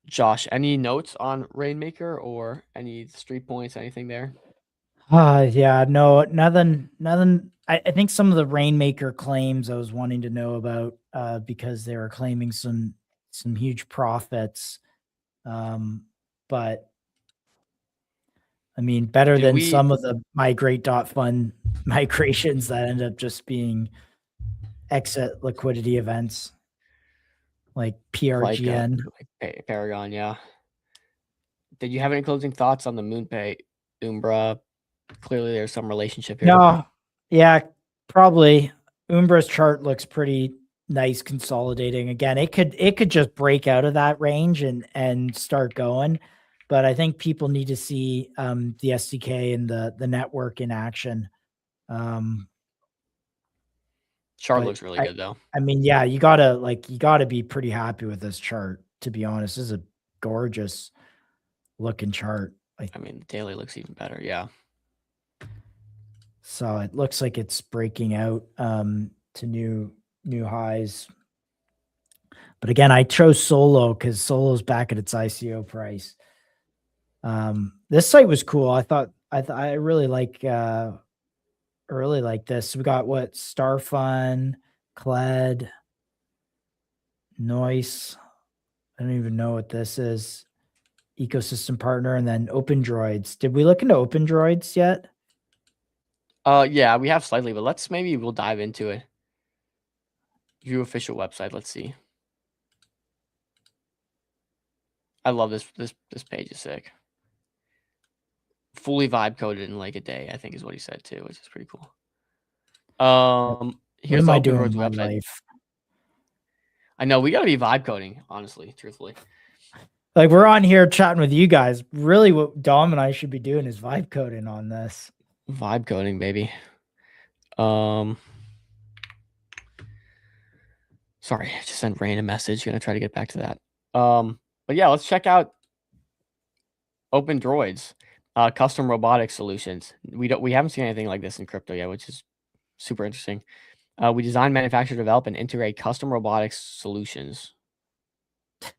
Josh, any notes on Rainmaker or any Street points, anything there? Yeah, no, nothing. I think some of the Rainmaker claims I was wanting to know about because they were claiming some huge profits. But I mean, better than some of the migrate.fund migrations that end up just being exit liquidity events like PRGN. Like Paragon, yeah. Did you have any closing thoughts on the MoonPay, Umbra? Clearly there's some relationship here. No, yeah, probably. Umbra's chart looks pretty nice consolidating. Again, it could just break out of that range and start going. But I think people need to see the SDK and the network in action. Chart looks really good though. I mean, yeah, you gotta be pretty happy with this chart, to be honest. This is a gorgeous looking chart. I mean, the daily looks even better, yeah. So it looks like it's breaking out to new highs. But again, I chose Solo because Solo's back at its ICO price. This site was cool. I really like this. We got what? Starfun, Kled, Noise. I don't even know what this is. Ecosystem partner, and then OpenDroids. Did we look into OpenDroids yet? Yeah, we have slightly, but we'll dive into it. View official website. Let's see. I love this page is sick. Fully vibe coded in like a day, I think is what he said too, which is pretty cool. Here's what am I the doing OpenDroids in my website. life? I know we gotta be vibe coding, honestly, truthfully. Like we're on here chatting with you guys. Really, what Dom and I should be doing is vibe coding on this. Vibe coding, baby. Sorry, I just sent Rain a message. Gonna try to get back to that. But yeah, let's check out OpenDroids, custom robotic solutions. We haven't seen anything like this in crypto yet, which is super interesting. We design, manufacture, develop, and integrate custom robotics solutions.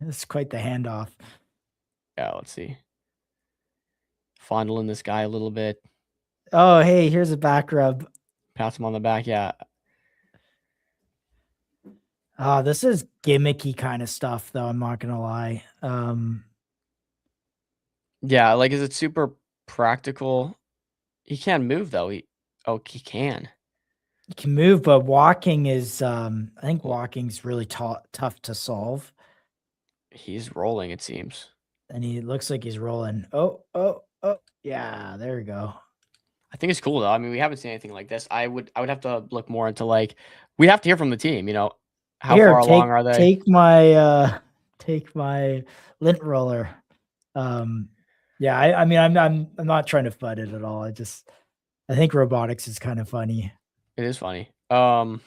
It's quite the handoff. Yeah, let's see. Fondling this guy a little bit. Oh, hey, here's a back rub. Pats him on the back. Yeah. This is gimmicky kind of stuff, though. I'm not gonna lie. Yeah, like, is it super practical? He can't move though. He can. You can move, but walking is I think walking's really tough to solve. He's rolling, it seems. And he looks like he's rolling. Oh, yeah, there we go. I think it's cool though. I mean, we haven't seen anything like this. I would have to look more into, like, we'd have to hear from the team, you know. How far along are they? Take my lint roller. Yeah, I mean, I'm not trying to FUD it at all. I think robotics is kind of funny. It is funny. But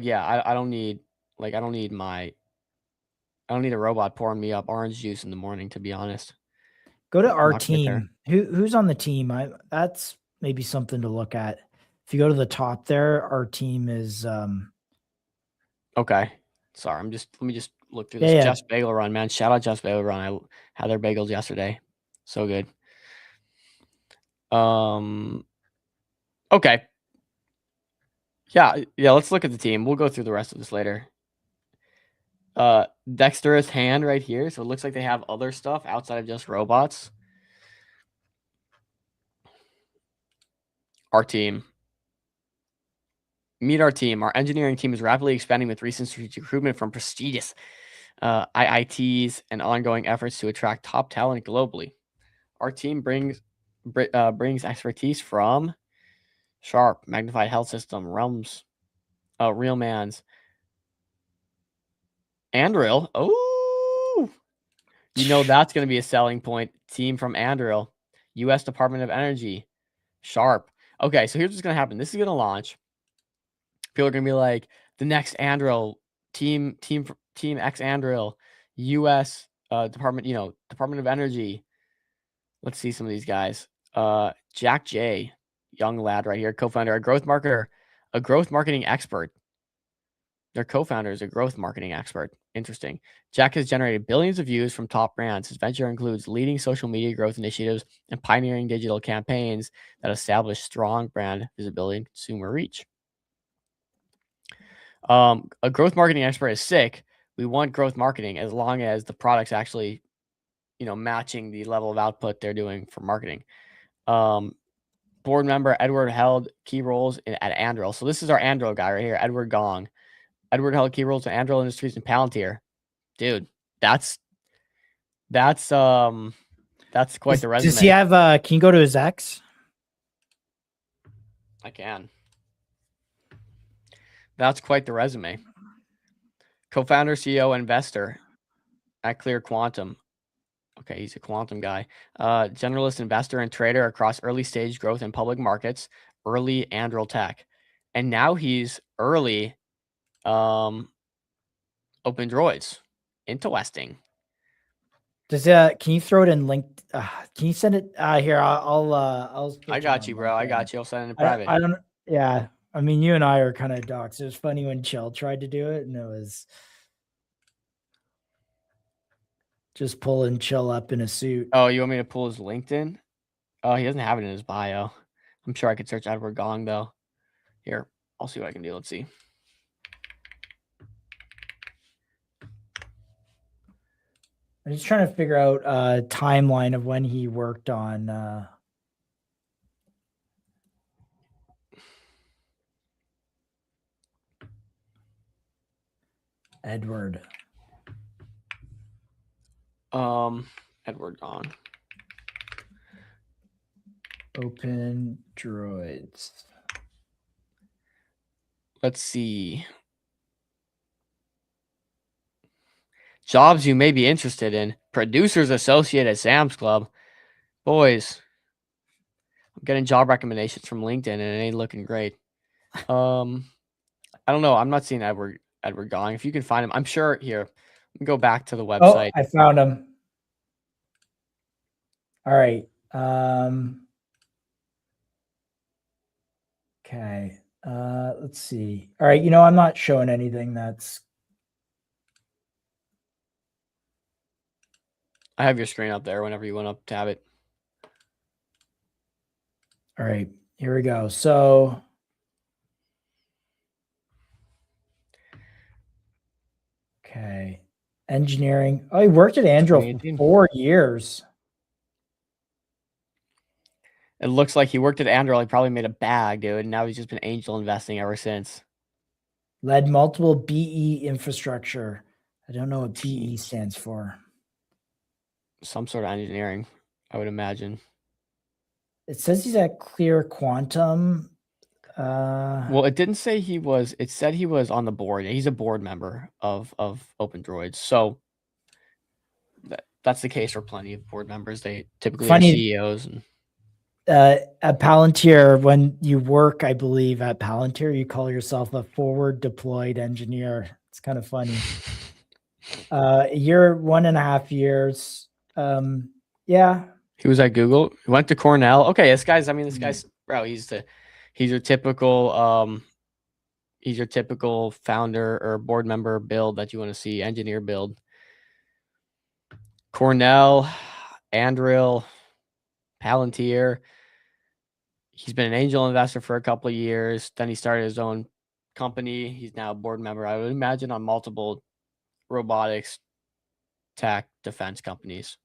yeah, I don't need a robot pouring me up orange juice in the morning, to be honest. Go to our Not gonna get there. team. Who's on the team? That's maybe something to look at. If you go to the top there, our team is Okay. Sorry, let me just look through Yeah, this. yeah. Jeff's Bagel Run, man. Shout out Jeff's Bagel Run. I had their bagels yesterday. So good. Okay. Yeah, let's look at the team. We'll go through the rest of this later. Dexterous hand right here. So it looks like they have other stuff outside of just robots. Our team. Meet our team. Our engineering team is rapidly expanding with recent strategic recruitment from prestigious IITs and ongoing efforts to attract top talent globally. Our team brings expertise from Sharp, Magnified Health System, Realms, Realmans, Anduril. Oh, you know that's going to be a selling point. Team from Anduril, U.S. Department of Energy, Sharp. Okay, so here's what's going to happen. This is going to launch. People are going to be like, the next Anduril team X Anduril, U.S. Department of Energy. Let's see some of these guys. Jack J, young lad right here, co-founder, a growth marketer, a growth marketing expert. Their co-founder is a growth marketing expert. Interesting. Jack has generated billions of views from top brands. His venture includes leading social media growth initiatives and pioneering digital campaigns that establish strong brand visibility and consumer reach. A growth marketing expert is sick. We want growth marketing as long as the product's actually, matching the level of output they're doing for marketing. Board member Edward held key roles at Anduril. So this is our Anduril guy right here, Edward Gong. Edward held key roles at Anduril Industries and Palantir. Dude, that's quite the resume. Does he have can you go to his X? I can. That's quite the resume. Co-founder, CEO, investor at Clear Quantum. Okay, he's a quantum guy. Generalist investor and trader across early stage growth in public markets, early Anduril tech. And now he's early Open Droids. Interesting. Does can you throw it in linked? Can you send it here? I'll I got you, bro. I got you. I'll send it in I private. don't. Yeah, I mean, you and I are kind of docs. It was funny when Chill tried to do it, and it was just pulling Chill up in a suit. Oh, you want me to pull his LinkedIn? Oh, he doesn't have it in his bio. I'm sure I could search Edward Gong though. Here, I'll see what I can do. Let's see. I'm just trying to figure out a timeline of when he worked on Edward. Edward Gong. Open Droids. Let's see. Jobs you may be interested in. Producers associate at Sam's Club. Boys, I'm getting job recommendations from LinkedIn and it ain't looking great. I don't know. I'm not seeing Edward Gong. If you can find him, I'm sure here. Let me go back to the website. Oh, I found him. All right. Okay. Let's see. All right. You know, I'm not showing anything that's. I have your screen up there whenever you want to tab it. All right. Here we go. So. Okay. Engineering. Oh, he worked at Anduril for 2018. 4 years. It looks like he worked at Anduril. He probably made a bag, dude. And now he's just been angel investing ever since. Led multiple BE infrastructure. I don't know what BE stands for. Some sort of engineering, I would imagine. It says he's at Clear Quantum. Well, it didn't say he was. It said he was on the board. He's a board member of Open Droids. So that's the case for plenty of board members. They typically are Funny- CEOs. And at Palantir, when you work, I believe at Palantir, you call yourself a forward deployed engineer. It's kind of funny. A year, 1.5 years. Yeah. he was at Google. He went to Cornell. Okay, this guy's. Bro. He's your typical founder or board member build that you want to see. Engineer build. Cornell, Anduril, Palantir. He's been an angel investor for a couple of years. Then he started his own company. He's now a board member. I would imagine on multiple robotics, tech, defense companies.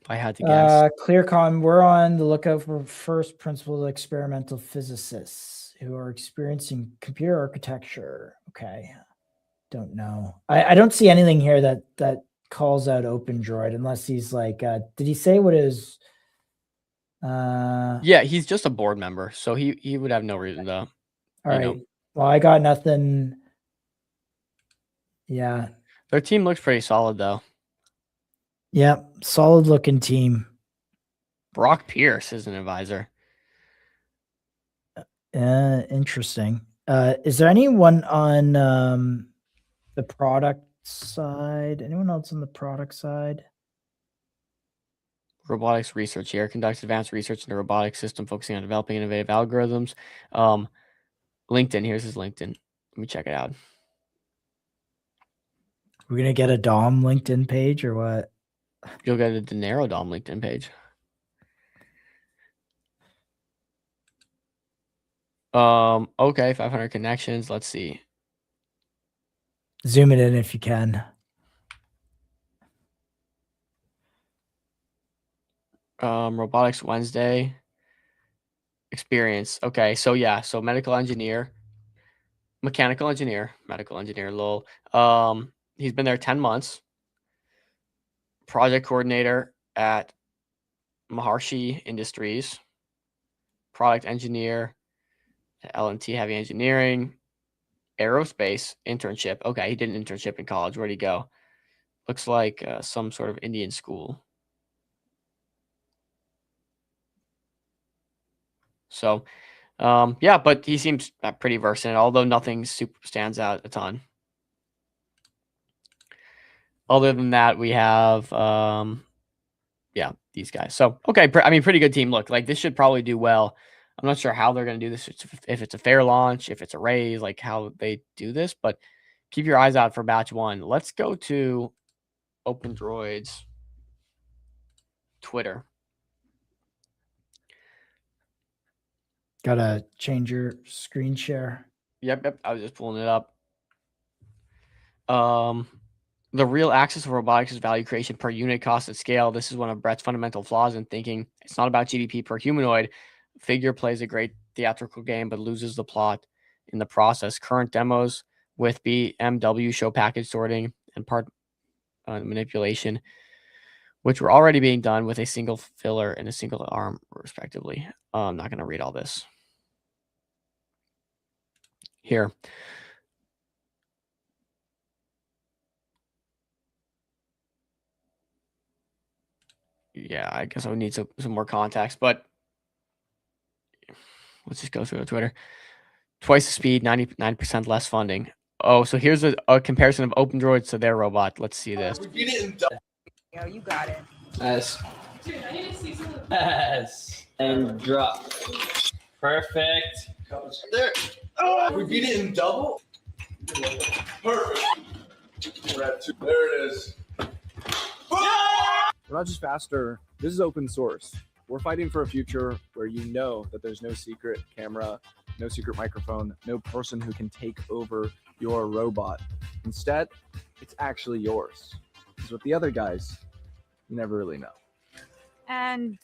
If I had to guess. ClearCon, we're on the lookout for first principles experimental physicists who are experiencing computer architecture. Okay. Don't know. I don't see anything here that calls out OpenDroid unless he's like, did he say what his Yeah, he's just a board member, so he would have no reason to. All right. Well, I got nothing. Yeah. Their team looks pretty solid, though. Yeah. Solid looking team. Brock Pierce is an advisor. Interesting. Is there anyone on the product side? Anyone else on the product side? Robotics research here conducts advanced research in the robotics system, focusing on developing innovative algorithms. LinkedIn. Here's his LinkedIn. Let me check it out. We're gonna get a Dom LinkedIn page or what? You'll get a Dinero Dom LinkedIn page. Okay, 500 connections. Let's see. Zoom it in if you can. Robotics Wednesday experience. Okay, so yeah, so mechanical engineer, lol. He's been there 10 months. Project coordinator at Maharshi Industries. Product engineer at L&T Heavy Engineering. Aerospace internship. Okay, he did an internship in college. Where'd he go? Looks like some sort of Indian school. So, yeah, but he seems pretty versed in it, although nothing super stands out a ton. Other than that, we have, yeah, these guys. So, okay, pretty good team. Look, like this should probably do well. I'm not sure how they're going to do this, if it's a fair launch, if it's a raise, like how they do this, but keep your eyes out for batch one. Let's go to OpenDroid's Twitter. Gotta change your screen share. Yep. I was just pulling it up. The real axis of robotics is value creation per unit cost at scale. This is one of Brett's fundamental flaws in thinking. It's not about GDP per humanoid. Figure plays a great theatrical game, but loses the plot in the process. Current demos with BMW show package sorting and part manipulation, which were already being done with a single filler and a single arm, respectively. I'm not going to read all this. Here. Yeah, I guess I would need some more context, but let's just go through the Twitter. Twice the speed, 99% less funding. Oh, so here's a comparison of OpenDroids to their robot. Let's see this. Yo, you got it. S. S. And drop. Perfect. There. Oh, we beat it in double. Perfect. We're at 2. There it is. We're not just faster. This is open source. We're fighting for a future where you know that there's no secret camera, no secret microphone, no person who can take over your robot. Instead, it's actually yours. Because with the other guys, you never really know. And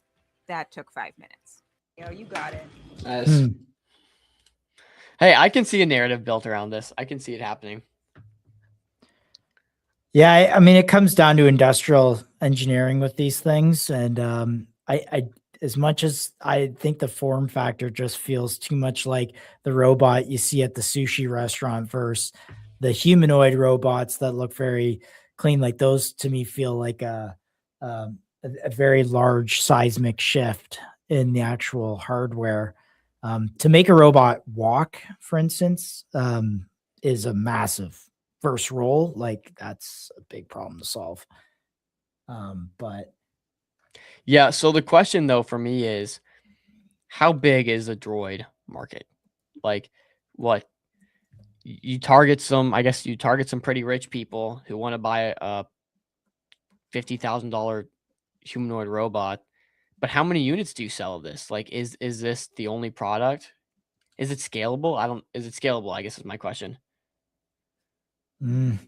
that took 5 minutes. You got it. Nice. Hey, I can see a narrative built around this. I can see it happening. Yeah, I mean, it comes down to industrial engineering with these things, and I as much as I think the form factor just feels too much like the robot you see at the sushi restaurant versus the humanoid robots that look very clean. Like those to me feel like a very large seismic shift in the actual hardware. To make a robot walk, for instance, is a massive first role. Like that's a big problem to solve. But yeah, so the question though for me is, how big is the droid market? Like, what you target some? I guess you target some pretty rich people who want to buy a $50,000 humanoid robot. But how many units do you sell of this? Like, is this the only product? Is it scalable? Is it scalable? I guess is my question. I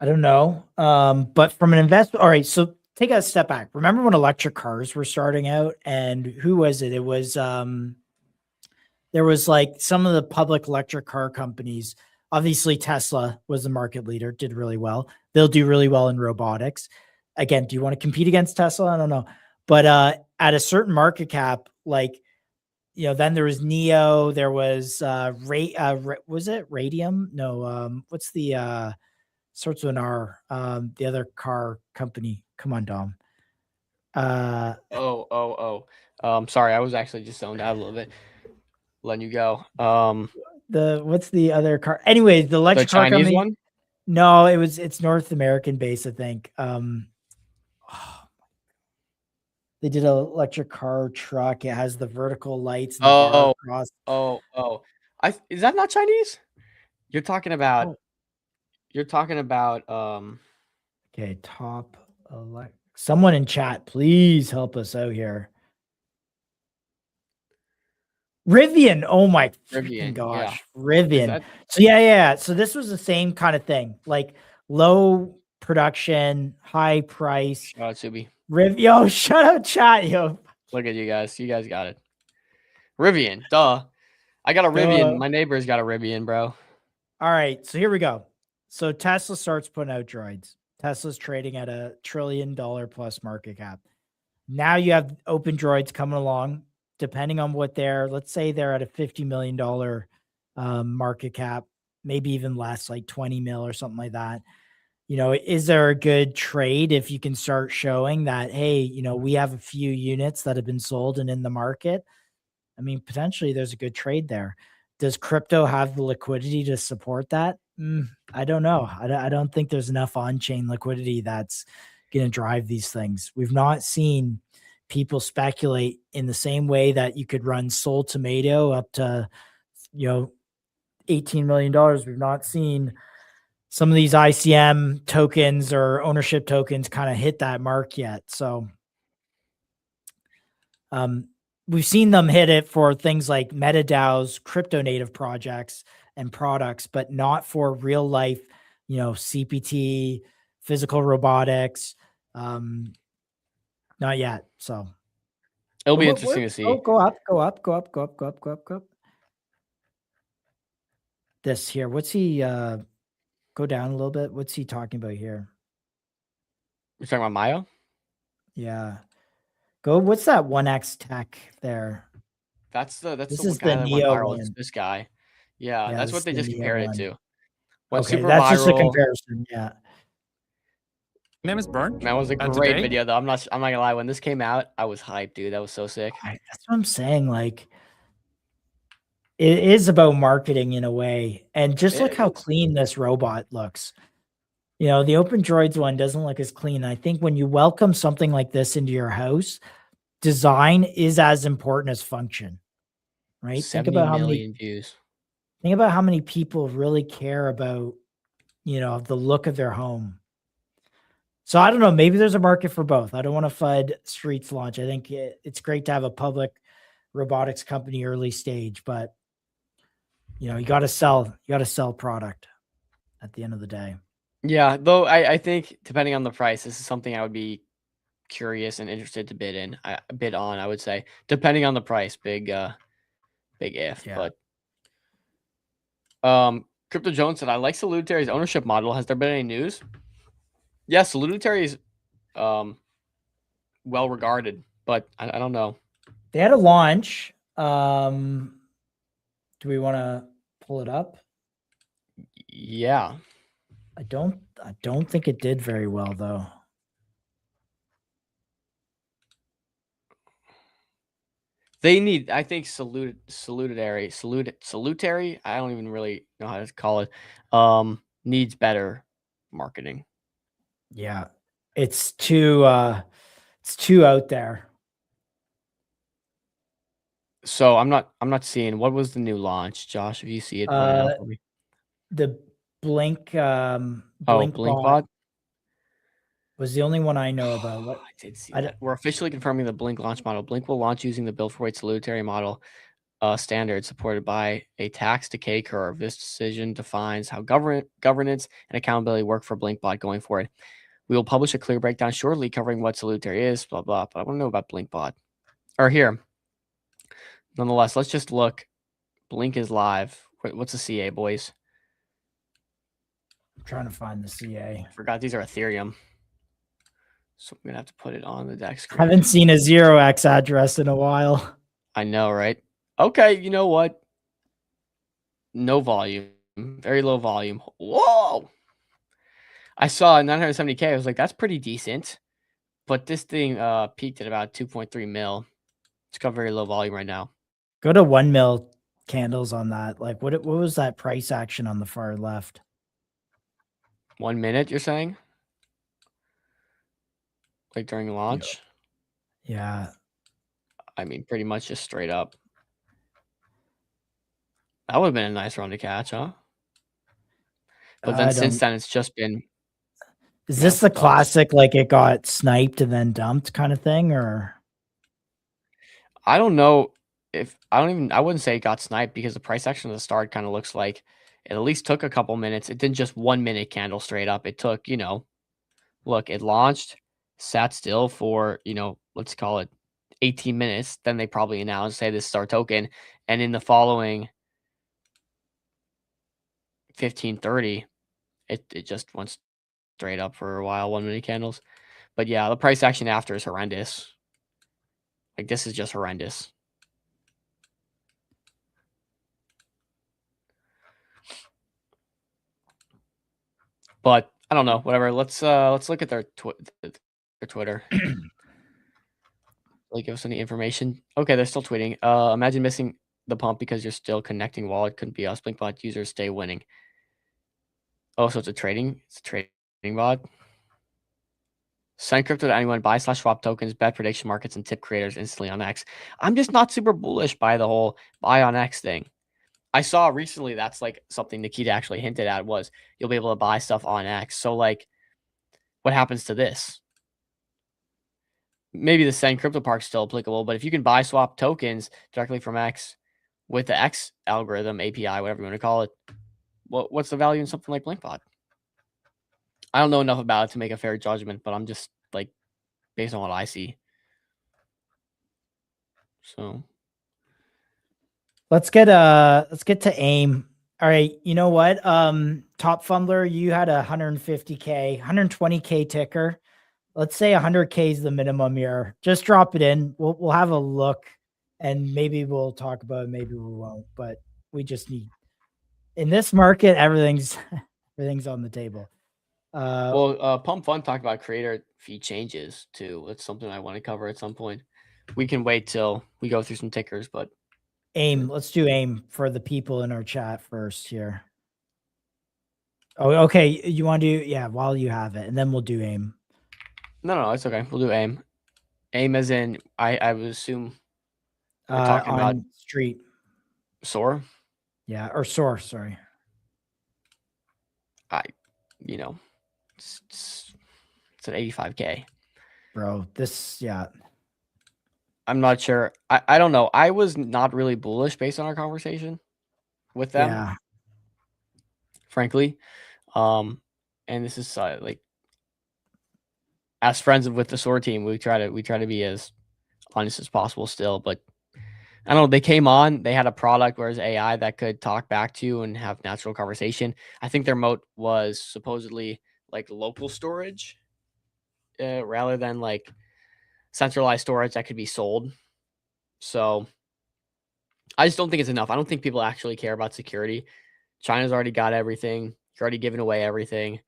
don't know. But from an investment, all right. So take a step back. Remember when electric cars were starting out, and who was it? It was there was like some of the public electric car companies. Obviously, Tesla was the market leader, did really well. They'll do really well in robotics. Again, do you want to compete against Tesla? I don't know. But at a certain market cap, like, then there was Neo, there was was it Radium? No, what's the starts with an R? The other car company. Come on, Dom. Sorry, I was actually just zoned out a little bit. Letting you go. What's the other car? Anyways, the electric car Chinese company. one? No, it's North American based, I think. They did an electric car truck. It has the vertical lights. And the bar across. Is that not Chinese? You're talking about. Okay, top someone in chat, please help us out here. Rivian. Oh my freaking gosh. Yeah. Rivian. So yeah. So this was the same kind of thing. Like low production, high price. Shout out Subi. Yo, shut up, chat, yo. Look at you guys. You guys got it. Rivian. Duh. I got a Rivian. My neighbor's got a Rivian, bro. All right. So here we go. So Tesla starts putting out droids. Tesla's trading at $1 trillion plus market cap. Now you have open droids coming along, depending on what let's say they're at a $50 million market cap, maybe even less, like 20 mil or something like that. Is there a good trade if you can start showing that, hey, we have a few units that have been sold and in the market? I mean, potentially there's a good trade there. Does crypto have the liquidity to support that? I don't know. I don't think there's enough on-chain liquidity that's going to drive these things. We've not seen people speculate in the same way that you could run Soul Tomato up to, $18 million. We've not seen some of these ICM tokens or ownership tokens kind of hit that mark yet. So we've seen them hit it for things like MetaDAOs, crypto native projects and products, but not for real life, CPT, physical robotics. Not yet. So it'll be interesting to see. Go up. This here. What's he go down a little bit? What's he talking about here? You're talking about Maya? Yeah. Go. What's that 1X tech there? That's the guy the that went Neo viral. one. It's this guy. Yeah, Yeah, that's this what they is just the compared Neo it to. one. Went Okay, super that's viral. just a comparison. Yeah. Name is Burn. That was a great today? video though. I'm not gonna lie. When this came out, I was hyped, dude. That was so sick. That's what I'm saying. Like, it is about marketing in a way. And just look how clean this robot looks. The Open Droids one doesn't look as clean. I think when you welcome something like this into your house, design is as important as function. right? 70 million views. Think about how many people really care about, the look of their home. So I don't know. Maybe there's a market for both. I don't want to FUD Street's launch. I think it's great to have a public robotics company early stage, but you got to sell product at the end of the day. Yeah, though I think depending on the price, this is something I would be curious and interested to bid on. I would say depending on the price, big if. Yeah. But Crypto Jones said, I like Salutary's ownership model. Has there been any news? Yes, Salutary is well regarded, but I don't know. They had a launch. Do we want to pull it up? Yeah. I don't think it did very well though. They need, I think, Salutary. I don't even really know how to call it. Needs better marketing. Yeah, it's too out there. So I'm not seeing what was the new launch, Josh. If you see it, point it out for me. The Blink Blinkbot was the only one I know about. What I did see that. We're officially confirming the Blink launch model. Blink will launch using the build for weight Salutary model standard supported by a tax decay curve. This decision defines how governance and accountability work for Blinkbot going forward. We will publish a clear breakdown shortly covering what Salutary is, blah, blah. But I want to know about Blinkbot. Or here. Nonetheless, let's just look. Blink is live. What's the CA, boys? I'm trying to find the CA. Forgot these are Ethereum. So I'm going to have to put it on the deck screen. Haven't seen a 0x address in a while. I know, right? Okay, you know what? No volume. Very low volume. Whoa! I saw 970K. I was like, that's pretty decent. But this thing peaked at about 2.3 mil. It's got very low volume right now. Go to 1 mil candles on that. Like, what was that price action on the far left? 1 minute, you're saying? Like during launch? Yeah. I mean, pretty much just straight up. That would have been a nice run to catch, huh? But then since then, it's just been... Is this the classic, like it got sniped and then dumped kind of thing, or? I don't know if I wouldn't say it got sniped because the price action at the start kind of looks like it at least took a couple minutes. It didn't just 1 minute candle straight up. It took, look, it launched, sat still for, let's call it 18 minutes. Then they probably announced, say, this is our token. And in the following 15-30, it just went straight up for a while, 1 minute candles. But yeah, the price action after is horrendous. Like, this is just horrendous. But I don't know, whatever. Let's look at their Twitter. Like, give us any information. Okay, they're still tweeting. Imagine missing the pump because you're still connecting wallet. Couldn't be us. Blinkbot users stay winning. Oh, so it's a trading bot. Send crypto to anyone, buy/swap tokens, bet prediction markets, and tip creators instantly on X. I'm just not super bullish by the whole buy on X thing. I saw recently that's like something Nikita actually hinted at was you'll be able to buy stuff on X. So like, what happens to this? Maybe the Send Crypto Park is still applicable, but if you can buy swap tokens directly from X with the X algorithm, API, whatever you want to call it, what's the value in something like Blinkbot? I don't know enough about it to make a fair judgment, but I'm just like based on what I see. So let's get to AIM. All right, you know what? Top Fumbler, you had a 150K, 120K ticker. Let's say 100K is the minimum here. Just drop it in. We'll have a look, and maybe we'll talk about it. Maybe we won't. But we just need in this market, everything's on the table. Pump Fun talked about creator fee changes too. That's something I want to cover at some point. We can wait till we go through some tickers, but AIM. Let's do AIM for the people in our chat first here. Oh, okay. You want to do while you have it, and then we'll do AIM. No, it's okay. We'll do AIM. AIM as in I would assume we're talking about Street. Soar. Yeah, or Soar. Sorry. It's an 85K. Bro, I'm not sure. I don't know. I was not really bullish based on our conversation with them. Yeah. Frankly. And this is like, as friends with the Soar team, we try to be as honest as possible still, but I don't know. They came on, they had a product where it's AI that could talk back to you and have natural conversation. I think their moat was supposedly like local storage rather than like centralized storage that could be sold. So I just don't think it's enough. I don't think people actually care about security. China's already got everything. You're already giving away everything.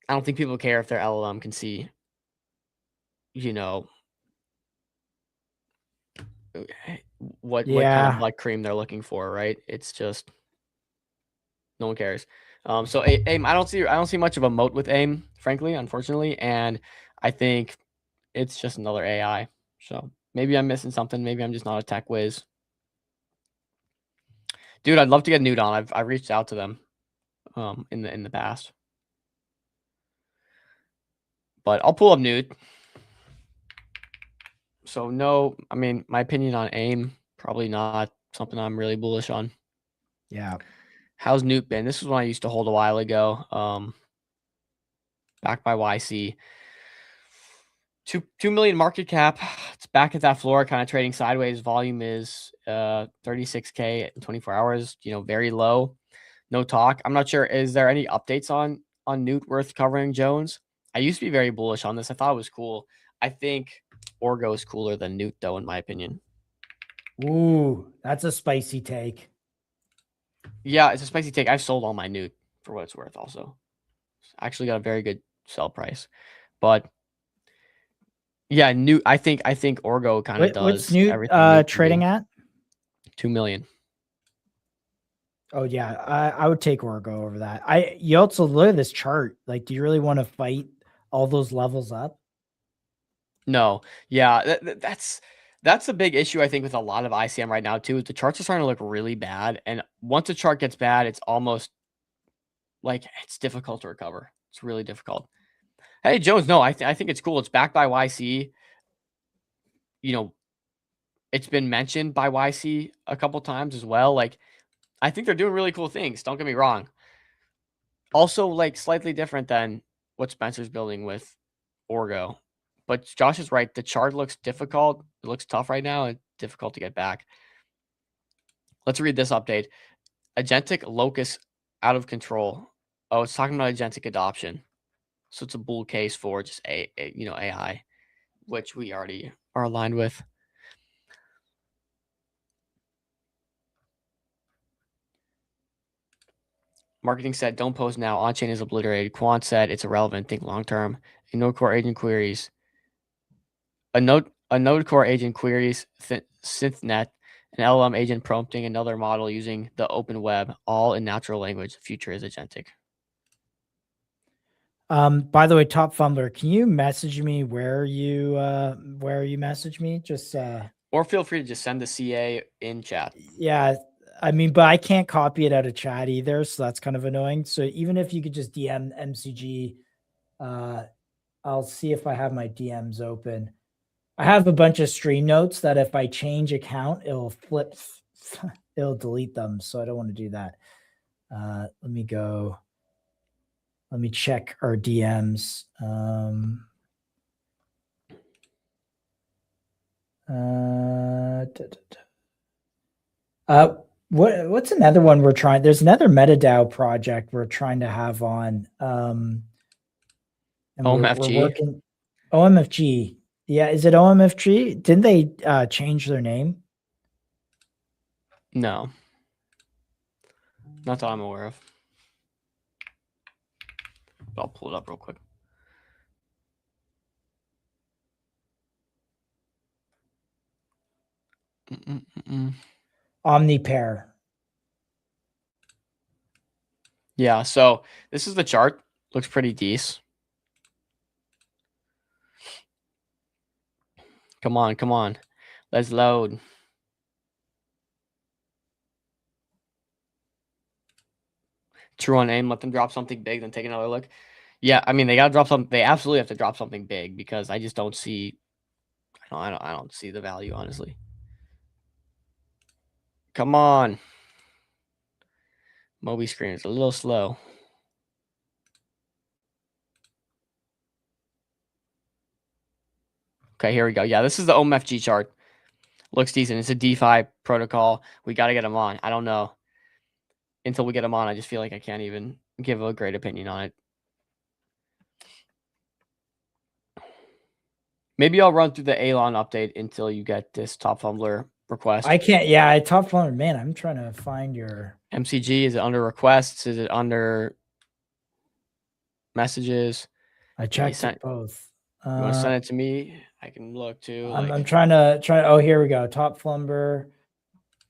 I don't think people care if their LLM can see, what kind of like cream they're looking for, right? It's just no one cares. So AIM, I don't see much of a moat with AIM, frankly, unfortunately, and I think it's just another AI. So maybe I'm missing something. Maybe I'm just not a tech whiz. Dude, I'd love to get Newt on. I've reached out to them in the past. But I'll pull up Newt. So no, I mean, my opinion on AIM, probably not something I'm really bullish on. Yeah. How's Newt been? This is one I used to hold a while ago. Backed by YC. 2 million market cap. It's back at that floor, kind of trading sideways. Volume is 36K in 24 hours. Very low. No talk. I'm not sure. Is there any updates on Newt worth covering, Jones? I used to be very bullish on this. I thought it was cool. I think Orgo is cooler than Newt, though, in my opinion. Ooh, that's a spicy take. Yeah, it's a spicy take. I've sold all my Newt for what it's worth. Also, actually got a very good sell price, but yeah, Newt. I think Orgo kind of does. What's Newt trading at? 2 million. Oh yeah, I would take Orgo over that. You also look at this chart. Like, do you really want to fight all those levels up? No, yeah, that's a big issue I think with a lot of ICM right now too. The charts are starting to look really bad, and once a chart gets bad, it's almost like it's difficult to recover. It's really difficult. Hey Jones, no, I think it's cool. It's backed by YC. It's been mentioned by YC a couple times as well. Like, I think they're doing really cool things. Don't get me wrong. Also, like, slightly different than what Spencer's building with Orgo. But Josh is right. The chart looks difficult. It looks tough right now and difficult to get back. Let's read this update. Agentic locus out of control. Oh, it's talking about agentic adoption. So it's a bull case for just AI, which we already are aligned with. Marketing said, don't post now. On-chain is obliterated. Quant said, it's irrelevant. Think long-term. A node core agent queries. A node core agent queries SynthNet. An LLM agent prompting another model using the open web, all in natural language. The future is agentic. By the way, Top Fumbler, can you message me where you message me? Just or feel free to just send the CA in chat. Yeah. I mean, but I can't copy it out of chat either, so that's kind of annoying. So even if you could just DM MCG, I'll see if I have my DMs open. I have a bunch of stream notes that if I change account, it'll delete them. So I don't want to do that. Let me check our DMs. What's another one we're trying? There's another MetaDAO project we're trying to have on. And OMFG. We're working, OMFG. Yeah, is it OMFG? Didn't they change their name? No. Not that I'm aware of. I'll pull it up real quick. Omnipair. Yeah, so this is the chart. Looks pretty decent. Come on. Let's load. True on aim. Let them drop something big, then take another look. Yeah, I mean they gotta drop something. They absolutely have to drop something big because I just don't see. I don't see the value honestly. Come on. Moby screen is a little slow. Okay, here we go. Yeah, this is the OMFG chart. Looks decent. It's a DeFi protocol. We got to get them on. I don't know. Until we get them on, I just feel like I can't even give a great opinion on it. Maybe I'll run through the Elon update until you get this Top Fumbler request. I can't. Yeah, Top Fumbler. Man, I'm trying to find your MCG. Is it under requests? Is it under messages? I checked it both. You want to send it to me? I can look too. I'm trying to Oh, here we go. Top Flumber.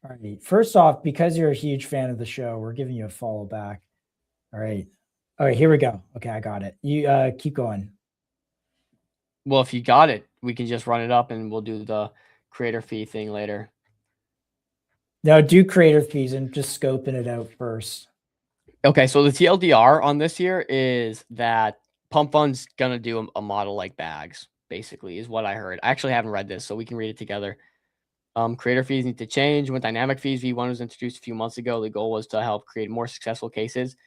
All right. First off, because you're a huge fan of the show, we're giving you a follow back. All right. All right. Here we go. Okay, I got it. You keep going. Well, if you got it, we can just run it up and we'll do the creator fee thing later. No, do creator fees and just scoping it out first. Okay, so the TLDR on this here is that Pump Fund's gonna do a model like Bags, basically, is what I heard. I actually haven't read this, so we can read it together. Creator fees need to change. When dynamic fees V1 was introduced a few months ago, the goal was to help create more successful cases.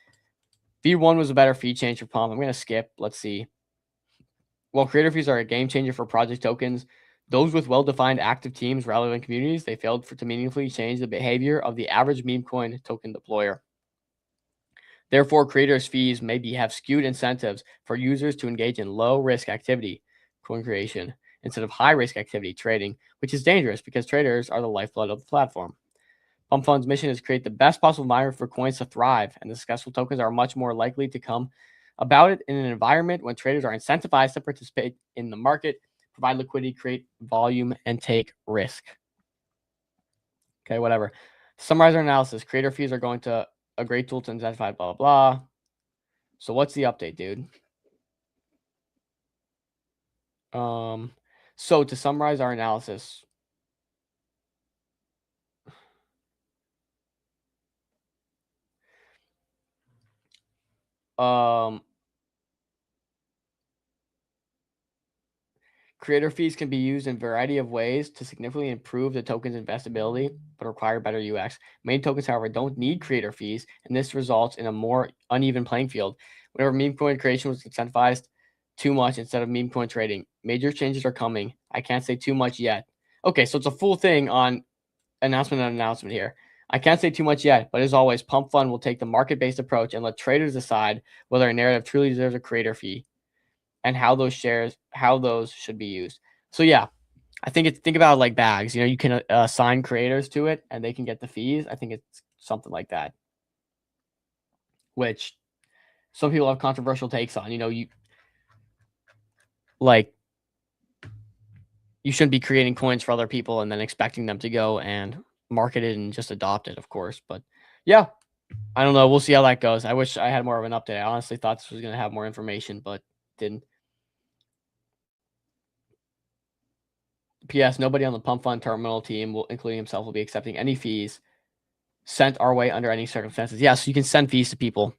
V1 was a better fee change for Pump. I'm gonna skip. Let's see. While creator fees are a game changer for project tokens, those with well-defined active teams rather than communities, they failed to meaningfully change the behavior of the average meme coin token deployer. Therefore, creators' fees maybe have skewed incentives for users to engage in low-risk activity, coin creation, instead of high-risk activity, trading, which is dangerous because traders are the lifeblood of the platform. Pump Fund's mission is to create the best possible environment for coins to thrive, and the successful tokens are much more likely to come about it in an environment when traders are incentivized to participate in the market, provide liquidity, create volume, and take risk. Okay, whatever. To summarize our analysis, creator fees are going to a great tool to incentivize, blah, blah, blah. So what's the update, dude? So to summarize our analysis, creator fees can be used in a variety of ways to significantly improve the token's investability, but require better UX. Main tokens, however, don't need creator fees, and this results in a more uneven playing field. Whenever meme coin creation was incentivized too much instead of meme coin trading, major changes are coming. I can't say too much yet. Okay, so it's a full thing on announcement here. I can't say too much yet, but as always, Pump Fund will take the market-based approach and let traders decide whether a narrative truly deserves a creator fee and how those should be used. So yeah, I think think about it like Bags. You know, you can assign creators to it and they can get the fees. I think it's something like that, which some people have controversial takes on. You know, you shouldn't be creating coins for other people and then expecting them to go and market it and just adopt it, of course. But yeah, I don't know. We'll see how that goes. I wish I had more of an update. I honestly thought this was going to have more information, but didn't. P.S. Nobody on the Pump Fund terminal team, including himself, will be accepting any fees sent our way under any circumstances. Yeah, so you can send fees to people.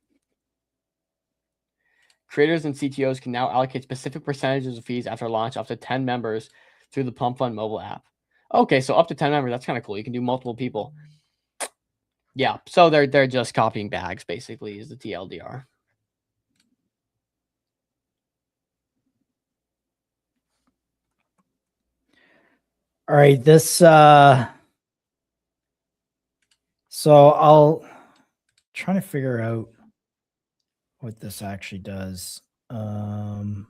Creators and CTOs can now allocate specific percentages of fees after launch, up to 10 members through the Pump Fund mobile app. Okay, so up to 10 members, that's kind of cool. You can do multiple people. Yeah, so they're just copying Bags, basically, is the TLDR. All right, this so I'll try to figure out what this actually does. Man,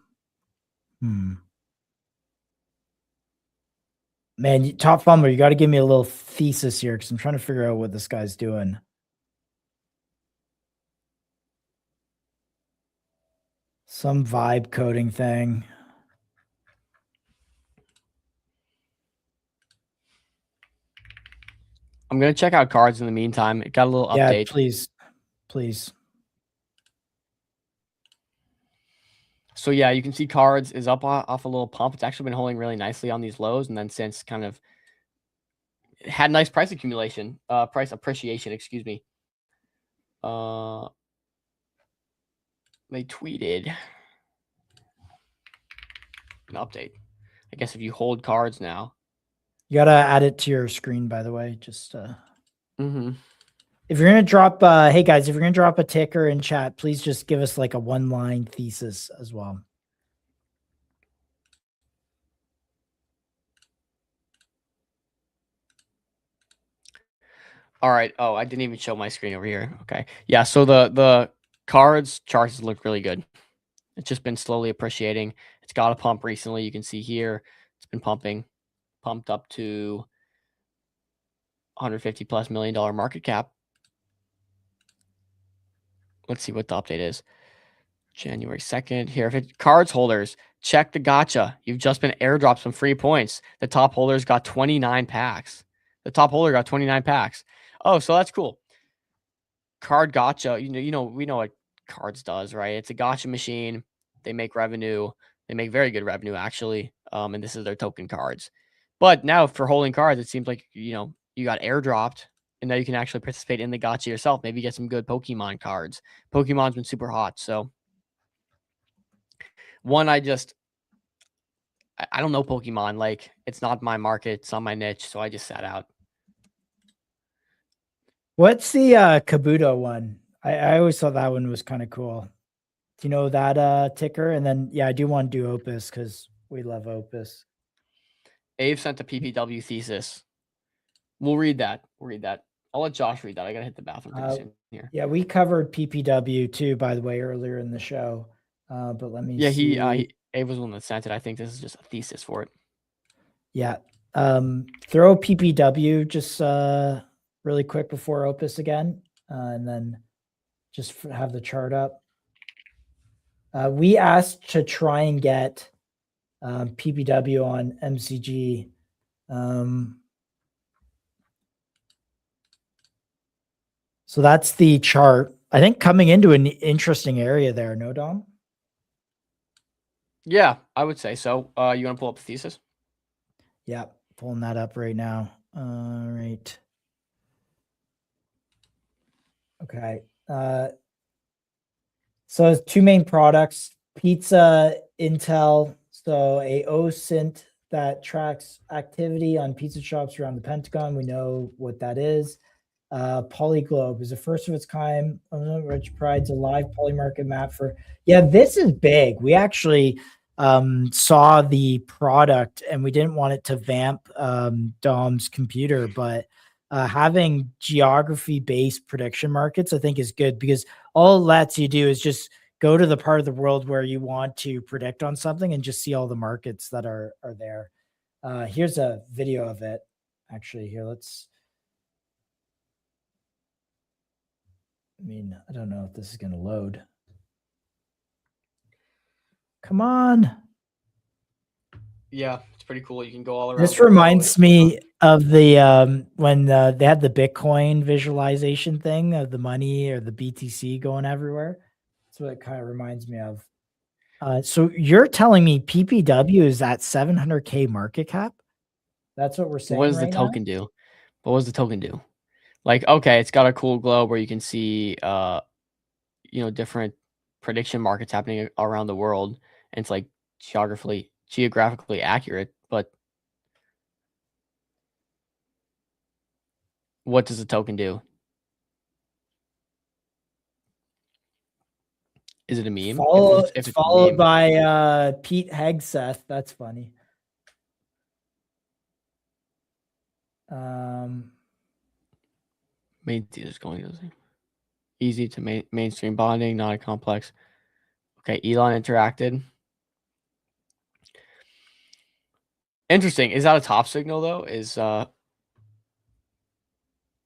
Top Fumbler, you got to give me a little thesis here because I'm trying to figure out what this guy's doing. Some vibe coding thing. I'm going to check out cards in the meantime. It got a little update. Yeah, please. Please. So yeah, you can see cards is up off a little pump. It's actually been holding really nicely on these lows, and then since kind of had nice price accumulation, price appreciation, excuse me. they tweeted an update. I guess if you hold cards now. You gotta add it to your screen, by the way. Just Mm-hmm. if you're gonna drop, hey guys, if you're gonna drop a ticker in chat, please just give us like a 1-line thesis as well. All right. Oh, I didn't even show my screen over here. Okay. Yeah. So the cards charts look really good. It's just been slowly appreciating. It's got a pump recently. You can see here it's been pumped up to $150+ million market cap. Let's see what the update is. January 2nd here. If it cards holders, check the gotcha. You've just been airdropped some free points. The top holders got 29 packs. The top holder got 29 packs. Oh, so that's cool. Card gotcha. We know what cards does, right? It's a gotcha machine. They make revenue. They make very good revenue, actually. And this is their token cards. But now for holding cards, it seems like, you got airdropped and now you can actually participate in the gotcha yourself. Maybe get some good Pokemon cards. Pokemon's been super hot. So one, I don't know Pokemon. Like, it's not my market. It's not my niche. So I just sat out. What's the Kabuto one? I always thought that one was kind of cool. Do you know that ticker? And then, yeah, I do want to do Opus because we love Opus. Abe sent a PPW thesis. We'll read that. I'll let Josh read that. I got to hit the bathroom pretty soon here. Yeah, we covered PPW too, by the way, earlier in the show. But let me see. Abe was the one that sent it. I think this is just a thesis for it. Yeah. Throw PPW just really quick before Opus again, and then just have the chart up. We asked to try and get PPW on MCG. So that's the chart. I think coming into an interesting area there, no, Dom? Yeah, I would say so. You want to pull up the thesis? Yeah, pulling that up right now. All right. Okay. So it's two main products, Pizza Intel, so a OSINT that tracks activity on pizza shops around the Pentagon. We know what that is. Polyglobe is the first of its kind, which provides a live polymarket map for. Yeah, this is big. We actually saw the product and we didn't want it to vamp Dom's computer, but having geography-based prediction markets, I think, is good because all it lets you do is just go to the part of the world where you want to predict on something and just see all the markets that are there. Here's a video of it. Actually, here, I don't know if this is going to load. Come on. Yeah, it's pretty cool. You can go all around. This reminds me of the when they had the Bitcoin visualization thing of the money or the BTC going everywhere. That's what it kind of reminds me of. So you're telling me PPW is at 700K market cap? That's what we're saying. What does the token do? What does the token do? Like, okay, it's got a cool globe where you can see, different prediction markets happening around the world. And it's like geographically accurate, but what does the token do? Is it a meme? If it's followed by Pete Hegseth. That's funny. Main thesis going to easy to mainstream bonding, not a complex. Okay, Elon interacted. Interesting. Is that a top signal though?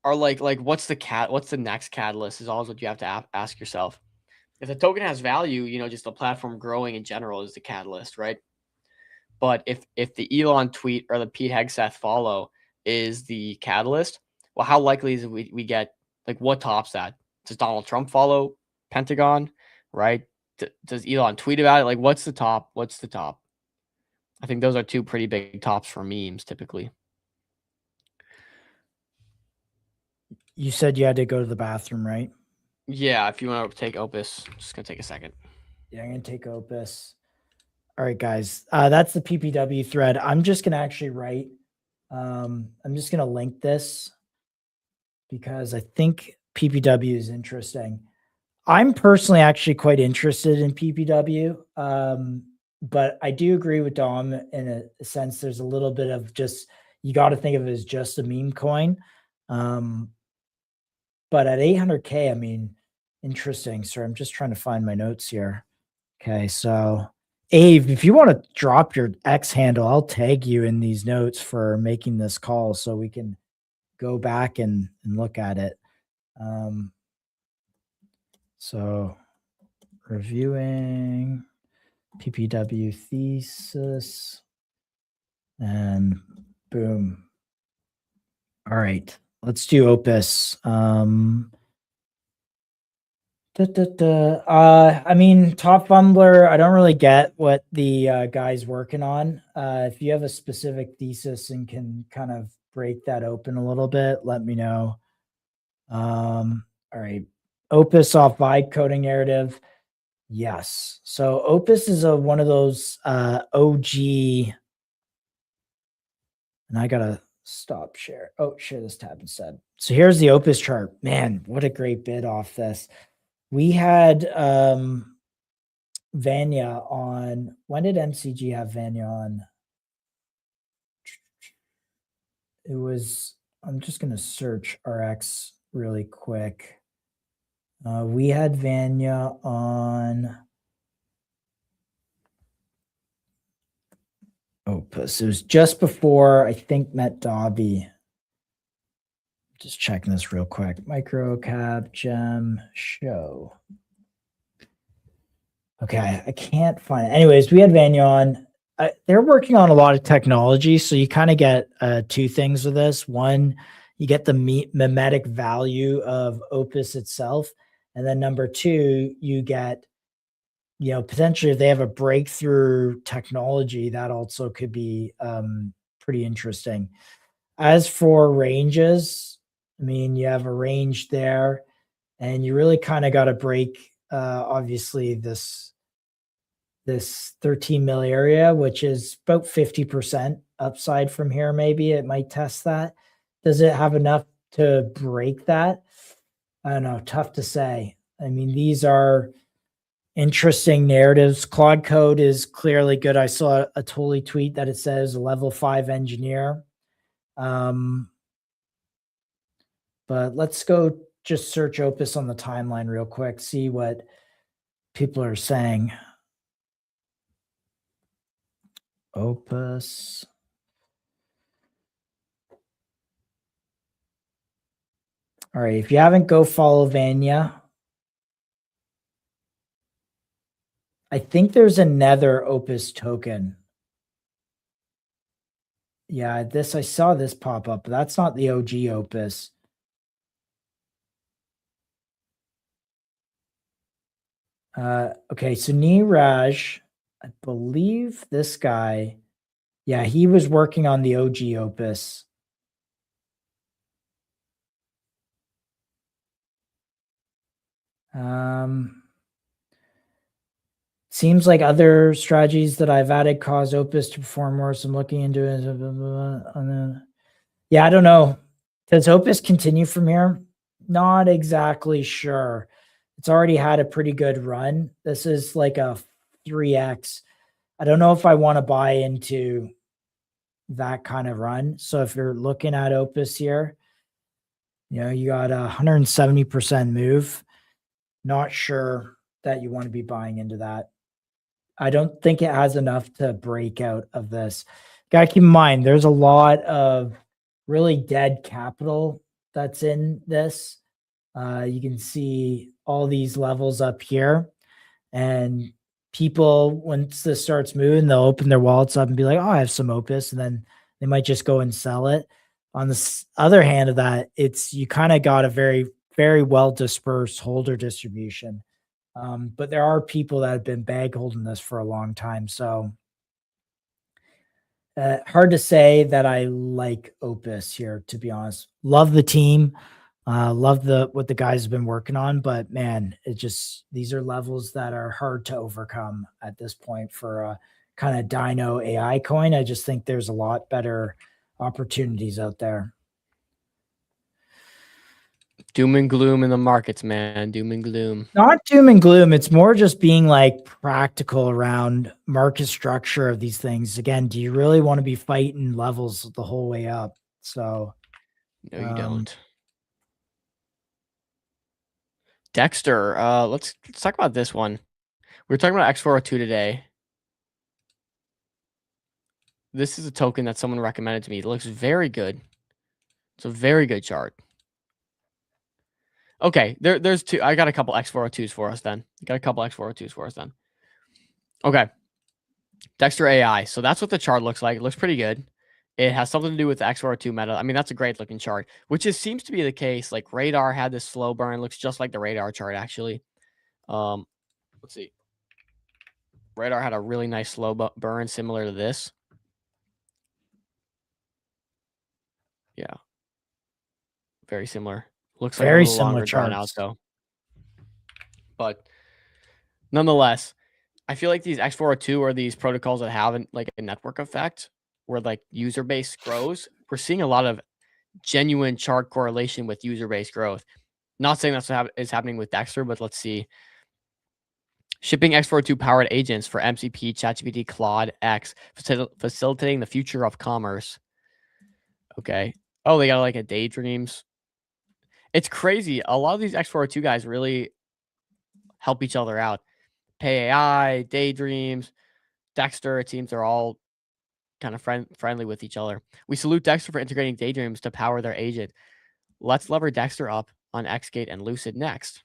What's the next catalyst is always what you have to ask yourself. If the token has value, just the platform growing in general is the catalyst, right? But if the Elon tweet or the Pete Hegseth follow is the catalyst, well, how likely is it we get, what tops that? Does Donald Trump follow Pentagon, right? Does Elon tweet about it? What's the top? I think those are two pretty big tops for memes typically. You said you had to go to the bathroom, right? Yeah, if you want to take Opus, just gonna take a second. Yeah, I'm gonna take Opus. All right, guys. That's the PPW thread. I'm just gonna actually write. I'm just gonna link this because I think PPW is interesting. I'm personally actually quite interested in PPW, but I do agree with Dom in a sense. There's a little bit of just you got to think of it as just a meme coin. But at 800K, I mean, interesting. So I'm just trying to find my notes here. Okay, so Abe, if you want to drop your X handle, I'll tag you in these notes for making this call so we can go back and look at it. So reviewing PPW thesis and boom. All right, let's do Opus. I mean, Top Fumbler, I don't really get what the guy's working on. If you have a specific thesis and can kind of break that open a little bit, let me know. All right. Opus off vibe coding narrative. Yes. So Opus is one of those OG. And I got to stop share. Oh, share this tab instead. So here's the Opus chart. Man, what a great bid off this. We had Vanya on. When did MCG have Vanya on? It was, I'm just going to search RX really quick. We had Vanya on Opus. It was just before, I think, Met Dobby. Just checking this real quick. Microcap gem show. Okay, I can't find it. Anyways, we had Vanya on. They're working on a lot of technology, so you kind of get two things with this. One, you get the mimetic value of Opus itself, and then number two, you get, you know, potentially if they have a breakthrough technology, that also could be pretty interesting. As for ranges, I mean, you have a range there, and you really kind of got to break, obviously, this 13 mil area, which is about 50% upside from here. Maybe it might test that. Does it have enough to break that? I don't know. Tough to say. I mean, these are interesting narratives. Claude Code is clearly good. I saw a Tolly tweet that it says level 5 engineer. But let's go just search Opus on the timeline real quick, see what people are saying. Opus. All right, if you haven't, go follow Vanya. I think there's another Opus token. Yeah, I saw this pop up, but that's not the OG Opus. Okay, so Neeraj, I believe this guy, yeah, he was working on the OG Opus. Seems like other strategies that I've added cause Opus to perform worse. I'm looking into it. Yeah, I don't know. Does Opus continue from here? Not exactly sure. It's already had a pretty good run. This is like a 3x. I don't know if I want to buy into that kind of run. So if you're looking at Opus here, you know, you got a 170% move. Not sure that you want to be buying into that. I don't think it has enough to break out of this. Got to keep in mind, there's a lot of really dead capital that's in this. You can see all these levels up here, and people, once this starts moving, they'll open their wallets up and be like, oh, I have some Opus, and then they might just go and sell it. On the other hand of that, it's, you kind of got a very, very well dispersed holder distribution. But there are people that have been bag holding this for a long time. So hard to say that I like Opus here, to be honest. Love the team. Love what the guys have been working on, but man, these are levels that are hard to overcome at this point for a kind of Dino AI coin. I just think there's a lot better opportunities out there. Doom and gloom in the markets, man. Doom and gloom. Not doom and gloom. It's more just being like practical around market structure of these things. Again, do you really want to be fighting levels the whole way up? So no, you don't. Dexter, let's talk about this one. We were talking about X402 today. This is a token that someone recommended to me. It looks very good. It's a very good chart. Okay, there's two. I got a couple X402s for us then. Okay. Dexter AI. So that's what the chart looks like. It looks pretty good. It has something to do with the X402 meta. I mean, that's a great looking chart, which seems to be the case. Like Radar had this slow burn. Looks just like the Radar chart, actually. Let's see. Radar had a really nice slow burn similar to this. Yeah. Very similar. Looks like very a little similar longer drawn out charts. though. But nonetheless, I feel like these X402 are these protocols that have like a network effect where like user base grows. We're seeing a lot of genuine chart correlation with user base growth. Not saying that's what is happening with Dexter, but let's see. Shipping X402 powered agents for MCP, ChatGPT, Claude, X, facilitating the future of commerce. Okay. Oh, they got like a Daydreams. It's crazy. A lot of these X402 guys really help each other out. Pay AI, Daydreams, Dexter, it seems they're all kind of friendly with each other. We salute Dexter for integrating Daydreams to power their agent. Let's lever Dexter up on Xgate and Lucid next.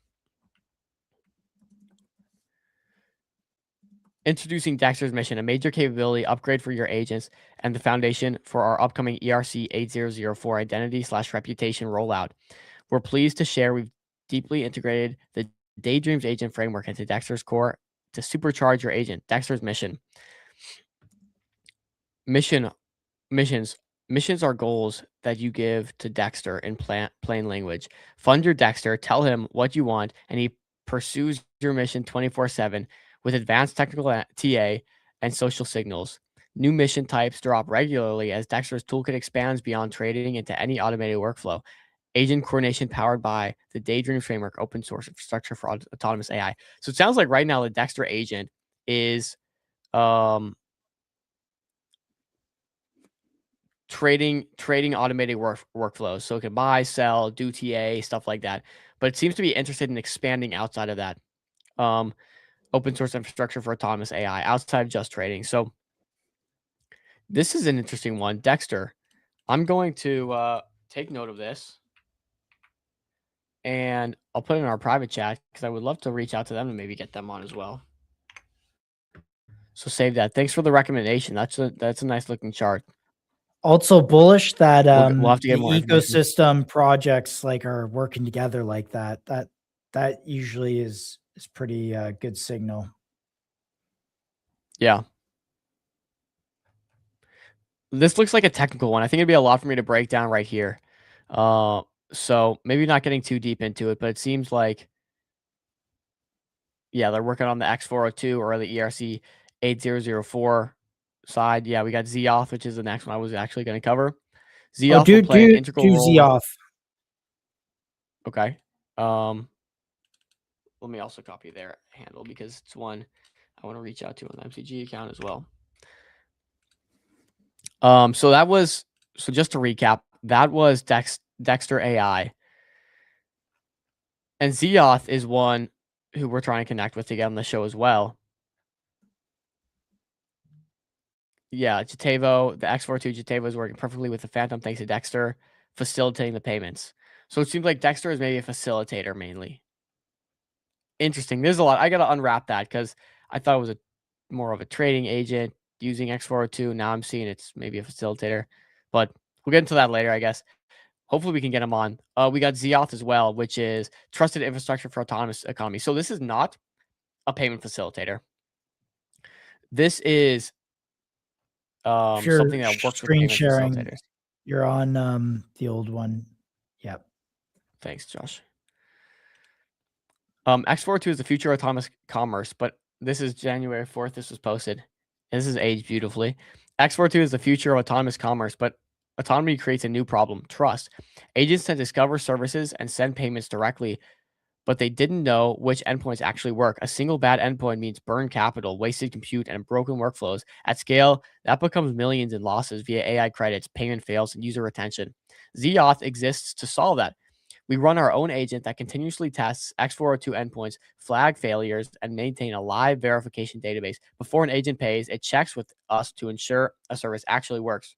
Introducing Dexter's mission, a major capability upgrade for your agents and the foundation for our upcoming ERC 8004 identity/reputation rollout. We're pleased to share we've deeply integrated the Daydreams agent framework into Dexter's core to supercharge your agent. Dexter's mission. Missions are goals that you give to Dexter in plain language. Fund your Dexter, tell him what you want, and he pursues your mission 24/7 with advanced technical TA and social signals. New mission types drop regularly as Dexter's toolkit expands beyond trading into any automated workflow. Agent coordination powered by the Daydream framework, open source infrastructure for autonomous AI. So it sounds like right now the Dexter agent is trading automated workflows. So it can buy, sell, do TA, stuff like that. But it seems to be interested in expanding outside of that. Open source infrastructure for autonomous AI outside of just trading. So this is an interesting one. Dexter, I'm going to take note of this. And I'll put it in our private chat because I would love to reach out to them and maybe get them on as well. So save that. Thanks for the recommendation. That's a nice looking chart. Also bullish that we'll have to get the more ecosystem projects like are working together like that. That usually is pretty good signal. Yeah. This looks like a technical one. I think it'd be a lot for me to break down right here. So maybe not getting too deep into it, but it seems like, yeah, they're working on the X402 or the ERC 8004 side. Yeah, we got Zeoth, which is the next one I was actually going to cover. Zeoth will play an integral role. Zeoth. Okay. Let me also copy their handle because it's one I want to reach out to on the MCG account as well. So just to recap, that was Dexter AI. And Zeoth is one who we're trying to connect with to get on the show as well. Yeah, Jitavo, the X402 Jitavo is working perfectly with the Phantom thanks to Dexter facilitating the payments. So it seems like Dexter is maybe a facilitator mainly. Interesting. There's a lot. I got to unwrap that because I thought it was more of a trading agent using X402. Now I'm seeing it's maybe a facilitator, but we'll get into that later, I guess. Hopefully we can get him on. We got Zeoth as well, which is trusted infrastructure for autonomous economy. So this is not a payment facilitator. This is something that works with payment facilitators. You're on the old one. Yep. Thanks, Josh. X402 is the future of autonomous commerce, but this is January 4th. This was posted. This is aged beautifully. X402 is the future of autonomous commerce, but autonomy creates a new problem: trust. Agents can discover services and send payments directly, but they didn't know which endpoints actually work. A single bad endpoint means burned capital, wasted compute, and broken workflows. At scale, that becomes millions in losses via AI credits, payment fails, and user retention. Zauth exists to solve that. We run our own agent that continuously tests X402 endpoints, flag failures, and maintain a live verification database. Before an agent pays, it checks with us to ensure a service actually works.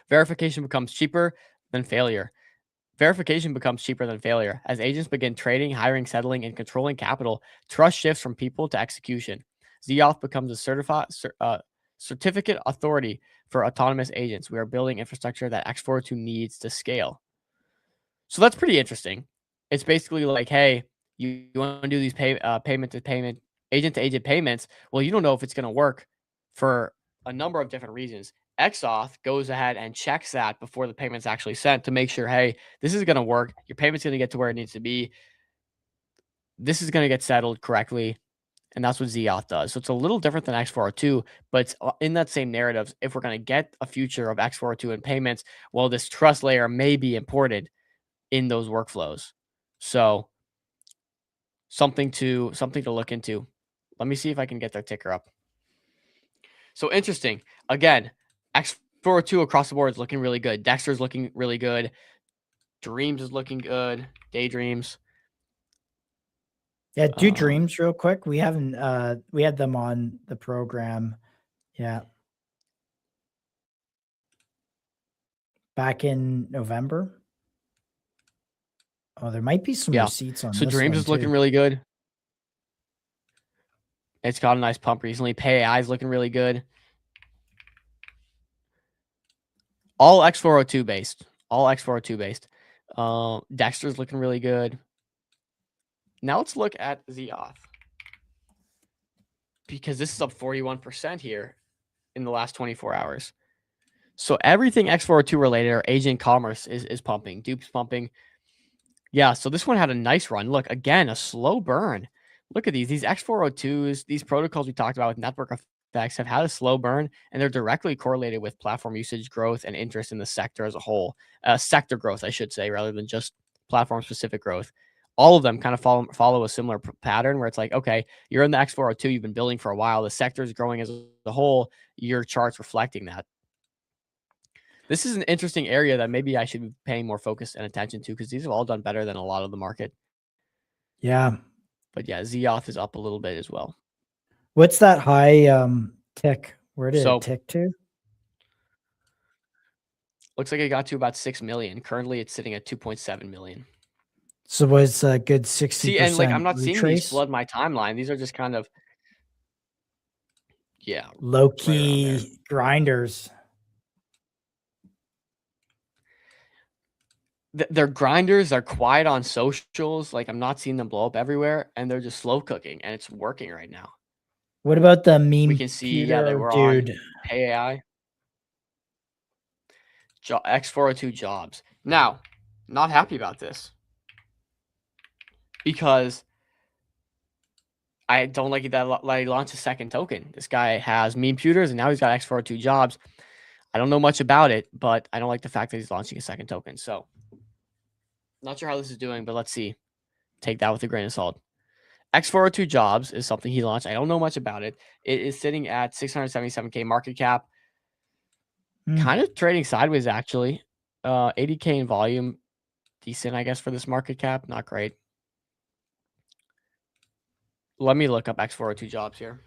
Verification becomes cheaper than failure. Verification becomes cheaper than failure. As agents begin trading, hiring, settling, and controlling capital, trust shifts from people to execution. Zauth becomes a certificate authority for autonomous agents. We are building infrastructure that X402 needs to scale. So that's pretty interesting. It's basically like, hey, you want to do these payment to payment, agent to agent payments. Well, you don't know if it's going to work for a number of different reasons. Xauth goes ahead and checks that before the payment's actually sent to make sure, hey, this is going to work. Your payment's going to get to where it needs to be. This is going to get settled correctly. And that's what Zauth does. So it's a little different than X402, but it's in that same narrative. If we're going to get a future of X402 in payments, well, this trust layer may be imported in those workflows. So something to look into. Let me see if I can get their ticker up. So interesting. Again, X402 across the board is looking really good. Dexter's looking really good. Dreams is looking good. Daydreams. Yeah, do Dreams real quick. We haven't we had them on the program. Yeah. Back in November. Oh, there might be some receipts on so this Dreams one is looking too. really good. It's got a nice pump recently. PayAI is looking really good. All X402 based. All X402 based. Dexter's looking really good. Now let's look at Zauth, because this is up 41% here in the last 24 hours. So everything X402 related or agent commerce is pumping. Dupe's pumping. Yeah, so this one had a nice run. Look, again, a slow burn. Look at these X402s, these protocols we talked about with network effects have had a slow burn, and they're directly correlated with platform usage growth and interest in the sector as a whole. Sector growth, I should say, rather than just platform-specific growth. All of them kind of follow a similar pattern where it's like, okay, you're in the X402, you've been building for a while, the sector is growing as a whole, your chart's reflecting that. This is an interesting area that maybe I should be paying more focus and attention to, because these have all done better than a lot of the market. Yeah. But yeah, Zauth is up a little bit as well. What's that high tick? Where did it tick to? Looks like it got to about 6 million. Currently, it's sitting at 2.7 million. So was a good 60%. See, and like I'm not seeing these retrace? flood my timeline. These are just kind of Low key grinders. They're grinders. They're quiet on socials. Like I'm not seeing them blow up everywhere, and they're just slow cooking, and it's working right now. What about the meme? We can see, they were dude. on PayAI. X402 jobs. Now, not happy about this, because I don't like it that he launched a second token. This guy has meme computers, and now he's got X402 jobs. I don't know much about it, but I don't like the fact that he's launching a second token. So, not sure how this is doing, but let's see. Take that with a grain of salt. X402 jobs is something he launched. I don't know much about it. It is sitting at 677K market cap. Kind of trading sideways, actually. 80K in volume. Decent, I guess, for this market cap. Not great. Let me look up X402 jobs here.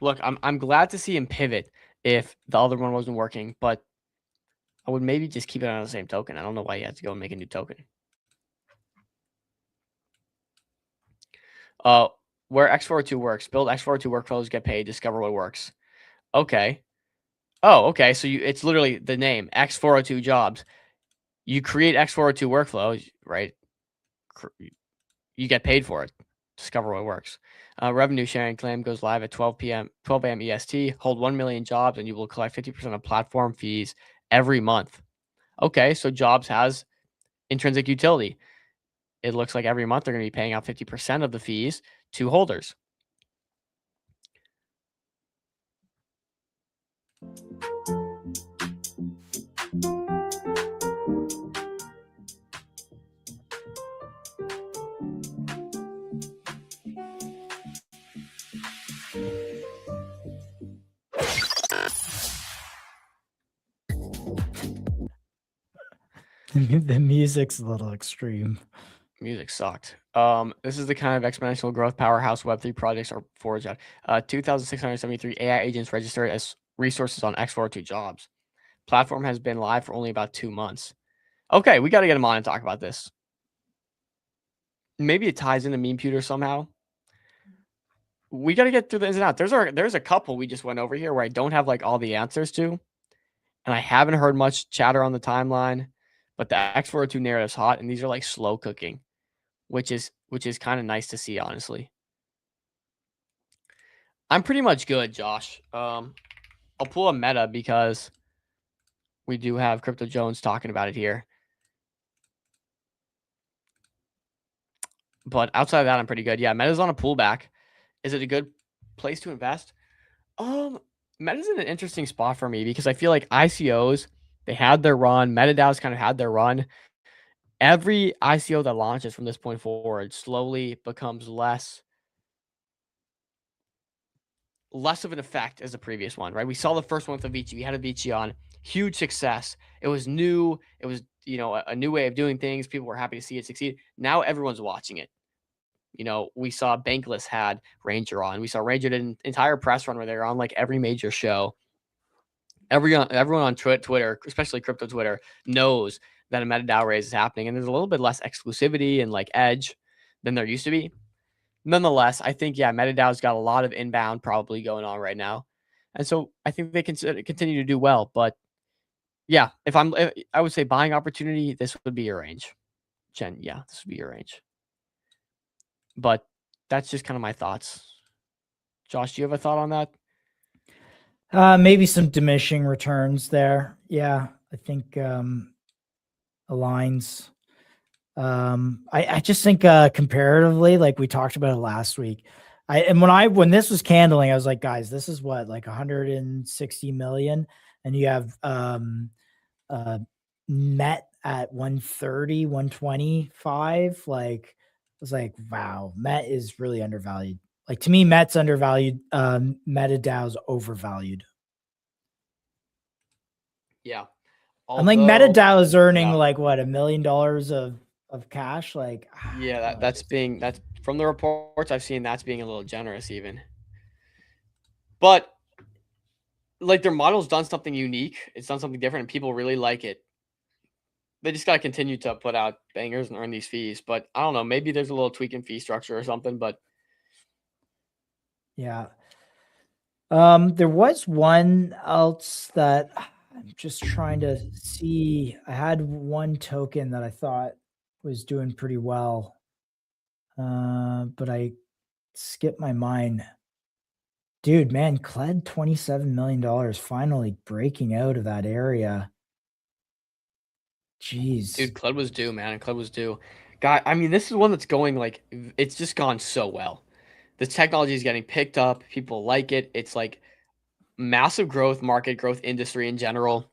Look, I'm glad to see him pivot if the other one wasn't working, but I would maybe just keep it on the same token. I don't know why you had to go and make a new token. Where X402 works, build X402 workflows, get paid, discover what works. Okay. Oh, okay. So it's literally the name, X402 jobs. You create X402 workflows, right? You get paid for it. Discover what works. Revenue sharing claim goes live at 12 a.m. EST. Hold 1 million jobs, and you will collect 50% of platform fees every month. Okay, so Jobs has intrinsic utility. It looks like every month they're going to be paying out 50% of the fees to holders. The music's a little extreme. Music sucked. This is the kind of exponential growth powerhouse Web3 projects are forged at. 2,673 AI agents registered as resources on X402 Jobs. Platform has been live for only about 2 months. Okay, we got to get him on and talk about this. Maybe it ties into Memputer somehow. We got to get through the ins and outs. There's a couple we just went over here where I don't have like all the answers to, and I haven't heard much chatter on the timeline. But the X402 narrative's hot, and these are like slow cooking, which is kind of nice to see, honestly. I'm pretty much good, Josh. I'll pull a Meta because we do have Crypto Jones talking about it here. But outside of that, I'm pretty good. Yeah, Meta's on a pullback. Is it a good place to invest? Meta's in an interesting spot for me because I feel like ICOs, they had their run. MetaDAO's kind of had their run. Every ICO that launches from this point forward slowly becomes less of an effect as the previous one, right? We saw the first one with Avicii. We had Avicii on. Huge success. It was new. It was, a new way of doing things. People were happy to see it succeed. Now everyone's watching it. We saw Bankless had Ranger on. We saw Ranger did an entire press run where they were on like every major show. Everyone on Twitter, especially crypto Twitter, knows that a MetaDAO raise is happening, and there's a little bit less exclusivity and like edge than there used to be. Nonetheless, I think MetaDAO's got a lot of inbound probably going on right now, and so I think they can continue to do well. But yeah, I would say buying opportunity, this would be your range, Jen. Yeah, this would be your range. But that's just kind of my thoughts. Josh, do you have a thought on that? Maybe some diminishing returns there. Yeah, I think aligns. I just think comparatively, like we talked about it last week, when this was candling, I was like, guys, this is what, like 160 million, and you have Met at 130, 125. Like, I was like, wow, Met is really undervalued. Like, to me, Met's undervalued. MetaDAO's overvalued. Yeah. I'm like, MetaDAO is earning like what, $1 million of cash. Like, yeah, that's from the reports I've seen, that's being a little generous even. But like their model's done something unique. It's done something different, and people really like it. They just got to continue to put out bangers and earn these fees. But I don't know, maybe there's a little tweak in fee structure or something, but yeah. There was one else that I'm just trying to see. I had one token that I thought was doing pretty well, but I skipped my mind. Dude, man, Kled, $27 million, finally breaking out of that area. Jeez. Dude, Kled was due, man. Kled was due. Guy, I mean, this is one that's going like, it's just gone so well. The technology is getting picked up. People like it. It's like massive growth, market growth, industry in general.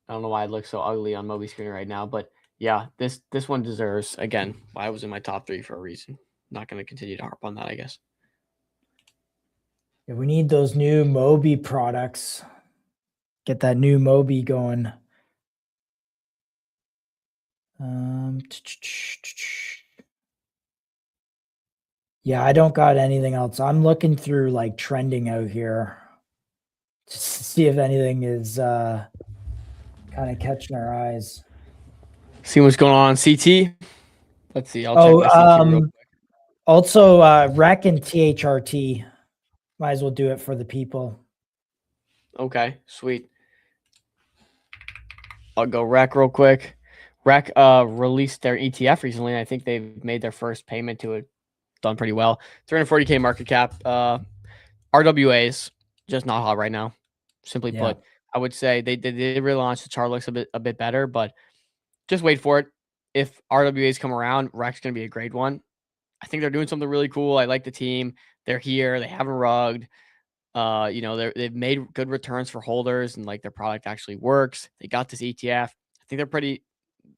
I don't know why it looks so ugly on Moby screen right now, but yeah, this one deserves, again, why I was in my top 3 for a reason. Not going to continue to harp on that, I guess. Yeah, we need those new Moby products. Get that new Moby going. Yeah, I don't got anything else. I'm looking through like trending out here to see if anything is kind of catching our eyes. See what's going on CT. Let's see. I'll check my CT real quick. Also, Rec and THRT. Might as well do it for the people. Okay, sweet. I'll go Rec real quick. Rec released their ETF recently, and I think they've made their first payment to it. Done pretty well. 340K market cap. RWAs just not hot right now. Simply Yeah. put, I would say they relaunch. The chart looks a bit better, but just wait for it. If RWAs come around, REC's going to be a great one. I think they're doing something really cool. I like the team. They're here. They haven't rugged. They've made good returns for holders, and like their product actually works. They got this ETF. I think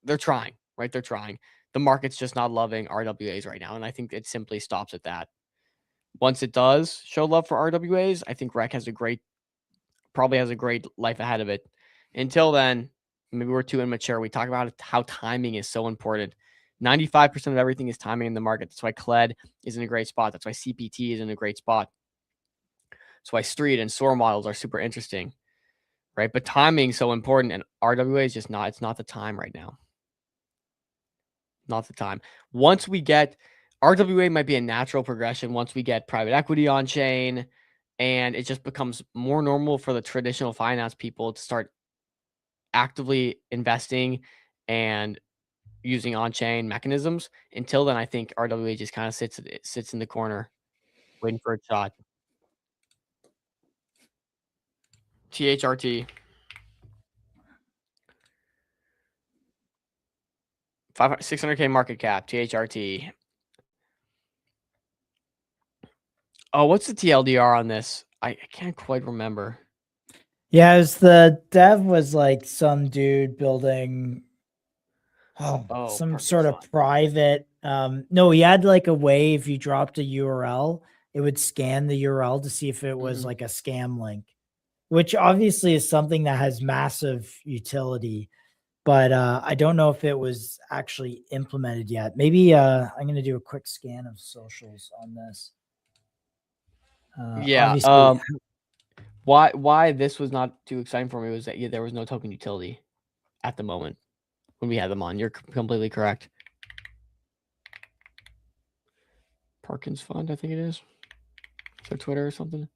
they're trying, right? They're trying. The market's just not loving RWAs right now, and I think it simply stops at that. Once it does show love for RWAs, I think REC probably has a great life ahead of it. Until then, maybe we're too immature. We talk about how timing is so important. 95% of everything is timing in the market. That's why CLED is in a great spot. That's why CPT is in a great spot. That's why Street and SOAR models are super interesting, right? But timing is so important, and RWA is just not. It's not the time right now. Not the time. Once we get RWA, might be a natural progression. Once we get private equity on chain, and it just becomes more normal for the traditional finance people to start actively investing and using on-chain mechanisms. Until then, I think RWA just kind of sits in the corner, waiting for a shot. THRT. 600K market cap, THRT. Oh, what's the TLDR on this? I can't quite remember. Yeah, as the dev was like some dude building some sort of private. No, he had like a way, if you dropped a URL, it would scan the URL to see if it was like a scam link, which obviously is something that has massive utility. But I don't know if it was actually implemented yet. Maybe I'm going to do a quick scan of socials on this. Yeah. Obviously, Why this was not too exciting for me was that there was no token utility at the moment when we had them on. You're completely correct. Parkins Fund, I think it is. Is there Twitter or something?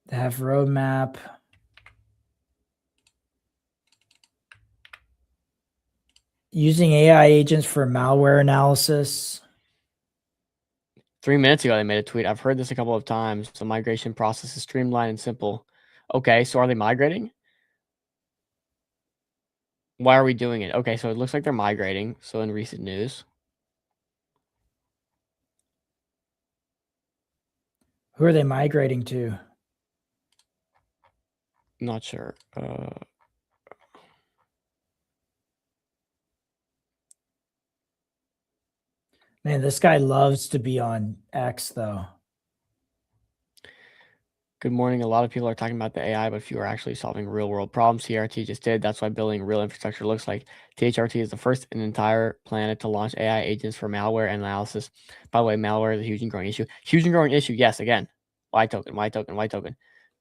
they have roadmap. Using AI agents for malware analysis. 3 minutes ago, they made a tweet. I've heard this a couple of times. The migration process is streamlined and simple. Okay, so are they migrating? Why are we doing it? Okay, so it looks like they're migrating. So in recent news. Who are they migrating to? Not sure. Man, this guy loves to be on X, though. Good morning. A lot of people are talking about the AI, but few are actually solving real world problems. TRT just did. That's why building real infrastructure looks like. THRT is the first in the entire planet to launch AI agents for malware analysis. By the way, malware is a huge and growing issue. Huge and growing issue. Yes, again. Y token, Y token, Y token.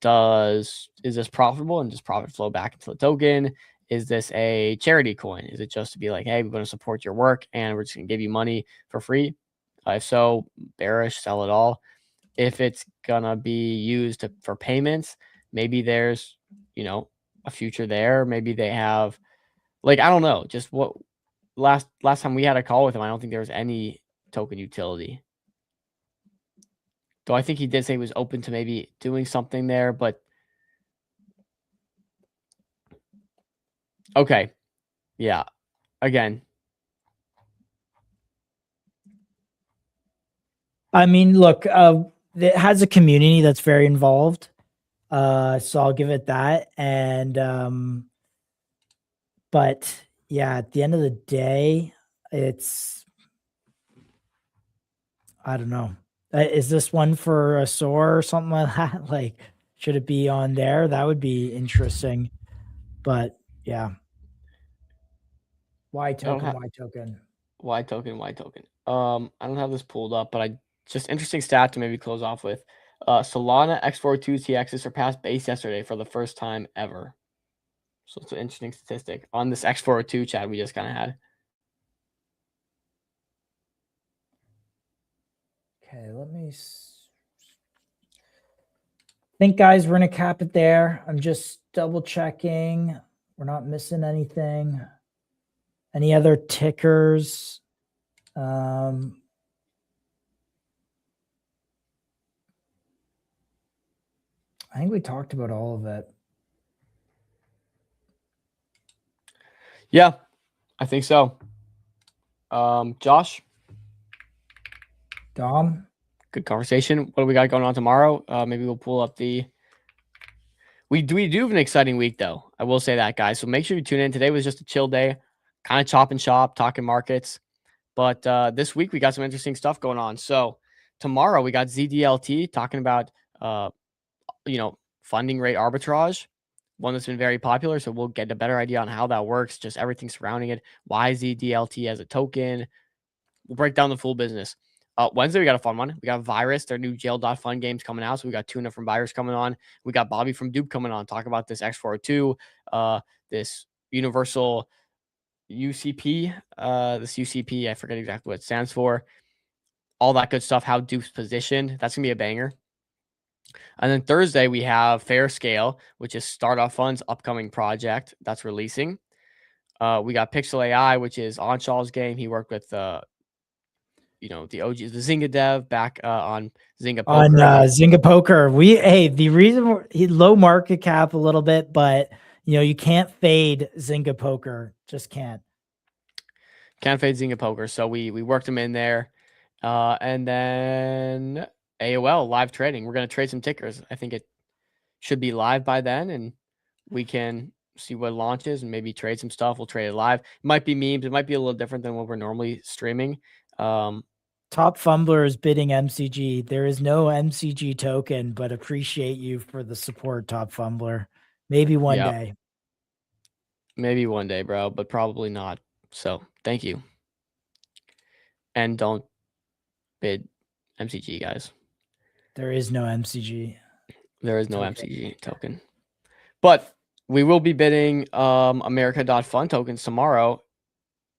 Is this profitable, and does profit flow back into the token? Is this a charity coin? Is it just to be like, hey, we're going to support your work and we're just going to give you money for free? If so, bearish, sell it all. If it's gonna be used for payments, maybe there's, a future there. Maybe they have, I don't know. Just what last time we had a call with him, I don't think there was any token utility. Though I think he did say he was open to maybe doing something there, but okay, yeah. Again, I mean, look, it has a community that's very involved. So I'll give it that. And but yeah, at the end of the day, it's, I don't know. Is this one for a SOAR or something like that? Like, should it be on there? That would be interesting. But yeah. Y token, Y token. Y token, Y token. I don't have this pulled up, but just interesting stat to maybe close off with. Solana X402 TX surpassed base yesterday for the first time ever. So it's an interesting statistic on this X402 chat we just kind of had. Okay, let me think, guys, we're going to cap it there. I'm just double checking. We're not missing anything. Any other tickers? I think we talked about all of it. Yeah, I think so. Josh, Dom, good conversation. What do we got going on tomorrow? Maybe we'll pull up the. We do have an exciting week though. I will say that, guys. So make sure you tune in. Today was just a chill day, kind of chop and shop, talking markets. But this week we got some interesting stuff going on. So tomorrow we got ZDLT talking about funding rate arbitrage, one that's been very popular. So we'll get a better idea on how that works, just everything surrounding it. Why ZDLT as a token? We'll break down the full business. Wednesday, we got a fun one. We got Virus, their new jail.fun games coming out. So we got Tuna from Virus coming on. We got Bobby from Dupe coming on. Talk about this X402, this universal UCP, this UCP. I forget exactly what it stands for. All that good stuff. How Dupe's positioned. That's going to be a banger. And then Thursday, we have Fair Scale, which is Startup Fund's upcoming project that's releasing. We got Pixel AI, which is Anshaw's game. He worked with the OGs, the Zynga dev back on Zynga Poker. On Zynga Poker. The reason he low market cap a little bit, but you can't fade Zynga Poker. Just can't. Can't fade Zynga Poker. So we worked him in there. And then AOL live trading. We're going to trade some tickers. I think it should be live by then, and we can see what launches and maybe trade some stuff. We'll trade it live. It might be memes. It might be a little different than what we're normally streaming. Top Fumbler is bidding MCG. There is no MCG token, but appreciate you for the support, Top Fumbler. Maybe one day. Maybe one day, bro, but probably not. So thank you. And don't bid MCG, guys. There is no MCG. There is no MCG token. But we will be bidding America.fun tokens tomorrow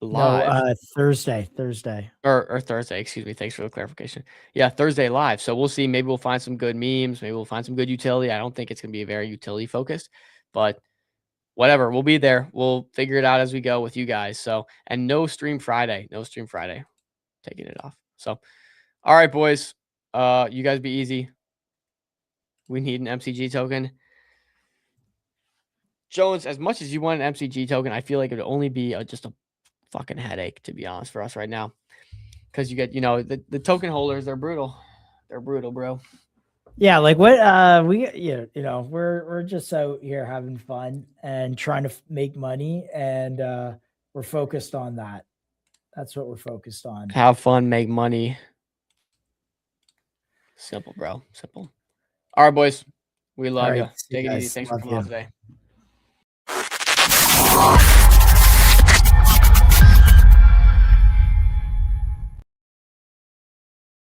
live. No, Thursday. Or Thursday, excuse me. Thanks for the clarification. Yeah, Thursday live. So we'll see. Maybe we'll find some good memes. Maybe we'll find some good utility. I don't think it's going to be very utility focused, but whatever. We'll be there. We'll figure it out as we go with you guys. So, and no stream Friday. Taking it off. So, all right, boys. You guys be easy. We need an MCG token. Jones, as much as you want an MCG token, I feel like it would only be just a fucking headache, to be honest, for us right now. Because you get, the token holders, they're brutal. They're brutal, bro. Yeah, like what we're just out here having fun and trying to make money, and we're focused on that. That's what we're focused on. Have fun, make money. Simple, bro. Simple. All right, boys. We love you. Take it easy. Thanks for coming on today.